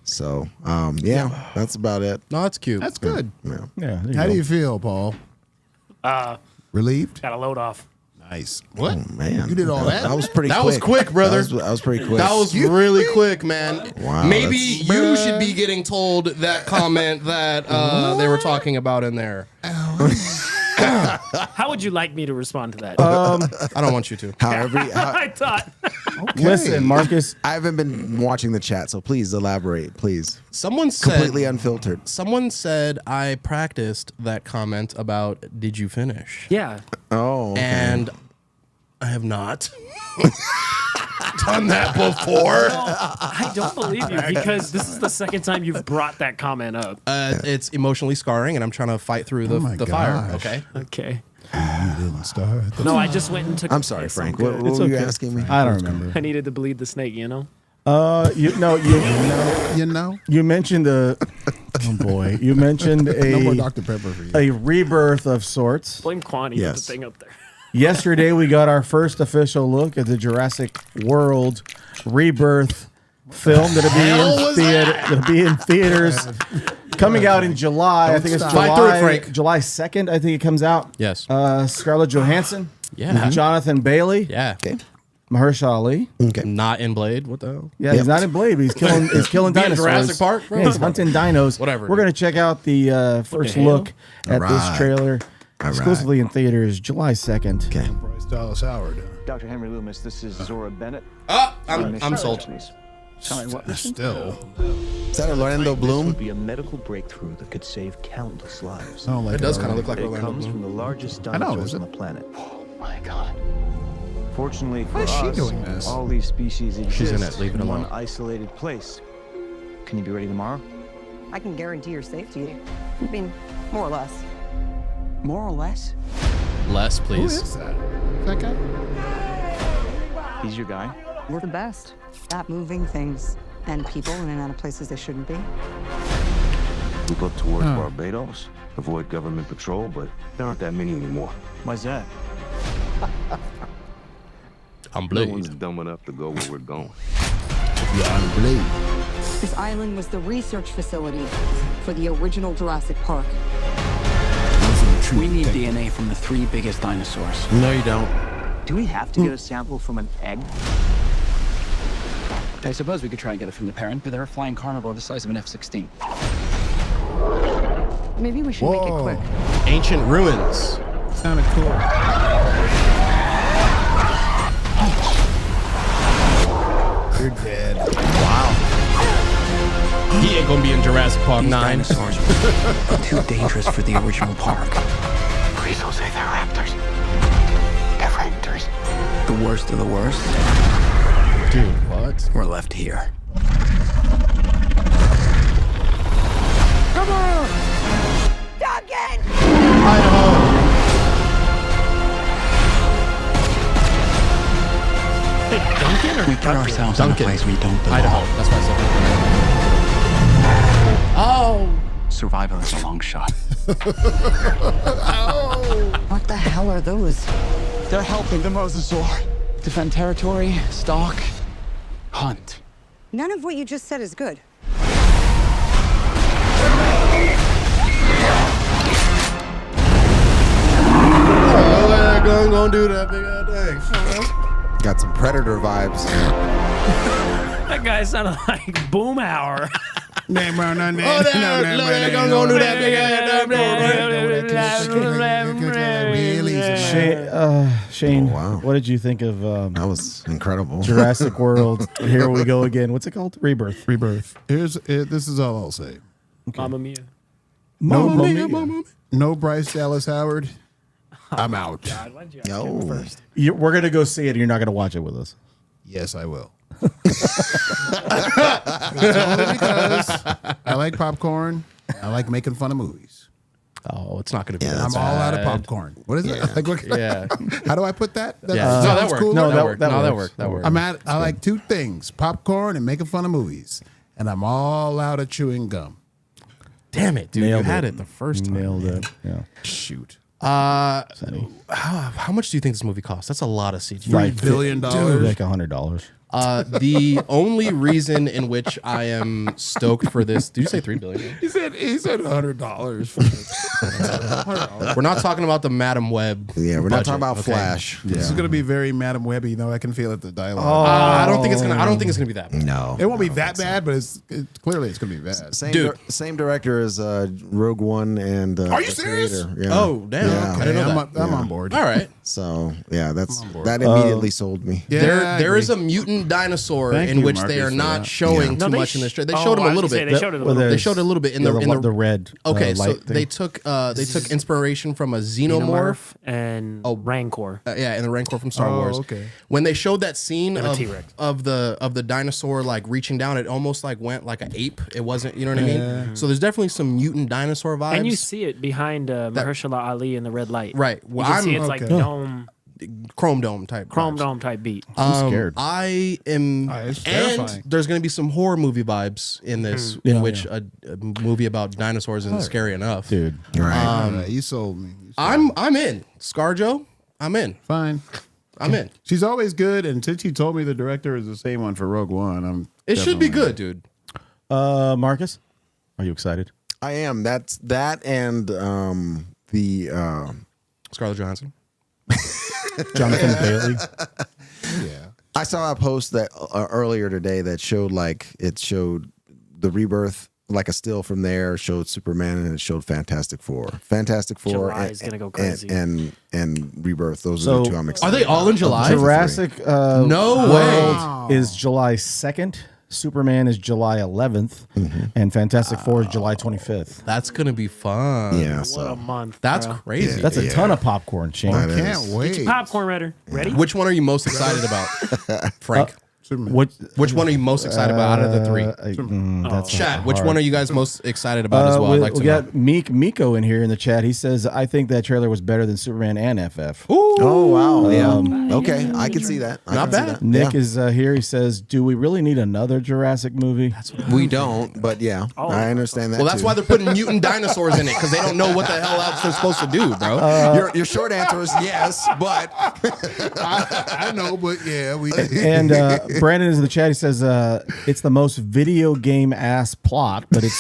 [SPEAKER 6] So yeah, that's about it.
[SPEAKER 3] No, that's cute.
[SPEAKER 5] That's good.
[SPEAKER 6] Yeah.
[SPEAKER 2] Yeah. there
[SPEAKER 5] How
[SPEAKER 2] go.
[SPEAKER 5] do you feel, Paul? Relieved.
[SPEAKER 4] Got a load off.
[SPEAKER 5] Nice. What?
[SPEAKER 6] Oh, man,
[SPEAKER 5] You did all that?
[SPEAKER 6] That was pretty.
[SPEAKER 3] That was quick, brother.
[SPEAKER 6] That was pretty quick.
[SPEAKER 3] That was really quick, man.
[SPEAKER 6] Wow,
[SPEAKER 3] Maybe
[SPEAKER 6] that's-
[SPEAKER 3] you should be getting told that comment that they were talking about in there.
[SPEAKER 4] How would you like me to respond to that?
[SPEAKER 3] I don't want you to.
[SPEAKER 6] However,
[SPEAKER 4] I thought.
[SPEAKER 2] Listen, Marcus.
[SPEAKER 6] I haven't been watching the chat, so please elaborate, please.
[SPEAKER 3] Someone said
[SPEAKER 6] Completely unfiltered.
[SPEAKER 3] Someone said I practiced that comment about did you finish?
[SPEAKER 4] Yeah.
[SPEAKER 6] Oh, okay.
[SPEAKER 3] And I have not done that before.
[SPEAKER 4] I don't believe you because this is the second time you've brought that comment up.
[SPEAKER 3] It's emotionally scarring, and I'm trying to fight through the,
[SPEAKER 5] my
[SPEAKER 3] the fire.
[SPEAKER 5] gosh.
[SPEAKER 3] Okay.
[SPEAKER 4] Okay.
[SPEAKER 5] You didn't start.
[SPEAKER 4] No, I just went and took.
[SPEAKER 6] I'm sorry, Frank.
[SPEAKER 4] Good.
[SPEAKER 6] What were you
[SPEAKER 2] okay.
[SPEAKER 6] asking me?
[SPEAKER 2] I don't remember.
[SPEAKER 4] I needed to bleed the snake, you know?
[SPEAKER 2] You
[SPEAKER 5] You know,
[SPEAKER 2] you mentioned oh boy, you mentioned
[SPEAKER 5] no more
[SPEAKER 2] a
[SPEAKER 5] Dr Pepper for you.
[SPEAKER 2] a rebirth of sorts.
[SPEAKER 4] Blame Kwani. Put
[SPEAKER 6] Yes.
[SPEAKER 4] the thing up there.
[SPEAKER 2] Yesterday we got our first official look at the Jurassic World Rebirth film that'll be in theaters coming out in July. I think it's
[SPEAKER 5] stop.
[SPEAKER 3] Fight through it, Frank.
[SPEAKER 2] July 2nd. I think it comes out.
[SPEAKER 3] Yes.
[SPEAKER 2] Scarlett Johansson.
[SPEAKER 3] Yeah.
[SPEAKER 2] Jonathan Bailey.
[SPEAKER 3] Yeah.
[SPEAKER 2] Mahershala Ali.
[SPEAKER 3] Not in Blade. What the hell?
[SPEAKER 2] Yeah, he's not in Blade, but he's killing
[SPEAKER 3] Be in
[SPEAKER 2] dinosaurs.
[SPEAKER 3] Jurassic Park, bro?
[SPEAKER 2] Yeah, he's hunting dinos.
[SPEAKER 3] Whatever,
[SPEAKER 2] We're
[SPEAKER 3] dude.
[SPEAKER 2] gonna check out the first
[SPEAKER 4] hell?
[SPEAKER 2] look at
[SPEAKER 6] All
[SPEAKER 2] this
[SPEAKER 6] right.
[SPEAKER 2] trailer,
[SPEAKER 6] All
[SPEAKER 2] exclusively in theaters, July 2nd.
[SPEAKER 6] Okay.
[SPEAKER 5] Bryce Dallas Howard.
[SPEAKER 11] Dr. Henry Loomis, this is Zora Bennett.
[SPEAKER 3] I'm sold.
[SPEAKER 5] Still,
[SPEAKER 6] Is that Orlando
[SPEAKER 11] This
[SPEAKER 6] Bloom?
[SPEAKER 11] would be a medical breakthrough that could save countless lives.
[SPEAKER 5] I don't like
[SPEAKER 3] It does kind of look like
[SPEAKER 11] It
[SPEAKER 3] Orlando
[SPEAKER 11] comes
[SPEAKER 3] Bloom.
[SPEAKER 11] from the largest
[SPEAKER 5] know,
[SPEAKER 11] dinosaurs
[SPEAKER 5] is it?
[SPEAKER 11] on the planet. Oh my god. Fortunately for
[SPEAKER 5] Why is she
[SPEAKER 11] us,
[SPEAKER 5] doing this?
[SPEAKER 11] all these species exist
[SPEAKER 3] She's in it. Leave it
[SPEAKER 11] in one
[SPEAKER 3] alone.
[SPEAKER 11] isolated place. Can you be ready tomorrow?
[SPEAKER 12] I can guarantee your safety. I mean, more or less.
[SPEAKER 11] More or less?
[SPEAKER 3] Less,
[SPEAKER 5] who
[SPEAKER 3] please.
[SPEAKER 5] is that? That guy?
[SPEAKER 11] He's your guy?
[SPEAKER 12] We're the best at moving things and people in and out of places they shouldn't be.
[SPEAKER 11] We look towards Barbados, avoid government patrol, but there aren't that many anymore. Why's that?
[SPEAKER 3] I'm Blade.
[SPEAKER 11] dumb enough to go where we're going.
[SPEAKER 12] This island was the research facility for the original Jurassic Park.
[SPEAKER 11] We need DNA from the 3 biggest dinosaurs.
[SPEAKER 3] No, you don't.
[SPEAKER 11] Do we have to get a sample from an egg? I suppose we could try and get it from the parent, but they're a flying carnivore the size of an F-16.
[SPEAKER 12] Maybe we should make it quick.
[SPEAKER 3] Ancient ruins.
[SPEAKER 5] Sounded cool. You're dead.
[SPEAKER 3] He ain't gonna be in Jurassic Park
[SPEAKER 7] These
[SPEAKER 3] 9.
[SPEAKER 7] dinosaurs are too dangerous for the original park.
[SPEAKER 11] Please don't say they're raptors. They're raptors.
[SPEAKER 7] The worst of the worst,
[SPEAKER 3] Dude, what?
[SPEAKER 7] we're left here.
[SPEAKER 4] Hey, Duncan or
[SPEAKER 7] We put ourselves in a
[SPEAKER 3] Duncan.
[SPEAKER 7] place we don't belong.
[SPEAKER 3] Idaho. That's why I said that. Oh.
[SPEAKER 7] Survival is a long shot.
[SPEAKER 12] What the hell are those?
[SPEAKER 7] They're helping the mosasaur defend territory, stalk, hunt.
[SPEAKER 12] None of what you just said is good.
[SPEAKER 3] Gonna do that big ass thing.
[SPEAKER 6] Got some Predator vibes.
[SPEAKER 4] That guy sounded like Boomhauer.
[SPEAKER 5] Name on that name.
[SPEAKER 3] Oh, they're gonna do that big ass
[SPEAKER 2] Shane,
[SPEAKER 6] wow.
[SPEAKER 2] what did you think of
[SPEAKER 6] That was incredible.
[SPEAKER 2] Jurassic World? Here we go again. What's it called? Rebirth.
[SPEAKER 5] Rebirth. This is all I'll say.
[SPEAKER 4] Mamma Mia.
[SPEAKER 5] No Bryce Dallas Howard. I'm out.
[SPEAKER 4] God, why'd you ask
[SPEAKER 6] No.
[SPEAKER 4] him first?
[SPEAKER 2] We're gonna go see it. And you're not gonna watch it with us.
[SPEAKER 5] Yes, I will. It's only because I like popcorn. I like making fun of movies.
[SPEAKER 3] Oh, it's not gonna be.
[SPEAKER 6] Yeah,
[SPEAKER 3] that
[SPEAKER 5] I'm
[SPEAKER 6] that's
[SPEAKER 5] all out of
[SPEAKER 3] bad.
[SPEAKER 5] popcorn. What is it? Like, what,
[SPEAKER 3] Yeah.
[SPEAKER 5] how do I put that?
[SPEAKER 3] Yeah. No, that
[SPEAKER 5] sounds
[SPEAKER 3] worked.
[SPEAKER 5] cooler?
[SPEAKER 2] No,
[SPEAKER 3] that
[SPEAKER 2] that-
[SPEAKER 3] worked.
[SPEAKER 2] that
[SPEAKER 3] No, that
[SPEAKER 2] works.
[SPEAKER 3] worked. That worked.
[SPEAKER 5] I like two things: popcorn and making fun of movies. And I'm all out of chewing gum.
[SPEAKER 3] Damn it, dude!
[SPEAKER 2] Nailed
[SPEAKER 3] you had
[SPEAKER 2] it.
[SPEAKER 3] it the first time.
[SPEAKER 2] Nailed it. Yeah.
[SPEAKER 5] Shoot.
[SPEAKER 3] How much do you think this movie cost? That's a lot of CGI.
[SPEAKER 2] Like
[SPEAKER 5] $3 billion.
[SPEAKER 2] like $100.
[SPEAKER 3] The only reason in which I am stoked for this, did you say $3 billion?
[SPEAKER 5] He said $100 for this.
[SPEAKER 3] We're not talking about the Madam Web.
[SPEAKER 6] Yeah, we're not
[SPEAKER 3] budget,
[SPEAKER 6] talking about
[SPEAKER 3] okay?
[SPEAKER 6] Flash.
[SPEAKER 5] This is gonna be very Madam Webby. You know, I can feel it. The dialogue.
[SPEAKER 3] I don't think it's gonna be that bad.
[SPEAKER 6] No,
[SPEAKER 5] It won't be that bad, but clearly it's gonna be bad.
[SPEAKER 6] Same director as Rogue One and.
[SPEAKER 5] Are you
[SPEAKER 6] the
[SPEAKER 5] serious?
[SPEAKER 6] creator. Yeah.
[SPEAKER 3] Oh, damn.
[SPEAKER 6] Yeah.
[SPEAKER 3] I didn't know that.
[SPEAKER 5] I'm on board.
[SPEAKER 3] All right.
[SPEAKER 6] So yeah, that immediately sold me.
[SPEAKER 5] Yeah,
[SPEAKER 3] There is a mutant dinosaur
[SPEAKER 5] Thank
[SPEAKER 3] in
[SPEAKER 5] you,
[SPEAKER 3] which they
[SPEAKER 5] Marcus,
[SPEAKER 3] are
[SPEAKER 5] for
[SPEAKER 3] not
[SPEAKER 5] that.
[SPEAKER 3] showing
[SPEAKER 6] Yeah.
[SPEAKER 3] too
[SPEAKER 4] No,
[SPEAKER 3] much in the trailer. They
[SPEAKER 4] oh,
[SPEAKER 3] showed him
[SPEAKER 4] I
[SPEAKER 3] a
[SPEAKER 4] was
[SPEAKER 3] little
[SPEAKER 4] gonna say,
[SPEAKER 3] bit.
[SPEAKER 4] they showed it a
[SPEAKER 2] Well,
[SPEAKER 4] little bit.
[SPEAKER 3] They showed a little bit in the
[SPEAKER 2] red.
[SPEAKER 3] Okay, so
[SPEAKER 2] light
[SPEAKER 3] they
[SPEAKER 2] thing.
[SPEAKER 3] took inspiration from a xenomorph.
[SPEAKER 4] Xenomorph and Rancor.
[SPEAKER 3] Yeah, and the Rancor from Star
[SPEAKER 5] Oh,
[SPEAKER 3] Wars.
[SPEAKER 5] okay.
[SPEAKER 3] When they showed that scene
[SPEAKER 4] And a
[SPEAKER 3] of,
[SPEAKER 4] T-Rex.
[SPEAKER 3] of the dinosaur like reaching down, it almost like went like an ape. It wasn't, you know what I mean? So there's definitely some mutant dinosaur vibes.
[SPEAKER 4] And you see it behind Mahershala Ali in the red light.
[SPEAKER 3] Right.
[SPEAKER 4] You
[SPEAKER 3] Well,
[SPEAKER 4] can see
[SPEAKER 3] I'm
[SPEAKER 4] it's like
[SPEAKER 5] okay.
[SPEAKER 4] dome,
[SPEAKER 3] Chrome Dome type.
[SPEAKER 4] chrome
[SPEAKER 3] vibes.
[SPEAKER 4] dome type beat.
[SPEAKER 2] I'm scared.
[SPEAKER 3] I am,
[SPEAKER 5] it's
[SPEAKER 3] and
[SPEAKER 5] terrifying.
[SPEAKER 3] there's going to be some horror movie vibes in this, in which a movie about dinosaurs isn't scary enough.
[SPEAKER 2] Dude.
[SPEAKER 6] Right.
[SPEAKER 5] All right, you sold me. You sold me.
[SPEAKER 3] I'm in. ScarJo, I'm in.
[SPEAKER 5] Fine.
[SPEAKER 3] I'm in.
[SPEAKER 5] She's always good, and since you told me the director is the same one for Rogue One,
[SPEAKER 3] It should be
[SPEAKER 5] definitely-
[SPEAKER 3] good, dude.
[SPEAKER 2] Marcus, are you excited?
[SPEAKER 6] I am. That's that and the
[SPEAKER 3] Scarlett Johansson.
[SPEAKER 2] Jonathan Bailey.
[SPEAKER 5] Yeah.
[SPEAKER 6] I saw a post that earlier today that showed the Rebirth, like a still from there, showed Superman, and it showed Fantastic Four. Fantastic Four
[SPEAKER 4] July is gonna go crazy.
[SPEAKER 6] and Rebirth. Those
[SPEAKER 2] So-
[SPEAKER 6] are the two I'm
[SPEAKER 3] Are
[SPEAKER 6] excited.
[SPEAKER 3] they all in July?
[SPEAKER 2] Jurassic
[SPEAKER 3] No
[SPEAKER 2] World is July 2nd. Superman is July 11th. And Fantastic Four is July 25th.
[SPEAKER 3] That's gonna be fun.
[SPEAKER 6] Yeah,
[SPEAKER 4] What a
[SPEAKER 6] so
[SPEAKER 4] month.
[SPEAKER 3] That's
[SPEAKER 4] bro.
[SPEAKER 3] crazy.
[SPEAKER 2] That's a ton of popcorn, Shane.
[SPEAKER 6] That is.
[SPEAKER 5] Can't wait.
[SPEAKER 4] Popcorn ready?
[SPEAKER 3] Which one are you most excited about, Frank?
[SPEAKER 5] Superman.
[SPEAKER 3] Which one are you most excited about out of the three?
[SPEAKER 2] That's
[SPEAKER 3] Chat.
[SPEAKER 2] hard.
[SPEAKER 3] Which one are you guys most excited about as well? I'd like to
[SPEAKER 2] we
[SPEAKER 3] know.
[SPEAKER 2] got Miko in here in the chat. He says, I think that trailer was better than Superman and FF.
[SPEAKER 6] Oh wow, yeah. Okay, I can see that. I
[SPEAKER 3] Not
[SPEAKER 6] can see
[SPEAKER 3] bad.
[SPEAKER 6] that.
[SPEAKER 2] Nick
[SPEAKER 6] Yeah.
[SPEAKER 2] is here. He says, do we really need another Jurassic movie?
[SPEAKER 6] We don't, but yeah, I understand that.
[SPEAKER 3] Well, that's
[SPEAKER 6] too.
[SPEAKER 3] why they're putting mutant dinosaurs in it, because they don't know what the hell else they're supposed to do, bro.
[SPEAKER 6] your short answer is yes, but
[SPEAKER 5] I know, but yeah, we.
[SPEAKER 2] And Brandon is in the chat. He says, it's the most video game ass plot, but it's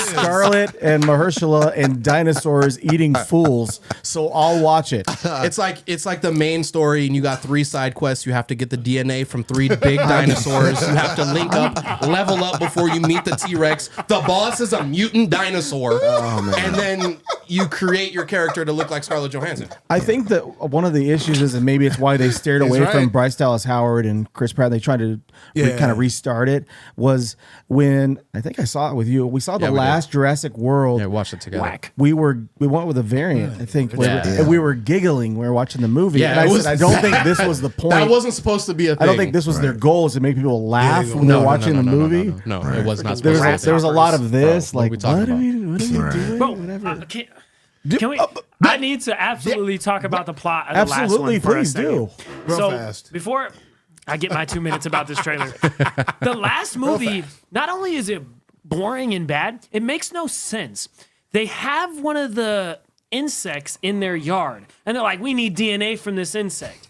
[SPEAKER 2] Scarlet and Mahershala and dinosaurs eating fools. So I'll watch it.
[SPEAKER 3] It's like the main story, and you got 3 side quests. You have to get the DNA from 3 big dinosaurs. You have to link up, level up before you meet the T-Rex. The boss is a mutant dinosaur, and then you create your character to look like Scarlett Johansson.
[SPEAKER 2] I think that one of the issues is, and maybe it's why they steered away from
[SPEAKER 5] right.
[SPEAKER 2] Bryce Dallas Howard and Chris Pratt. They tried to kind of restart it. Was when I think I saw it with you. We saw the last Jurassic World.
[SPEAKER 3] Yeah, watched it together.
[SPEAKER 4] Whack.
[SPEAKER 2] We went with a variant. I think and we were giggling. We were watching the movie.
[SPEAKER 3] Yeah,
[SPEAKER 2] and
[SPEAKER 3] it was-
[SPEAKER 2] I don't think this was the point.
[SPEAKER 3] That wasn't supposed to be a thing.
[SPEAKER 2] I don't think this was their goal, is to make people laugh when they're watching the movie.
[SPEAKER 3] No, it was not
[SPEAKER 2] There
[SPEAKER 3] supposed to be.
[SPEAKER 2] was a lot of this.
[SPEAKER 3] Bro,
[SPEAKER 2] Like,
[SPEAKER 3] what are we
[SPEAKER 2] what are we doing?
[SPEAKER 4] Bro,
[SPEAKER 2] Whatever.
[SPEAKER 4] can we? I need to absolutely talk about the plot of the last
[SPEAKER 2] Absolutely,
[SPEAKER 4] one for a
[SPEAKER 2] please
[SPEAKER 4] second.
[SPEAKER 2] do.
[SPEAKER 5] Real fast.
[SPEAKER 4] Before I get my 2 minutes about this trailer, the last movie, not only is it boring and bad, it makes no sense. They have one of the insects in their yard, and they're like, we need DNA from this insect.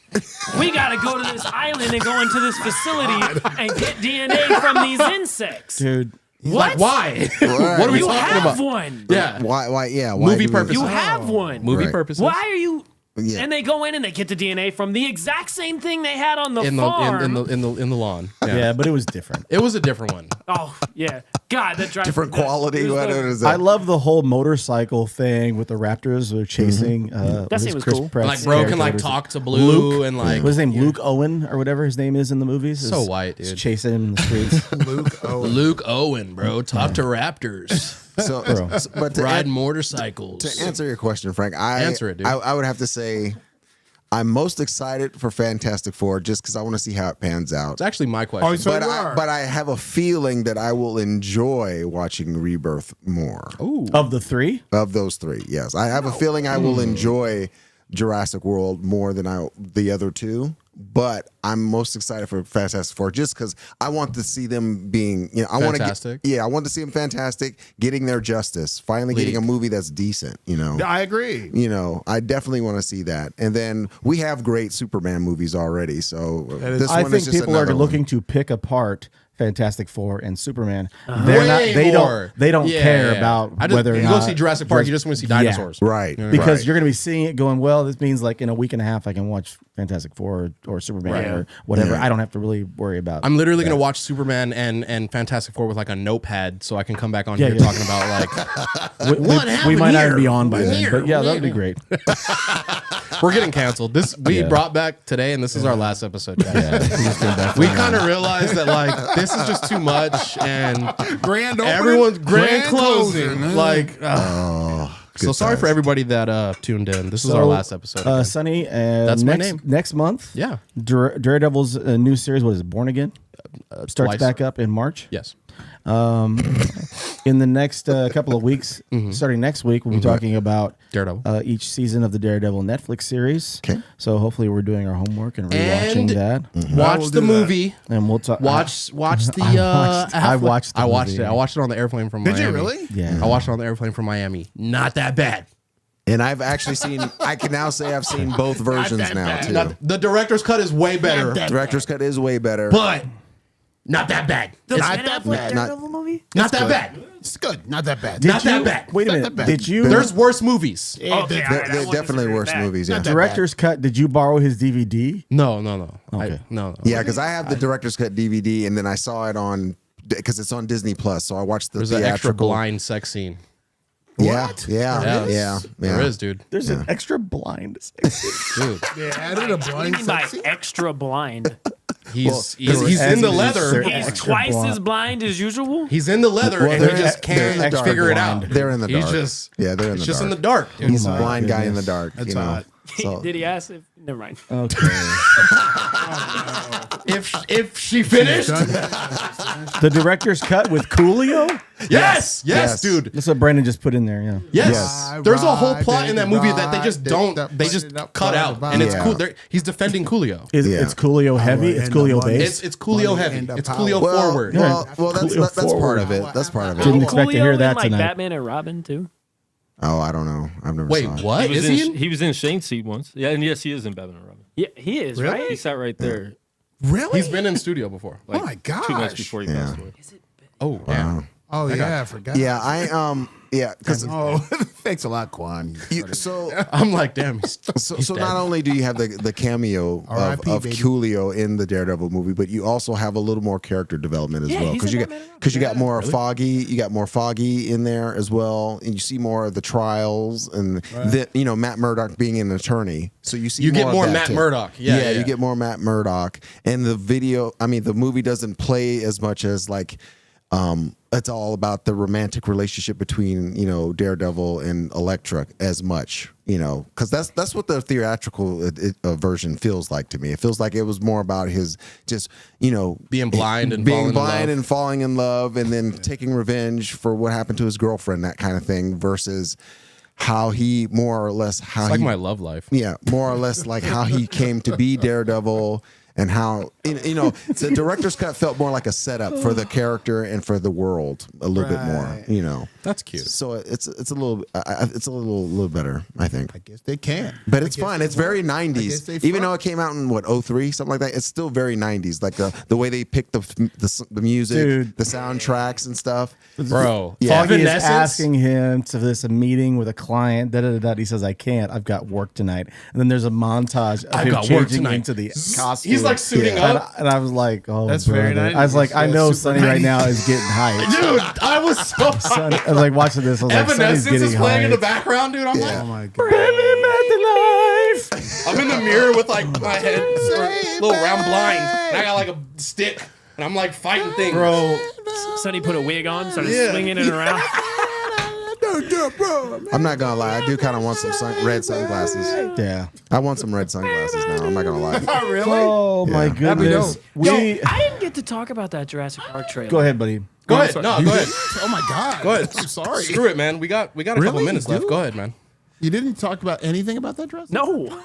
[SPEAKER 4] We got to go to this island and go into this facility and get DNA from these insects.
[SPEAKER 2] Dude.
[SPEAKER 4] What?
[SPEAKER 3] Like, why? What are we
[SPEAKER 4] You
[SPEAKER 3] talking
[SPEAKER 4] have
[SPEAKER 3] about?
[SPEAKER 4] one.
[SPEAKER 3] Yeah.
[SPEAKER 6] Why? Yeah. Why
[SPEAKER 3] Movie
[SPEAKER 6] do we-
[SPEAKER 3] purposes.
[SPEAKER 4] You have one.
[SPEAKER 3] Movie
[SPEAKER 6] Right.
[SPEAKER 3] purposes.
[SPEAKER 4] Why are you?
[SPEAKER 6] Yeah.
[SPEAKER 4] And they go in and they get the DNA from the exact same thing they had on the
[SPEAKER 3] In
[SPEAKER 4] farm.
[SPEAKER 3] the lawn.
[SPEAKER 2] Yeah, but it was different.
[SPEAKER 3] It was a different one.
[SPEAKER 4] Oh yeah, God, that drives
[SPEAKER 6] Different
[SPEAKER 4] me nuts.
[SPEAKER 6] quality.
[SPEAKER 4] There's
[SPEAKER 6] What
[SPEAKER 4] no-
[SPEAKER 6] is
[SPEAKER 2] I
[SPEAKER 6] that?
[SPEAKER 2] love the whole motorcycle thing with the Raptors. They're chasing.
[SPEAKER 4] That scene was cool.
[SPEAKER 3] Like, bro can like talk to Blue and like.
[SPEAKER 2] What's his name? Luke Owen or whatever his name is in the movies.
[SPEAKER 3] So
[SPEAKER 2] Is-
[SPEAKER 3] white,
[SPEAKER 2] is
[SPEAKER 3] dude.
[SPEAKER 2] chasing him in the streets.
[SPEAKER 3] Luke Owen, bro. Talk to Raptors.
[SPEAKER 6] So,
[SPEAKER 2] Bro.
[SPEAKER 6] but to,
[SPEAKER 3] Ride motorcycles.
[SPEAKER 6] to answer your question, Frank,
[SPEAKER 3] Answer it, dude.
[SPEAKER 6] I would have to say I'm most excited for Fantastic Four just because I want to see how it pans out.
[SPEAKER 3] It's actually my question.
[SPEAKER 5] Oh, so
[SPEAKER 6] But
[SPEAKER 5] you
[SPEAKER 6] I,
[SPEAKER 5] are.
[SPEAKER 6] but I have a feeling that I will enjoy watching Rebirth more.
[SPEAKER 2] Of the three,
[SPEAKER 6] Of those three, yes. I have a feeling I will enjoy Jurassic World more than the other two. But I'm most excited for Fantastic Four just because I want to see them being, I want to
[SPEAKER 3] Fantastic?
[SPEAKER 6] I want to see them fantastic, getting their justice, finally getting a movie that's decent,
[SPEAKER 5] I agree.
[SPEAKER 6] I definitely want to see that. And then we have great Superman movies already. So this
[SPEAKER 2] I
[SPEAKER 6] one
[SPEAKER 2] think
[SPEAKER 6] is just
[SPEAKER 2] people are
[SPEAKER 6] another
[SPEAKER 2] looking
[SPEAKER 6] one.
[SPEAKER 2] to pick apart Fantastic Four and Superman.
[SPEAKER 3] Way more.
[SPEAKER 2] They don't
[SPEAKER 3] Yeah,
[SPEAKER 2] care
[SPEAKER 3] yeah.
[SPEAKER 2] about
[SPEAKER 3] I just,
[SPEAKER 2] whether or
[SPEAKER 3] you
[SPEAKER 2] not
[SPEAKER 3] go see Jurassic Park, you just want to see dinosaurs.
[SPEAKER 6] Right.
[SPEAKER 2] Because you're going to be seeing it going, well, this means like in a week and a half I can watch Fantastic Four or Superman or whatever.
[SPEAKER 6] Yeah.
[SPEAKER 2] I don't have to really worry about
[SPEAKER 3] I'm literally going to watch Superman and Fantastic Four with like a notepad so I can come back on
[SPEAKER 2] Yeah,
[SPEAKER 3] here
[SPEAKER 2] yeah.
[SPEAKER 3] talking about like
[SPEAKER 2] we
[SPEAKER 3] happened
[SPEAKER 2] might
[SPEAKER 3] here?
[SPEAKER 2] not be on by then,
[SPEAKER 3] Here?
[SPEAKER 2] but yeah, that would be great.
[SPEAKER 3] we're getting canceled. We brought back today and this is our last episode. Guys. We kind of realized that like this is just too much and
[SPEAKER 5] Grand opening,
[SPEAKER 3] everyone's grand closing. Like so
[SPEAKER 6] good
[SPEAKER 3] sorry for
[SPEAKER 6] times.
[SPEAKER 3] everybody that tuned in. This is our last episode. again.
[SPEAKER 2] Sunny,
[SPEAKER 3] That's my
[SPEAKER 2] next,
[SPEAKER 3] name.
[SPEAKER 2] next month,
[SPEAKER 3] Yeah.
[SPEAKER 2] Daredevil's new series, what is it, Born Again? Starts
[SPEAKER 3] twice.
[SPEAKER 2] back up in March.
[SPEAKER 3] Yes.
[SPEAKER 2] In the next couple of weeks, starting next week, we'll be talking about
[SPEAKER 3] Daredevil.
[SPEAKER 2] each season of the Daredevil Netflix series.
[SPEAKER 6] Okay.
[SPEAKER 2] So hopefully we're doing our homework and rewatching
[SPEAKER 3] And-
[SPEAKER 2] that.
[SPEAKER 3] Watch
[SPEAKER 5] will
[SPEAKER 3] the
[SPEAKER 5] do that.
[SPEAKER 3] movie.
[SPEAKER 2] And we'll talk.
[SPEAKER 3] Watch the.
[SPEAKER 2] I watched the
[SPEAKER 3] I watched
[SPEAKER 2] movie.
[SPEAKER 3] it. I watched it on the airplane from
[SPEAKER 5] Did
[SPEAKER 3] Miami.
[SPEAKER 5] you really?
[SPEAKER 2] Yeah.
[SPEAKER 3] I watched it on the airplane from Miami. Not that bad.
[SPEAKER 6] And I've actually seen, I can now say I've seen both versions now, too.
[SPEAKER 3] The director's cut is way better,
[SPEAKER 6] Director's cut is way better.
[SPEAKER 3] but not that bad.
[SPEAKER 4] The
[SPEAKER 3] It's
[SPEAKER 4] Ben Affleck
[SPEAKER 6] not-
[SPEAKER 4] Daredevil movie?
[SPEAKER 3] not that bad.
[SPEAKER 5] It's good. Not that bad.
[SPEAKER 3] Not that bad.
[SPEAKER 2] Wait a
[SPEAKER 5] Not
[SPEAKER 2] minute.
[SPEAKER 5] that bad.
[SPEAKER 2] Did you?
[SPEAKER 3] There's worse movies.
[SPEAKER 4] Okay,
[SPEAKER 5] Yeah,
[SPEAKER 4] all right, I
[SPEAKER 6] They're
[SPEAKER 4] wouldn't
[SPEAKER 6] definitely
[SPEAKER 4] disagree with
[SPEAKER 6] worse
[SPEAKER 4] that.
[SPEAKER 6] movies, yeah.
[SPEAKER 5] Not that
[SPEAKER 2] Director's cut. Did you borrow his DVD?
[SPEAKER 3] No.
[SPEAKER 2] Okay.
[SPEAKER 3] No.
[SPEAKER 6] Yeah, because I have the director's cut DVD, and then I saw it on, because it's on Disney Plus, so I watched the
[SPEAKER 3] There's an extra
[SPEAKER 6] theatrical.
[SPEAKER 3] blind sex scene.
[SPEAKER 6] Yeah, yeah.
[SPEAKER 3] There is, dude.
[SPEAKER 2] There's an extra blind.
[SPEAKER 3] Dude,
[SPEAKER 5] They added a
[SPEAKER 4] What do you
[SPEAKER 5] blind
[SPEAKER 4] mean by
[SPEAKER 5] sex scene?
[SPEAKER 4] extra blind?
[SPEAKER 3] he's
[SPEAKER 2] they're
[SPEAKER 3] in the
[SPEAKER 2] extra-
[SPEAKER 3] leather.
[SPEAKER 2] they're
[SPEAKER 4] He's
[SPEAKER 2] extra
[SPEAKER 4] twice
[SPEAKER 2] blind.
[SPEAKER 4] as blind as usual?
[SPEAKER 3] He's in the leather,
[SPEAKER 6] Well,
[SPEAKER 3] and he
[SPEAKER 6] they're-
[SPEAKER 3] just
[SPEAKER 6] they're
[SPEAKER 3] can't
[SPEAKER 6] dark
[SPEAKER 3] figure it
[SPEAKER 6] blind.
[SPEAKER 3] out.
[SPEAKER 6] They're in the
[SPEAKER 3] He's
[SPEAKER 6] dark.
[SPEAKER 3] just
[SPEAKER 6] Yeah, they're in
[SPEAKER 3] it's
[SPEAKER 6] the
[SPEAKER 3] just
[SPEAKER 6] dark.
[SPEAKER 3] in the dark, dude.
[SPEAKER 6] He's a
[SPEAKER 2] my
[SPEAKER 6] blind guy in the
[SPEAKER 2] goodness.
[SPEAKER 6] dark.
[SPEAKER 5] That's
[SPEAKER 6] you know.
[SPEAKER 5] hot.
[SPEAKER 6] So,
[SPEAKER 4] Did he ask if? Never mind.
[SPEAKER 2] Okay.
[SPEAKER 3] If she finished,
[SPEAKER 2] The director's cut with Coolio.
[SPEAKER 3] yes,
[SPEAKER 6] Yes.
[SPEAKER 3] dude.
[SPEAKER 2] That's what Brandon just put in there. Yeah.
[SPEAKER 3] Yes.
[SPEAKER 5] Right,
[SPEAKER 3] There's a whole
[SPEAKER 5] right,
[SPEAKER 3] plot in that movie that they just
[SPEAKER 5] right,
[SPEAKER 3] don't.
[SPEAKER 5] right,
[SPEAKER 3] They just
[SPEAKER 5] right,
[SPEAKER 3] cut
[SPEAKER 5] right,
[SPEAKER 3] out,
[SPEAKER 5] right.
[SPEAKER 3] and it's
[SPEAKER 6] Yeah.
[SPEAKER 3] cool. He's defending Coolio.
[SPEAKER 2] It's Coolio heavy. It's
[SPEAKER 5] and the
[SPEAKER 2] Coolio
[SPEAKER 5] money.
[SPEAKER 2] based.
[SPEAKER 3] It's Coolio
[SPEAKER 5] Money
[SPEAKER 3] heavy.
[SPEAKER 5] and the
[SPEAKER 3] It's
[SPEAKER 5] power.
[SPEAKER 3] Coolio
[SPEAKER 6] well,
[SPEAKER 3] forward.
[SPEAKER 6] well,
[SPEAKER 2] Coolio
[SPEAKER 6] that's part
[SPEAKER 2] forward.
[SPEAKER 6] of it. That's part of it.
[SPEAKER 2] Didn't expect to hear
[SPEAKER 4] Coolio
[SPEAKER 2] that
[SPEAKER 4] in, like
[SPEAKER 2] tonight.
[SPEAKER 4] Batman and Robin too.
[SPEAKER 6] Oh, I don't know. I've never
[SPEAKER 3] Wait,
[SPEAKER 6] saw it.
[SPEAKER 3] what? Is he?
[SPEAKER 13] He was in Shane's seat once. Yeah, and yes, he is in Batman and Robin.
[SPEAKER 4] Yeah, he is
[SPEAKER 5] Really?
[SPEAKER 13] He
[SPEAKER 4] right.
[SPEAKER 13] sat right there.
[SPEAKER 5] Really?
[SPEAKER 3] He's been in studio before.
[SPEAKER 5] Oh my gosh.
[SPEAKER 13] 2 months before he passed away.
[SPEAKER 3] Oh, yeah.
[SPEAKER 5] Oh yeah, I forgot.
[SPEAKER 6] Yeah, because
[SPEAKER 5] thanks a lot, Quan.
[SPEAKER 3] I'm like, damn.
[SPEAKER 6] So not only do you have the cameo of
[SPEAKER 5] R.I.P., baby.
[SPEAKER 6] Coolio in the Daredevil movie, but you also have a little more character development as well,
[SPEAKER 4] he's
[SPEAKER 6] because
[SPEAKER 4] in
[SPEAKER 6] you
[SPEAKER 4] Batman and
[SPEAKER 6] got more Foggy, you got more Foggy in there as well, and you see more of the trials and Matt Murdock being an attorney, so you see
[SPEAKER 3] get more
[SPEAKER 6] of that
[SPEAKER 3] Matt
[SPEAKER 6] too.
[SPEAKER 3] Murdock. Yeah,
[SPEAKER 6] you get more Matt Murdock, and the movie doesn't play as much as like. It's all about the romantic relationship between Daredevil and Elektra as much, because that's what the theatrical version feels like to me. It feels like it was more about his just
[SPEAKER 3] being blind and
[SPEAKER 6] falling in love, and then taking revenge for what happened to his girlfriend, that kind of thing, versus how he more or less
[SPEAKER 3] it's like my love life.
[SPEAKER 6] Yeah, more or less like how he came to be Daredevil. And how the director's cut felt more like a setup for the character and for the world a little bit more.
[SPEAKER 3] That's cute.
[SPEAKER 6] So it's a little better, I think.
[SPEAKER 5] I guess they can,
[SPEAKER 6] but it's fine. It's very 90s, even though it came out in 03, something like that. It's still very 90s, like the way they pick the music,
[SPEAKER 2] Dude.
[SPEAKER 6] the soundtracks and stuff.
[SPEAKER 3] Bro,
[SPEAKER 6] Yeah.
[SPEAKER 2] Foggy is asking him to this a meeting with a client. He says, "I can't. I've got work tonight." And then there's a montage of him changing into the costume.
[SPEAKER 3] He's like suiting up,
[SPEAKER 2] and I was like, "Oh,
[SPEAKER 4] That's
[SPEAKER 2] brother."
[SPEAKER 4] very 90s.
[SPEAKER 2] I was like, "I know
[SPEAKER 5] super
[SPEAKER 2] Sonny right now is getting hyped."
[SPEAKER 3] dude. I was so.
[SPEAKER 2] Sonny, I was like watching this. I was like, "Sonny's
[SPEAKER 3] Evanescence
[SPEAKER 2] getting
[SPEAKER 3] is playing in the
[SPEAKER 2] hyped."
[SPEAKER 3] background, dude. I'm like,
[SPEAKER 5] Oh my god.
[SPEAKER 3] I'm in the mirror with like my head a little round blind, and I got like a stick, and I'm like fighting things,
[SPEAKER 2] Bro,
[SPEAKER 4] Sonny put a wig on, started swinging it around.
[SPEAKER 6] I'm not gonna lie, I do kind of want some red sunglasses.
[SPEAKER 2] yeah.
[SPEAKER 6] I want some red sunglasses now. I'm not gonna lie.
[SPEAKER 2] Oh my
[SPEAKER 6] Yeah.
[SPEAKER 2] goodness.
[SPEAKER 4] Yo, I didn't get to talk about that Jurassic Park trailer.
[SPEAKER 2] Go ahead, buddy.
[SPEAKER 3] Go ahead. No, go ahead.
[SPEAKER 5] Oh my god.
[SPEAKER 3] Go ahead.
[SPEAKER 5] I'm sorry.
[SPEAKER 3] Screw it, man. We got a couple
[SPEAKER 5] Really?
[SPEAKER 3] minutes left. Go ahead, man.
[SPEAKER 5] You didn't talk about anything about that dress?
[SPEAKER 4] No,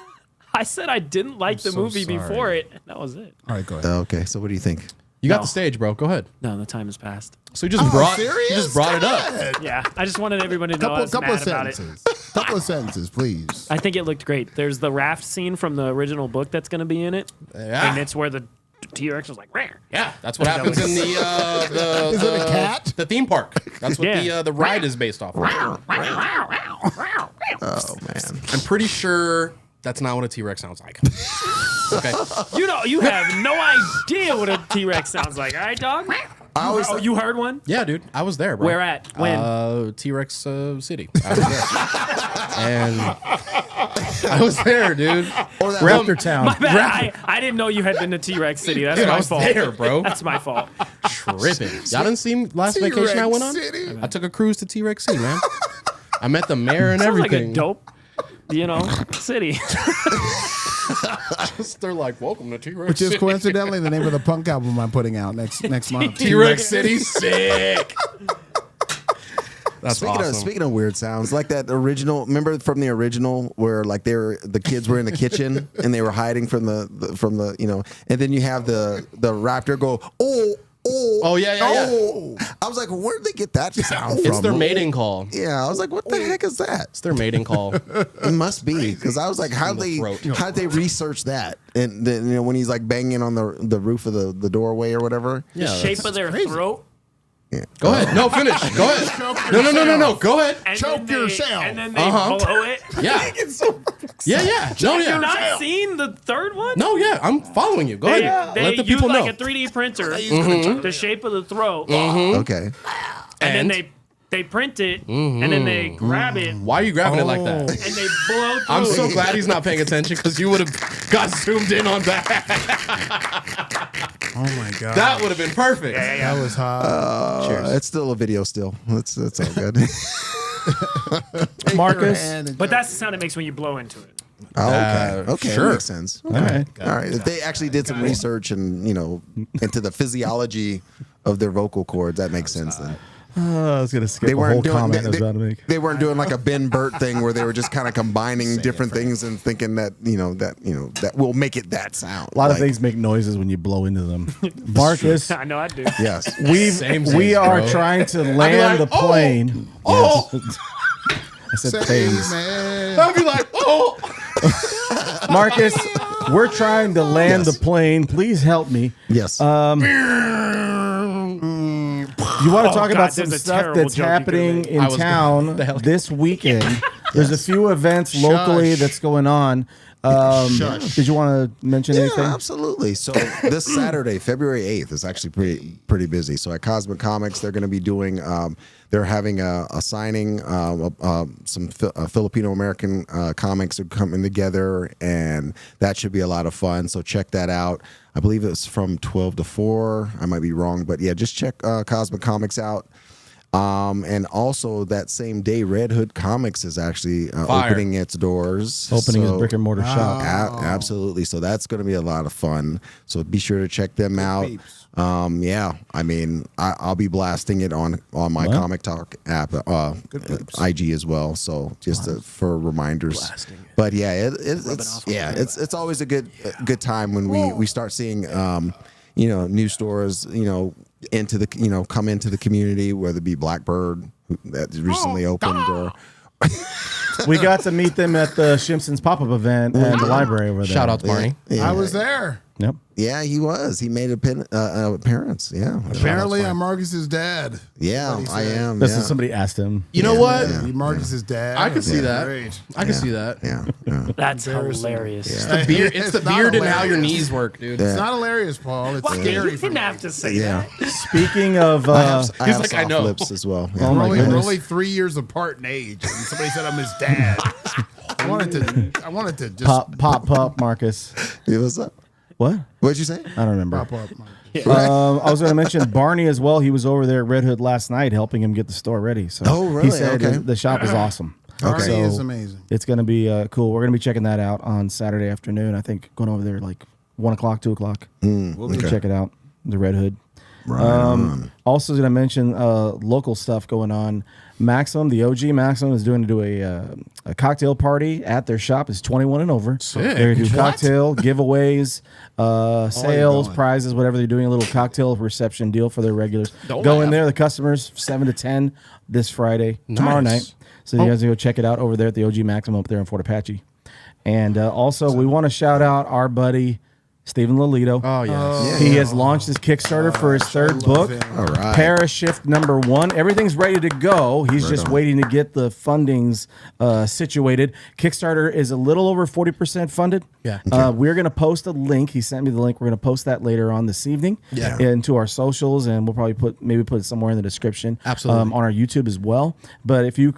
[SPEAKER 4] I said I didn't like the
[SPEAKER 5] so
[SPEAKER 4] movie
[SPEAKER 5] sorry.
[SPEAKER 4] before it. That was it.
[SPEAKER 5] All right, go ahead.
[SPEAKER 6] Okay, so what do you think?
[SPEAKER 3] You got
[SPEAKER 4] No.
[SPEAKER 3] the stage, bro. Go ahead.
[SPEAKER 4] No, the time has passed.
[SPEAKER 3] So you just brought it up.
[SPEAKER 4] Yeah, I just wanted everybody to know I was
[SPEAKER 5] Couple of
[SPEAKER 4] mad about it.
[SPEAKER 5] sentences. Couple of sentences, please.
[SPEAKER 4] I think it looked great. There's the raft scene from the original book that's going to be in it,
[SPEAKER 3] Yeah.
[SPEAKER 4] and it's where the T-Rex was like, "Rare."
[SPEAKER 3] Yeah, that's what happens in the
[SPEAKER 5] Is it a cat?
[SPEAKER 3] The theme park. That's what
[SPEAKER 4] Yeah.
[SPEAKER 3] the ride is based off of.
[SPEAKER 6] Oh man.
[SPEAKER 3] I'm pretty sure that's not what a T-Rex sounds like. Okay.
[SPEAKER 4] You have no idea what a T-Rex sounds like. All right, dog. You heard one?
[SPEAKER 3] Yeah, dude. I was there, bro.
[SPEAKER 4] Where at? When?
[SPEAKER 3] T-Rex City. I was there. And I was there, dude.
[SPEAKER 2] Raptor Town.
[SPEAKER 4] My bad. I didn't know you had been to T-Rex City. That's
[SPEAKER 3] Dude,
[SPEAKER 4] my
[SPEAKER 3] I was
[SPEAKER 4] fault.
[SPEAKER 3] there, bro.
[SPEAKER 4] That's my fault.
[SPEAKER 3] Tripping. Y'all didn't see last vacation I went on?
[SPEAKER 5] City.
[SPEAKER 3] I took a cruise to T-Rex City, man. I met the mayor and
[SPEAKER 4] Sounds
[SPEAKER 3] everything.
[SPEAKER 4] like a dope, city.
[SPEAKER 3] They're like, welcome to T-Rex
[SPEAKER 5] Which is
[SPEAKER 3] City.
[SPEAKER 5] coincidentally the name of the punk album I'm putting out next month.
[SPEAKER 3] T-Rex City, sick. That's awesome.
[SPEAKER 6] Speaking of weird sounds, like that original. Remember from the original where like the kids were in the kitchen and they were hiding from the and then you have the raptor go
[SPEAKER 3] Oh, yeah.
[SPEAKER 6] I was like, where did they get that sound from?
[SPEAKER 3] It's their mating call.
[SPEAKER 6] Yeah, I was like, what the heck is that?
[SPEAKER 3] It's their mating call.
[SPEAKER 6] It must be because I was like, how did they research that? And then when he's like banging on the roof of the doorway or whatever.
[SPEAKER 4] The shape of their throat.
[SPEAKER 6] Yeah.
[SPEAKER 3] Go ahead. No, finish. Go ahead. No. Go ahead.
[SPEAKER 4] And
[SPEAKER 5] Choke yourself.
[SPEAKER 4] And then they blow it.
[SPEAKER 3] Yeah. Yeah. No,
[SPEAKER 4] Have you
[SPEAKER 3] yeah.
[SPEAKER 4] not seen the third one?
[SPEAKER 3] No, yeah. I'm following you. Go ahead.
[SPEAKER 4] They
[SPEAKER 3] Let the
[SPEAKER 4] use
[SPEAKER 3] people know.
[SPEAKER 4] like a 3D printer, the shape of the throat,
[SPEAKER 6] Okay.
[SPEAKER 4] and then they print it, and then they grab it,
[SPEAKER 3] Why are you grabbing it like that?
[SPEAKER 4] and they blow through
[SPEAKER 3] I'm so
[SPEAKER 4] it.
[SPEAKER 3] glad he's not paying attention because you would have got zoomed in on that.
[SPEAKER 5] Oh my god.
[SPEAKER 3] That would have been perfect.
[SPEAKER 5] That was hot.
[SPEAKER 6] It's still a video still. That's all good.
[SPEAKER 2] Marcus.
[SPEAKER 4] But that's the sound it makes when you blow into it.
[SPEAKER 6] Okay,
[SPEAKER 3] sure.
[SPEAKER 6] makes sense. Okay. All right. If they actually did some research and into the physiology of their vocal cords, that makes sense then.
[SPEAKER 2] I was gonna skip
[SPEAKER 6] They
[SPEAKER 2] a
[SPEAKER 6] weren't
[SPEAKER 2] whole
[SPEAKER 6] doing
[SPEAKER 2] comment I was about to make.
[SPEAKER 6] they weren't doing like a Ben Burt thing where they were just kind of combining different things and thinking that that will make it that sound.
[SPEAKER 2] A lot of things make noises when you blow into them. Marcus,
[SPEAKER 4] I know I do.
[SPEAKER 6] Yes.
[SPEAKER 2] we are trying to land the plane.
[SPEAKER 3] Oh.
[SPEAKER 2] Yes. I said things.
[SPEAKER 3] I'd be like, oh.
[SPEAKER 2] Marcus, we're trying to land the plane. Please help me.
[SPEAKER 6] Yes.
[SPEAKER 2] You want to
[SPEAKER 4] Oh,
[SPEAKER 2] talk
[SPEAKER 4] God,
[SPEAKER 2] about some
[SPEAKER 4] there's a
[SPEAKER 2] stuff
[SPEAKER 4] terrible
[SPEAKER 2] that's
[SPEAKER 4] joke you
[SPEAKER 2] happening
[SPEAKER 4] could've
[SPEAKER 2] in
[SPEAKER 3] I was
[SPEAKER 2] town
[SPEAKER 3] gonna-
[SPEAKER 2] this weekend? There's a few events locally
[SPEAKER 5] Shush.
[SPEAKER 2] that's going on.
[SPEAKER 5] Shush.
[SPEAKER 2] Did you want to mention anything?
[SPEAKER 6] Yeah, absolutely. So this Saturday, February 8th, is actually pretty busy. So at Cosmic Comics, they're going to be doing. They're having a signing. Some Filipino American comics are coming together, and that should be a lot of fun. So check that out. I believe it's from 12 to 4. I might be wrong, but yeah, just check Cosmic Comics out. And also that same day, Red Hood Comics is actually opening its doors.
[SPEAKER 2] Opening his brick and mortar shop.
[SPEAKER 6] Absolutely. So that's going to be a lot of fun. So be sure to check them out. Yeah, I mean, I'll be blasting it on my Comic Talk app, IG as well. So just for reminders. But yeah, it's always a good time when we start seeing new stores come into the community, whether it be Blackbird that recently opened or.
[SPEAKER 2] We got to meet them at the Shimpson's pop-up event at the library over there.
[SPEAKER 3] Shout out to Marnie.
[SPEAKER 5] I was there.
[SPEAKER 2] Yep.
[SPEAKER 6] Yeah, he was. He made an appearance. Yeah.
[SPEAKER 5] Apparently, I'm Marcus's dad.
[SPEAKER 6] Yeah, I am.
[SPEAKER 2] This
[SPEAKER 6] yeah.
[SPEAKER 2] is somebody asked him.
[SPEAKER 3] You know what?
[SPEAKER 5] Yeah. Marcus's dad.
[SPEAKER 3] I could see that.
[SPEAKER 5] Great.
[SPEAKER 3] I can see that.
[SPEAKER 6] Yeah.
[SPEAKER 4] That's hilarious.
[SPEAKER 3] It's the beard. It's the
[SPEAKER 5] not
[SPEAKER 3] beard and how your
[SPEAKER 5] hilarious.
[SPEAKER 3] knees work, dude.
[SPEAKER 5] It's not hilarious, Paul. It's
[SPEAKER 4] Well,
[SPEAKER 5] scary.
[SPEAKER 4] you didn't have to say
[SPEAKER 6] Yeah.
[SPEAKER 4] that.
[SPEAKER 2] Speaking of,
[SPEAKER 6] I have
[SPEAKER 3] He's like, I
[SPEAKER 6] soft
[SPEAKER 3] know.
[SPEAKER 6] lips as well. Yeah.
[SPEAKER 2] oh my
[SPEAKER 5] We're
[SPEAKER 2] goodness,
[SPEAKER 5] only 3 years apart in age, and somebody said I'm his dad. I wanted to just
[SPEAKER 2] pop, Marcus.
[SPEAKER 6] Yeah, what's up?
[SPEAKER 2] What?
[SPEAKER 6] What'd you say?
[SPEAKER 2] I don't remember.
[SPEAKER 5] pop up.
[SPEAKER 2] I was going to mention Barney as well. He was over there at Red Hood last night helping him get the store ready. So
[SPEAKER 6] Oh, really?
[SPEAKER 2] He said
[SPEAKER 6] Okay.
[SPEAKER 2] the shop is awesome.
[SPEAKER 5] Barney
[SPEAKER 2] So
[SPEAKER 5] is amazing.
[SPEAKER 2] It's going to be cool. We're going to be checking that out on Saturday afternoon. I think going over there like 1 o'clock, 2 o'clock. We'll check it out. The Red Hood. Also going to mention local stuff going on. Maximum, the OG Maximum, is doing a cocktail party at their shop. It's 21 and over. They're going to do cocktail giveaways, sales, prizes, whatever they're doing. A little cocktail reception deal for their regulars. Go in there, the customers, 7 to 10 this Friday, tomorrow night. So you guys can go check it out over there at the OG Maximum up there in Fort Apache. And also, we want to shout out our buddy Stephen Lolito.
[SPEAKER 3] Oh, yes.
[SPEAKER 2] He has launched his Kickstarter for his third book.
[SPEAKER 6] All right.
[SPEAKER 2] Parashift #1. Everything's ready to go. He's just waiting to get the fundings situated. Kickstarter is a little over 40% funded.
[SPEAKER 3] Yeah.
[SPEAKER 2] We're going to post a link. He sent me the link. We're going to post that later on this evening into our socials, and we'll probably put it somewhere in the description.
[SPEAKER 3] Absolutely.
[SPEAKER 2] On our YouTube as well. But if you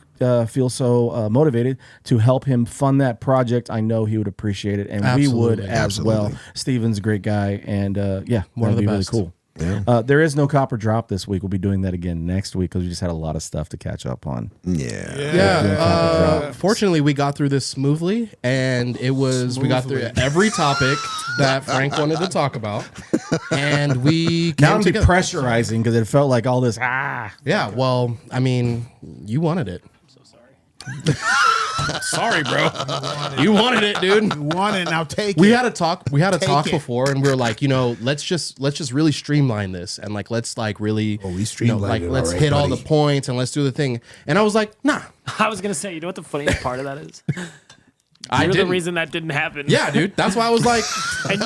[SPEAKER 2] feel so motivated to help him fund that project, I know he would appreciate it, and we would as well. Steven's a great guy, and
[SPEAKER 3] One of the
[SPEAKER 2] be
[SPEAKER 3] best.
[SPEAKER 2] really cool. Yeah. There is no copper drop this week. We'll be doing that again next week because we just had a lot of stuff to catch up on.
[SPEAKER 3] Yeah. Fortunately, we got through this smoothly, and we got through every topic that Frank wanted to talk about, and we
[SPEAKER 2] Now
[SPEAKER 3] came
[SPEAKER 2] I'm
[SPEAKER 3] together.
[SPEAKER 2] depressurizing because it felt like all this.
[SPEAKER 3] Yeah. Well, I mean, you wanted it. So sorry. Sorry, bro. You wanted it, dude.
[SPEAKER 5] You want it, now take
[SPEAKER 3] We
[SPEAKER 5] it.
[SPEAKER 3] had a talk. We had a
[SPEAKER 5] Take
[SPEAKER 3] talk
[SPEAKER 5] it.
[SPEAKER 3] before, and we were like, let's just really streamline this, and let's really,
[SPEAKER 5] we streamlined it
[SPEAKER 3] let's
[SPEAKER 5] already,
[SPEAKER 3] hit all
[SPEAKER 5] buddy.
[SPEAKER 3] the points, and let's do the thing. And I was like, nah,
[SPEAKER 4] I was gonna say, you know what the funniest part of that is?
[SPEAKER 3] I
[SPEAKER 4] You're the
[SPEAKER 3] didn't.
[SPEAKER 4] reason that didn't happen.
[SPEAKER 3] Yeah, dude. That's why I was like,
[SPEAKER 4] and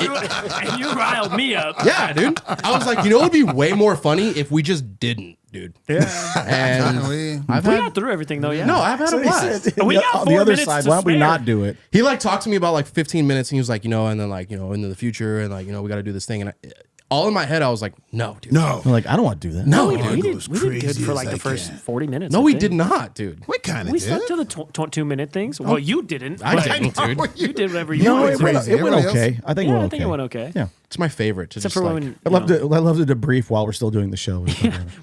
[SPEAKER 4] you riled me up.
[SPEAKER 3] yeah, dude. I was like, it would be way more funny if we just didn't, dude.
[SPEAKER 2] Yeah.
[SPEAKER 3] And
[SPEAKER 5] We-
[SPEAKER 3] I've
[SPEAKER 4] We
[SPEAKER 3] had
[SPEAKER 4] got through everything though. Yeah.
[SPEAKER 3] no, I've had a blast.
[SPEAKER 4] We got
[SPEAKER 2] on
[SPEAKER 4] 4
[SPEAKER 2] the other
[SPEAKER 4] minutes
[SPEAKER 2] side,
[SPEAKER 4] to
[SPEAKER 2] why don't we
[SPEAKER 4] spare.
[SPEAKER 2] not do it?
[SPEAKER 3] He talked to me about 15 minutes, and he was like, and then into the future, and we got to do this thing, and all in my head, I was like, no, dude.
[SPEAKER 5] No.
[SPEAKER 2] I'm like, I don't want to do that.
[SPEAKER 3] No,
[SPEAKER 4] we
[SPEAKER 3] dude.
[SPEAKER 4] did good for the first 40 minutes.
[SPEAKER 3] No,
[SPEAKER 4] I
[SPEAKER 3] we
[SPEAKER 4] think.
[SPEAKER 3] did not, dude.
[SPEAKER 5] We kind of
[SPEAKER 4] We
[SPEAKER 5] did.
[SPEAKER 4] stuck to the 2-minute things. Well, you didn't.
[SPEAKER 3] I
[SPEAKER 4] but
[SPEAKER 3] didn't, dude.
[SPEAKER 4] You did whatever you
[SPEAKER 2] No,
[SPEAKER 4] wanted
[SPEAKER 2] it
[SPEAKER 4] to.
[SPEAKER 2] went,
[SPEAKER 5] crazy.
[SPEAKER 2] it went
[SPEAKER 5] Everybody
[SPEAKER 2] okay. I think it
[SPEAKER 4] Yeah,
[SPEAKER 2] went
[SPEAKER 4] I
[SPEAKER 2] okay.
[SPEAKER 4] think it went okay.
[SPEAKER 2] Yeah.
[SPEAKER 3] It's my favorite. To
[SPEAKER 4] Except
[SPEAKER 3] just
[SPEAKER 4] for when
[SPEAKER 2] I love to debrief while we're still doing the show.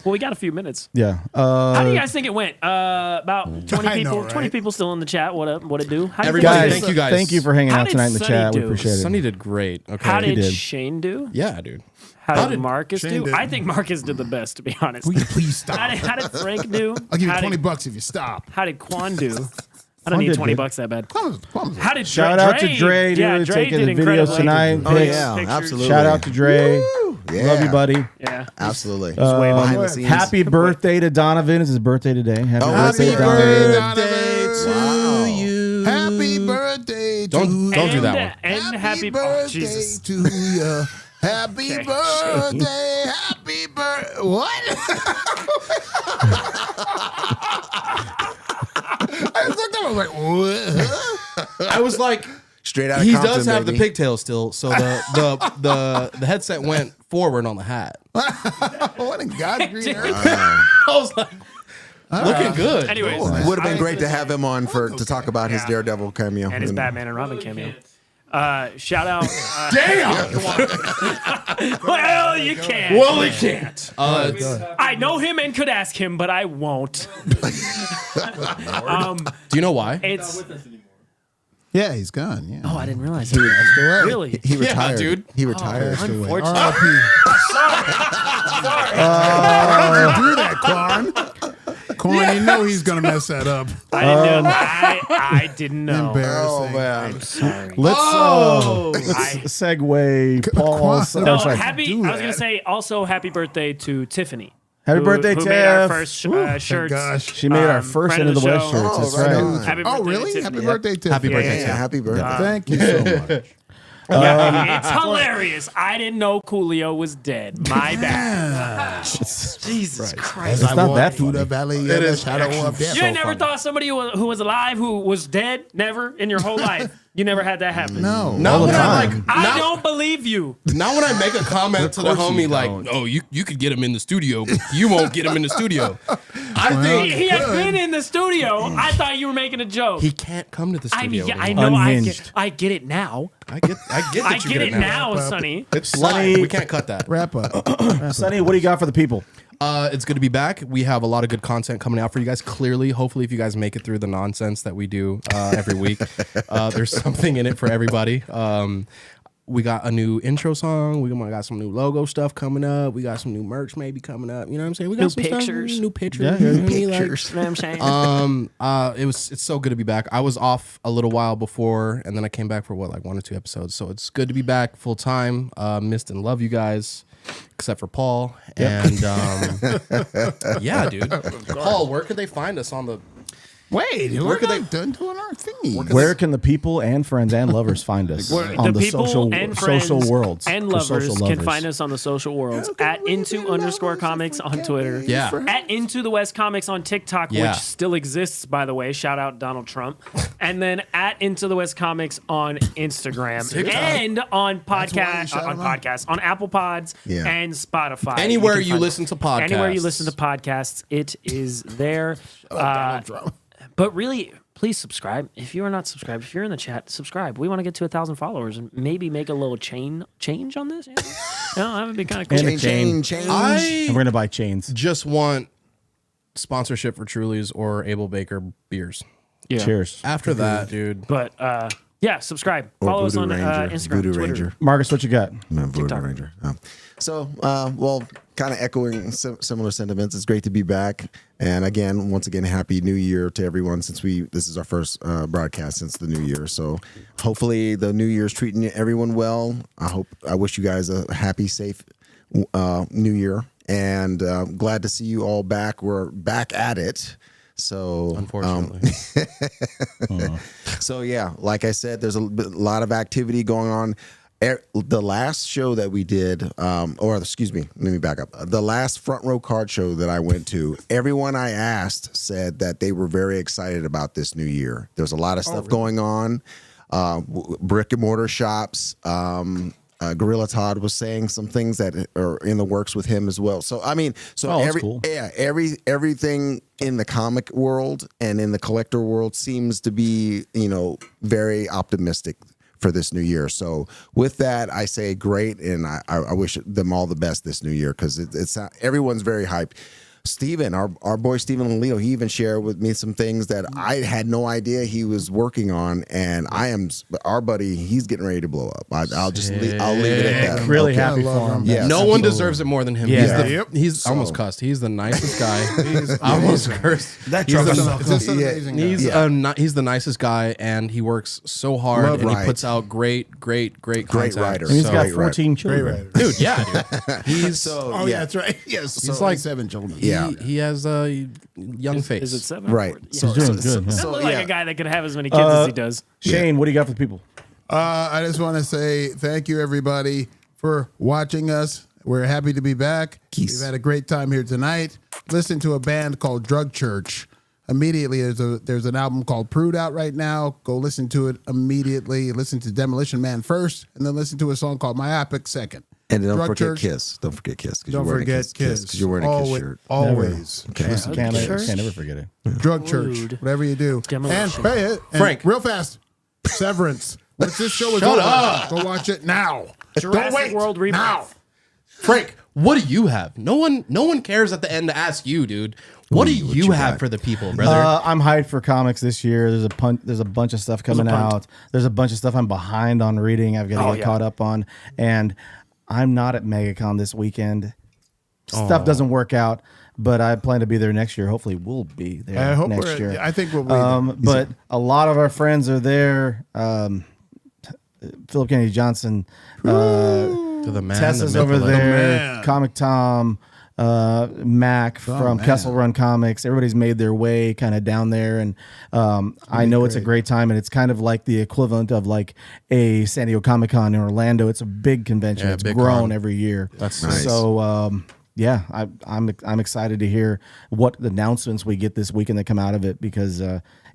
[SPEAKER 4] well, we got a few minutes.
[SPEAKER 2] Yeah.
[SPEAKER 4] How do you guys think it went? About 20
[SPEAKER 5] I know,
[SPEAKER 4] people.
[SPEAKER 5] right?
[SPEAKER 4] 20 people still in the chat. What it do? How do you
[SPEAKER 3] Everybody,
[SPEAKER 4] think-
[SPEAKER 3] thank you guys.
[SPEAKER 2] Thank you for hanging
[SPEAKER 4] How
[SPEAKER 2] out
[SPEAKER 4] did
[SPEAKER 2] tonight in the
[SPEAKER 4] Sonny
[SPEAKER 2] chat. We
[SPEAKER 4] do?
[SPEAKER 2] appreciate it.
[SPEAKER 3] Sonny did great. Okay.
[SPEAKER 4] How did
[SPEAKER 2] did.
[SPEAKER 4] Shane do?
[SPEAKER 3] Yeah, dude.
[SPEAKER 4] How
[SPEAKER 3] did
[SPEAKER 4] did Marcus
[SPEAKER 5] Shane
[SPEAKER 4] do?
[SPEAKER 5] did.
[SPEAKER 4] I think Marcus did the best, to be honest.
[SPEAKER 5] Will you please stop?
[SPEAKER 4] How did Frank do?
[SPEAKER 5] I'll give you
[SPEAKER 4] How did-
[SPEAKER 5] $20 if you stop.
[SPEAKER 4] How did Quan do? I
[SPEAKER 2] Quan
[SPEAKER 4] don't need
[SPEAKER 2] did
[SPEAKER 4] 20
[SPEAKER 2] good.
[SPEAKER 4] bucks that bad.
[SPEAKER 5] Plums.
[SPEAKER 4] How did
[SPEAKER 2] Shout out to Dre, dude,
[SPEAKER 4] Yeah, Dre
[SPEAKER 2] taking
[SPEAKER 4] did
[SPEAKER 2] the videos
[SPEAKER 4] incredible.
[SPEAKER 2] tonight.
[SPEAKER 6] Oh,
[SPEAKER 2] Pics.
[SPEAKER 6] yeah,
[SPEAKER 4] Pictures.
[SPEAKER 6] absolutely.
[SPEAKER 2] Shout out to Dre.
[SPEAKER 6] Yeah.
[SPEAKER 2] Love you, buddy.
[SPEAKER 4] Yeah.
[SPEAKER 6] Absolutely.
[SPEAKER 4] way
[SPEAKER 6] Behind the
[SPEAKER 4] more.
[SPEAKER 6] scenes.
[SPEAKER 2] Happy birthday to Donovan. It's his birthday today. Happy birthday,
[SPEAKER 6] happy
[SPEAKER 2] Donovan.
[SPEAKER 6] birthday.
[SPEAKER 5] Wow.
[SPEAKER 3] you.
[SPEAKER 5] Happy birthday to
[SPEAKER 3] Don't do that one.
[SPEAKER 4] And happy
[SPEAKER 5] birthday
[SPEAKER 4] Jesus.
[SPEAKER 5] to you. Happy
[SPEAKER 4] Okay.
[SPEAKER 5] birthday, happy birthday. What? I just looked up. I was like, what?
[SPEAKER 3] I was like,
[SPEAKER 6] Straight out of
[SPEAKER 3] he
[SPEAKER 6] Compton,
[SPEAKER 3] does have
[SPEAKER 6] baby.
[SPEAKER 3] the pigtails still, so the headset went forward on the hat.
[SPEAKER 5] What in God's green earth?
[SPEAKER 3] I was like, looking good.
[SPEAKER 4] Anyways,
[SPEAKER 6] Would have been great to have him on to talk about his Daredevil cameo
[SPEAKER 4] and his Batman and Robin cameo. Shout out.
[SPEAKER 3] Damn.
[SPEAKER 4] Well, you can't.
[SPEAKER 3] Well, he can't.
[SPEAKER 4] I know him and could ask him, but I won't.
[SPEAKER 3] Do you know why?
[SPEAKER 4] It's.
[SPEAKER 5] Yeah, he's gone. Yeah.
[SPEAKER 4] Oh, I didn't realize that. Really?
[SPEAKER 6] He retired.
[SPEAKER 3] dude.
[SPEAKER 6] He retired.
[SPEAKER 4] Unfortunately.
[SPEAKER 5] How did you do that, Quan? Quan, you know he's gonna mess that up.
[SPEAKER 4] I didn't know. I didn't know.
[SPEAKER 5] Embarrassing.
[SPEAKER 6] man.
[SPEAKER 4] Sorry.
[SPEAKER 2] Let's
[SPEAKER 4] I-
[SPEAKER 2] segue. Paul.
[SPEAKER 4] No,
[SPEAKER 2] sorry.
[SPEAKER 4] happy. I was gonna say also happy birthday to Tiffany.
[SPEAKER 2] Happy birthday,
[SPEAKER 4] who made our
[SPEAKER 2] Tiff.
[SPEAKER 4] first shirts.
[SPEAKER 5] gosh.
[SPEAKER 2] She made our first
[SPEAKER 4] friend
[SPEAKER 2] Into
[SPEAKER 4] of
[SPEAKER 2] the West
[SPEAKER 4] show.
[SPEAKER 2] shirts.
[SPEAKER 6] Oh,
[SPEAKER 2] That's
[SPEAKER 6] right
[SPEAKER 2] right.
[SPEAKER 6] on.
[SPEAKER 4] Happy
[SPEAKER 5] Oh,
[SPEAKER 4] birthday
[SPEAKER 5] really?
[SPEAKER 4] to
[SPEAKER 5] Happy
[SPEAKER 4] Tiffany.
[SPEAKER 5] birthday, Tiff.
[SPEAKER 3] Happy birthday,
[SPEAKER 6] Yeah,
[SPEAKER 3] Tiff.
[SPEAKER 6] happy birthday.
[SPEAKER 5] Thank you so much.
[SPEAKER 4] It's hilarious. I didn't know Coolio was dead. My bad. Jesus Christ.
[SPEAKER 5] As I
[SPEAKER 2] not
[SPEAKER 5] walk
[SPEAKER 2] that
[SPEAKER 5] through
[SPEAKER 2] funny.
[SPEAKER 5] the valley of the shadow of death.
[SPEAKER 4] You never thought somebody who was alive who was dead? Never in your whole life. You never had that happen.
[SPEAKER 5] No.
[SPEAKER 3] Not when I
[SPEAKER 2] time.
[SPEAKER 4] I don't believe you.
[SPEAKER 3] Not when I make a comment to the
[SPEAKER 2] course you
[SPEAKER 3] homie like,
[SPEAKER 2] don't.
[SPEAKER 3] "Oh, you could get him in the studio, but you won't get him in the studio." I think
[SPEAKER 4] He had been in the studio. I thought you were making a joke.
[SPEAKER 3] he can't come to the
[SPEAKER 4] I
[SPEAKER 3] studio.
[SPEAKER 4] mean, yeah, I
[SPEAKER 3] anymore.
[SPEAKER 4] know.
[SPEAKER 2] Unhinged.
[SPEAKER 4] I get it now.
[SPEAKER 3] I get
[SPEAKER 4] I
[SPEAKER 3] that you
[SPEAKER 4] get it now,
[SPEAKER 5] Wrap up.
[SPEAKER 4] Sonny.
[SPEAKER 3] It's
[SPEAKER 2] Lenny-
[SPEAKER 3] slide. We can't cut that.
[SPEAKER 5] Wrap up.
[SPEAKER 2] Sonny, what do you got for the people?
[SPEAKER 3] It's good to be back. We have a lot of good content coming out for you guys. Clearly, hopefully, if you guys make it through the nonsense that we do every week, there's something in it for everybody. We got a new intro song. We got some new logo stuff coming up. We got some new merch maybe coming up. You know what I'm saying? We got
[SPEAKER 4] New
[SPEAKER 3] some
[SPEAKER 4] pictures.
[SPEAKER 3] stuff, new pictures.
[SPEAKER 2] Yeah,
[SPEAKER 3] you know
[SPEAKER 2] yeah,
[SPEAKER 3] what I mean?
[SPEAKER 6] pictures.
[SPEAKER 4] You know what I'm saying?
[SPEAKER 3] It's so good to be back. I was off a little while before, and then I came back for like 1 or 2 episodes. So it's good to be back full time. Missed and love you guys, except for Paul. And yeah, dude. Paul, where could they find us on the?
[SPEAKER 5] Wait, we're not done doing our thingy.
[SPEAKER 2] Where can the people and friends and lovers find us on
[SPEAKER 4] The people
[SPEAKER 2] social
[SPEAKER 4] and friends
[SPEAKER 2] social worlds
[SPEAKER 4] and
[SPEAKER 2] or
[SPEAKER 4] lovers
[SPEAKER 2] social
[SPEAKER 4] can
[SPEAKER 2] lovers.
[SPEAKER 4] find us on the social worlds at @into_comics on Twitter.
[SPEAKER 3] Yeah.
[SPEAKER 4] At Into the West Comics on TikTok,
[SPEAKER 3] Yeah.
[SPEAKER 4] which still exists, by the way. Shout out Donald Trump. And then at Into the West Comics on Instagram and on
[SPEAKER 5] why you
[SPEAKER 4] podcast
[SPEAKER 5] shout
[SPEAKER 4] on
[SPEAKER 5] him out?
[SPEAKER 4] podcasts on Apple Pods
[SPEAKER 6] Yeah.
[SPEAKER 4] and Spotify.
[SPEAKER 3] Anywhere
[SPEAKER 4] can
[SPEAKER 3] you
[SPEAKER 4] find-
[SPEAKER 3] listen to podcasts.
[SPEAKER 4] Anywhere you listen to podcasts, it is there.
[SPEAKER 5] Donald Trump.
[SPEAKER 4] But really, please subscribe. If you are not subscribed, if you're in the chat, subscribe. We want to get to 1,000 followers and maybe make a little change on this. Andy? No, that would be kind of cool.
[SPEAKER 2] And a chain.
[SPEAKER 6] Change.
[SPEAKER 2] And we're gonna buy chains.
[SPEAKER 3] just want sponsorship for Truly's or Able Baker beers.
[SPEAKER 4] Yeah.
[SPEAKER 2] Cheers,
[SPEAKER 3] After that, dude.
[SPEAKER 4] But yeah, subscribe.
[SPEAKER 6] Or
[SPEAKER 4] Follow us
[SPEAKER 6] Voodoo
[SPEAKER 4] on
[SPEAKER 6] Ranger.
[SPEAKER 4] Instagram,
[SPEAKER 6] Voodoo
[SPEAKER 4] Twitter.
[SPEAKER 6] Ranger.
[SPEAKER 2] Marcus. What you got?
[SPEAKER 6] No, Voodoo Ranger. So, well, kind of echoing similar sentiments. It's great to be back. And again, once again, happy New Year to everyone. Since this is our first broadcast since the New Year, so hopefully the New Year's treating everyone well. I wish you guys a happy, safe New Year, and glad to see you all back. We're back at it. So
[SPEAKER 3] Unfortunately.
[SPEAKER 6] So yeah, like I said, there's a lot of activity going on. The last show that we did, or excuse me, let me back up. The last Front Row Card show that I went to, everyone I asked said that they were very excited about this new year. There's a lot of stuff going on, brick and mortar shops. Gorilla Todd was saying some things that are in the works with him as well. So I mean,
[SPEAKER 2] that's cool.
[SPEAKER 6] everything in the comic world and in the collector world seems to be, very optimistic for this new year. So with that, I say great, and I wish them all the best this new year, because it's everyone's very hyped. Steven, our boy Steven Lelito, he even shared with me some things that I had no idea he was working on, and our buddy, he's getting ready to blow up. I'll leave it at that.
[SPEAKER 2] Really
[SPEAKER 6] Okay.
[SPEAKER 2] happy for him.
[SPEAKER 6] Yeah.
[SPEAKER 3] No one deserves it more than him.
[SPEAKER 2] Yeah.
[SPEAKER 3] He's almost cussed. He's the nicest guy. I almost cursed.
[SPEAKER 2] That
[SPEAKER 3] He's
[SPEAKER 2] truck
[SPEAKER 3] the-
[SPEAKER 2] is
[SPEAKER 3] He's the nicest guy, and he works so hard,
[SPEAKER 6] Love
[SPEAKER 3] and
[SPEAKER 6] Riot.
[SPEAKER 3] he puts out great content.
[SPEAKER 6] writer.
[SPEAKER 2] And he's
[SPEAKER 3] So-
[SPEAKER 2] got 14 children.
[SPEAKER 3] dude. Yeah, dude. He's
[SPEAKER 5] Oh, yeah, that's right. Yes.
[SPEAKER 3] He's like
[SPEAKER 5] 7 children.
[SPEAKER 6] Yeah.
[SPEAKER 3] he has a young face.
[SPEAKER 4] Is it 7?
[SPEAKER 6] Right.
[SPEAKER 2] He's doing good. Yeah.
[SPEAKER 4] Doesn't look like a guy that could have as many kids as he does.
[SPEAKER 2] Shane, what do you got for the people?
[SPEAKER 5] I just want to say thank you, everybody. for watching us. We're happy to be back. We've had a great time here tonight. Listen to a band called Drug Church. Immediately, there's an album called Prude out right now. Go listen to it immediately. Listen to Demolition Man first, and then listen to a song called Myopic second.
[SPEAKER 6] And don't
[SPEAKER 5] Drug
[SPEAKER 6] forget
[SPEAKER 5] Church.
[SPEAKER 6] Kiss. Don't forget Kiss.
[SPEAKER 5] Don't forget Kiss.
[SPEAKER 6] Because you're wearing a Kiss shirt.
[SPEAKER 5] Always.
[SPEAKER 6] Okay.
[SPEAKER 2] Can't never forget it.
[SPEAKER 5] Drug Church. Whatever you do.
[SPEAKER 4] Demolition.
[SPEAKER 5] And
[SPEAKER 3] Frank.
[SPEAKER 5] real fast. Severance. Once this show is
[SPEAKER 3] Shut
[SPEAKER 5] over,
[SPEAKER 3] up.
[SPEAKER 5] go watch it now.
[SPEAKER 4] Jurassic
[SPEAKER 5] Don't wait.
[SPEAKER 4] World Rebirth.
[SPEAKER 5] Now.
[SPEAKER 3] Frank, what do you have? No one cares at the end to ask you, dude. What do you have
[SPEAKER 6] got?
[SPEAKER 3] for the people, brother?
[SPEAKER 2] I'm hyped for comics this year. There's a bunch of stuff coming out. There's a bunch of stuff I'm behind on reading. I've got to get caught up on, and I'm not at MegaCon this weekend. Stuff doesn't work out, but I plan to be there next year. Hopefully, we'll be there
[SPEAKER 5] I hope
[SPEAKER 2] next year.
[SPEAKER 5] I think we'll be there.
[SPEAKER 2] But a lot of our friends are there. Philip Kennedy Johnson,
[SPEAKER 3] To the man,
[SPEAKER 2] Tessa's
[SPEAKER 3] the myth,
[SPEAKER 2] over
[SPEAKER 3] the legend.
[SPEAKER 2] there. Comic Tom, Mac from Kessel Run Comics. Everybody's made their way kind of down there, and I know it's a great time, and it's kind of like the equivalent of like a San Diego Comic Con in Orlando. It's a big convention.
[SPEAKER 3] Yeah,
[SPEAKER 2] It's
[SPEAKER 3] big
[SPEAKER 2] grown
[SPEAKER 3] con.
[SPEAKER 2] every year.
[SPEAKER 3] That's nice.
[SPEAKER 2] So yeah, I'm excited to hear what the announcements we get this weekend that come out of it, because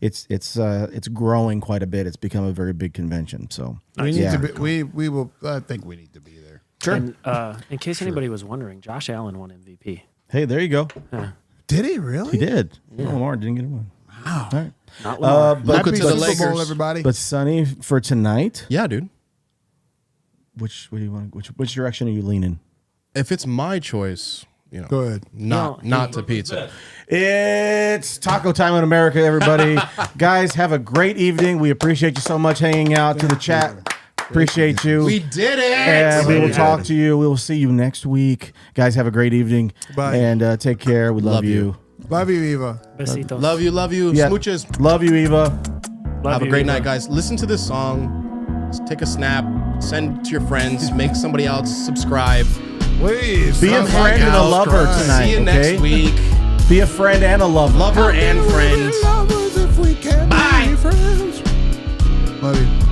[SPEAKER 2] it's growing quite a bit. It's become a very big convention. So
[SPEAKER 5] we need to be, we will. I think we need to be there.
[SPEAKER 2] Sure.
[SPEAKER 4] And in case anybody was wondering, Josh Allen won MVP.
[SPEAKER 2] Hey, there you go.
[SPEAKER 5] Did he really?
[SPEAKER 2] He did. Lamar didn't get one.
[SPEAKER 5] Wow.
[SPEAKER 2] All right.
[SPEAKER 4] Not Lamar.
[SPEAKER 2] But,
[SPEAKER 5] Happy
[SPEAKER 3] to the
[SPEAKER 5] Super
[SPEAKER 3] Lakers.
[SPEAKER 5] Bowl, everybody.
[SPEAKER 2] but Sonny, for tonight,
[SPEAKER 3] Yeah, dude.
[SPEAKER 2] what do you want? Which direction are you leaning?
[SPEAKER 3] If it's my choice,
[SPEAKER 5] Go ahead.
[SPEAKER 3] not to pizza.
[SPEAKER 2] It's taco time in America, everybody. Guys, have a great evening. We appreciate you so much hanging out. To the chat, appreciate you.
[SPEAKER 3] We did it.
[SPEAKER 2] And we will talk to you. We will see you next week. Guys, have a great evening.
[SPEAKER 5] Bye.
[SPEAKER 2] And take care. We love you.
[SPEAKER 5] Love you, Eva.
[SPEAKER 4] Besitos.
[SPEAKER 3] Love you.
[SPEAKER 2] Yeah.
[SPEAKER 3] Smooches.
[SPEAKER 2] Love you, Eva.
[SPEAKER 4] Love
[SPEAKER 3] Have a
[SPEAKER 4] you,
[SPEAKER 3] great
[SPEAKER 4] Eva.
[SPEAKER 3] night, guys. Listen to this song. Just take a snap. Send it to your friends. Make somebody else subscribe.
[SPEAKER 5] Please.
[SPEAKER 2] Be a
[SPEAKER 5] come
[SPEAKER 2] friend
[SPEAKER 5] back
[SPEAKER 2] and a
[SPEAKER 5] out.
[SPEAKER 2] lover tonight.
[SPEAKER 3] See you
[SPEAKER 2] okay?
[SPEAKER 3] next week.
[SPEAKER 2] Be a friend and a lover.
[SPEAKER 3] Lover and friend.
[SPEAKER 5] Lovers if we can't
[SPEAKER 3] Bye.
[SPEAKER 5] be friends. Love you.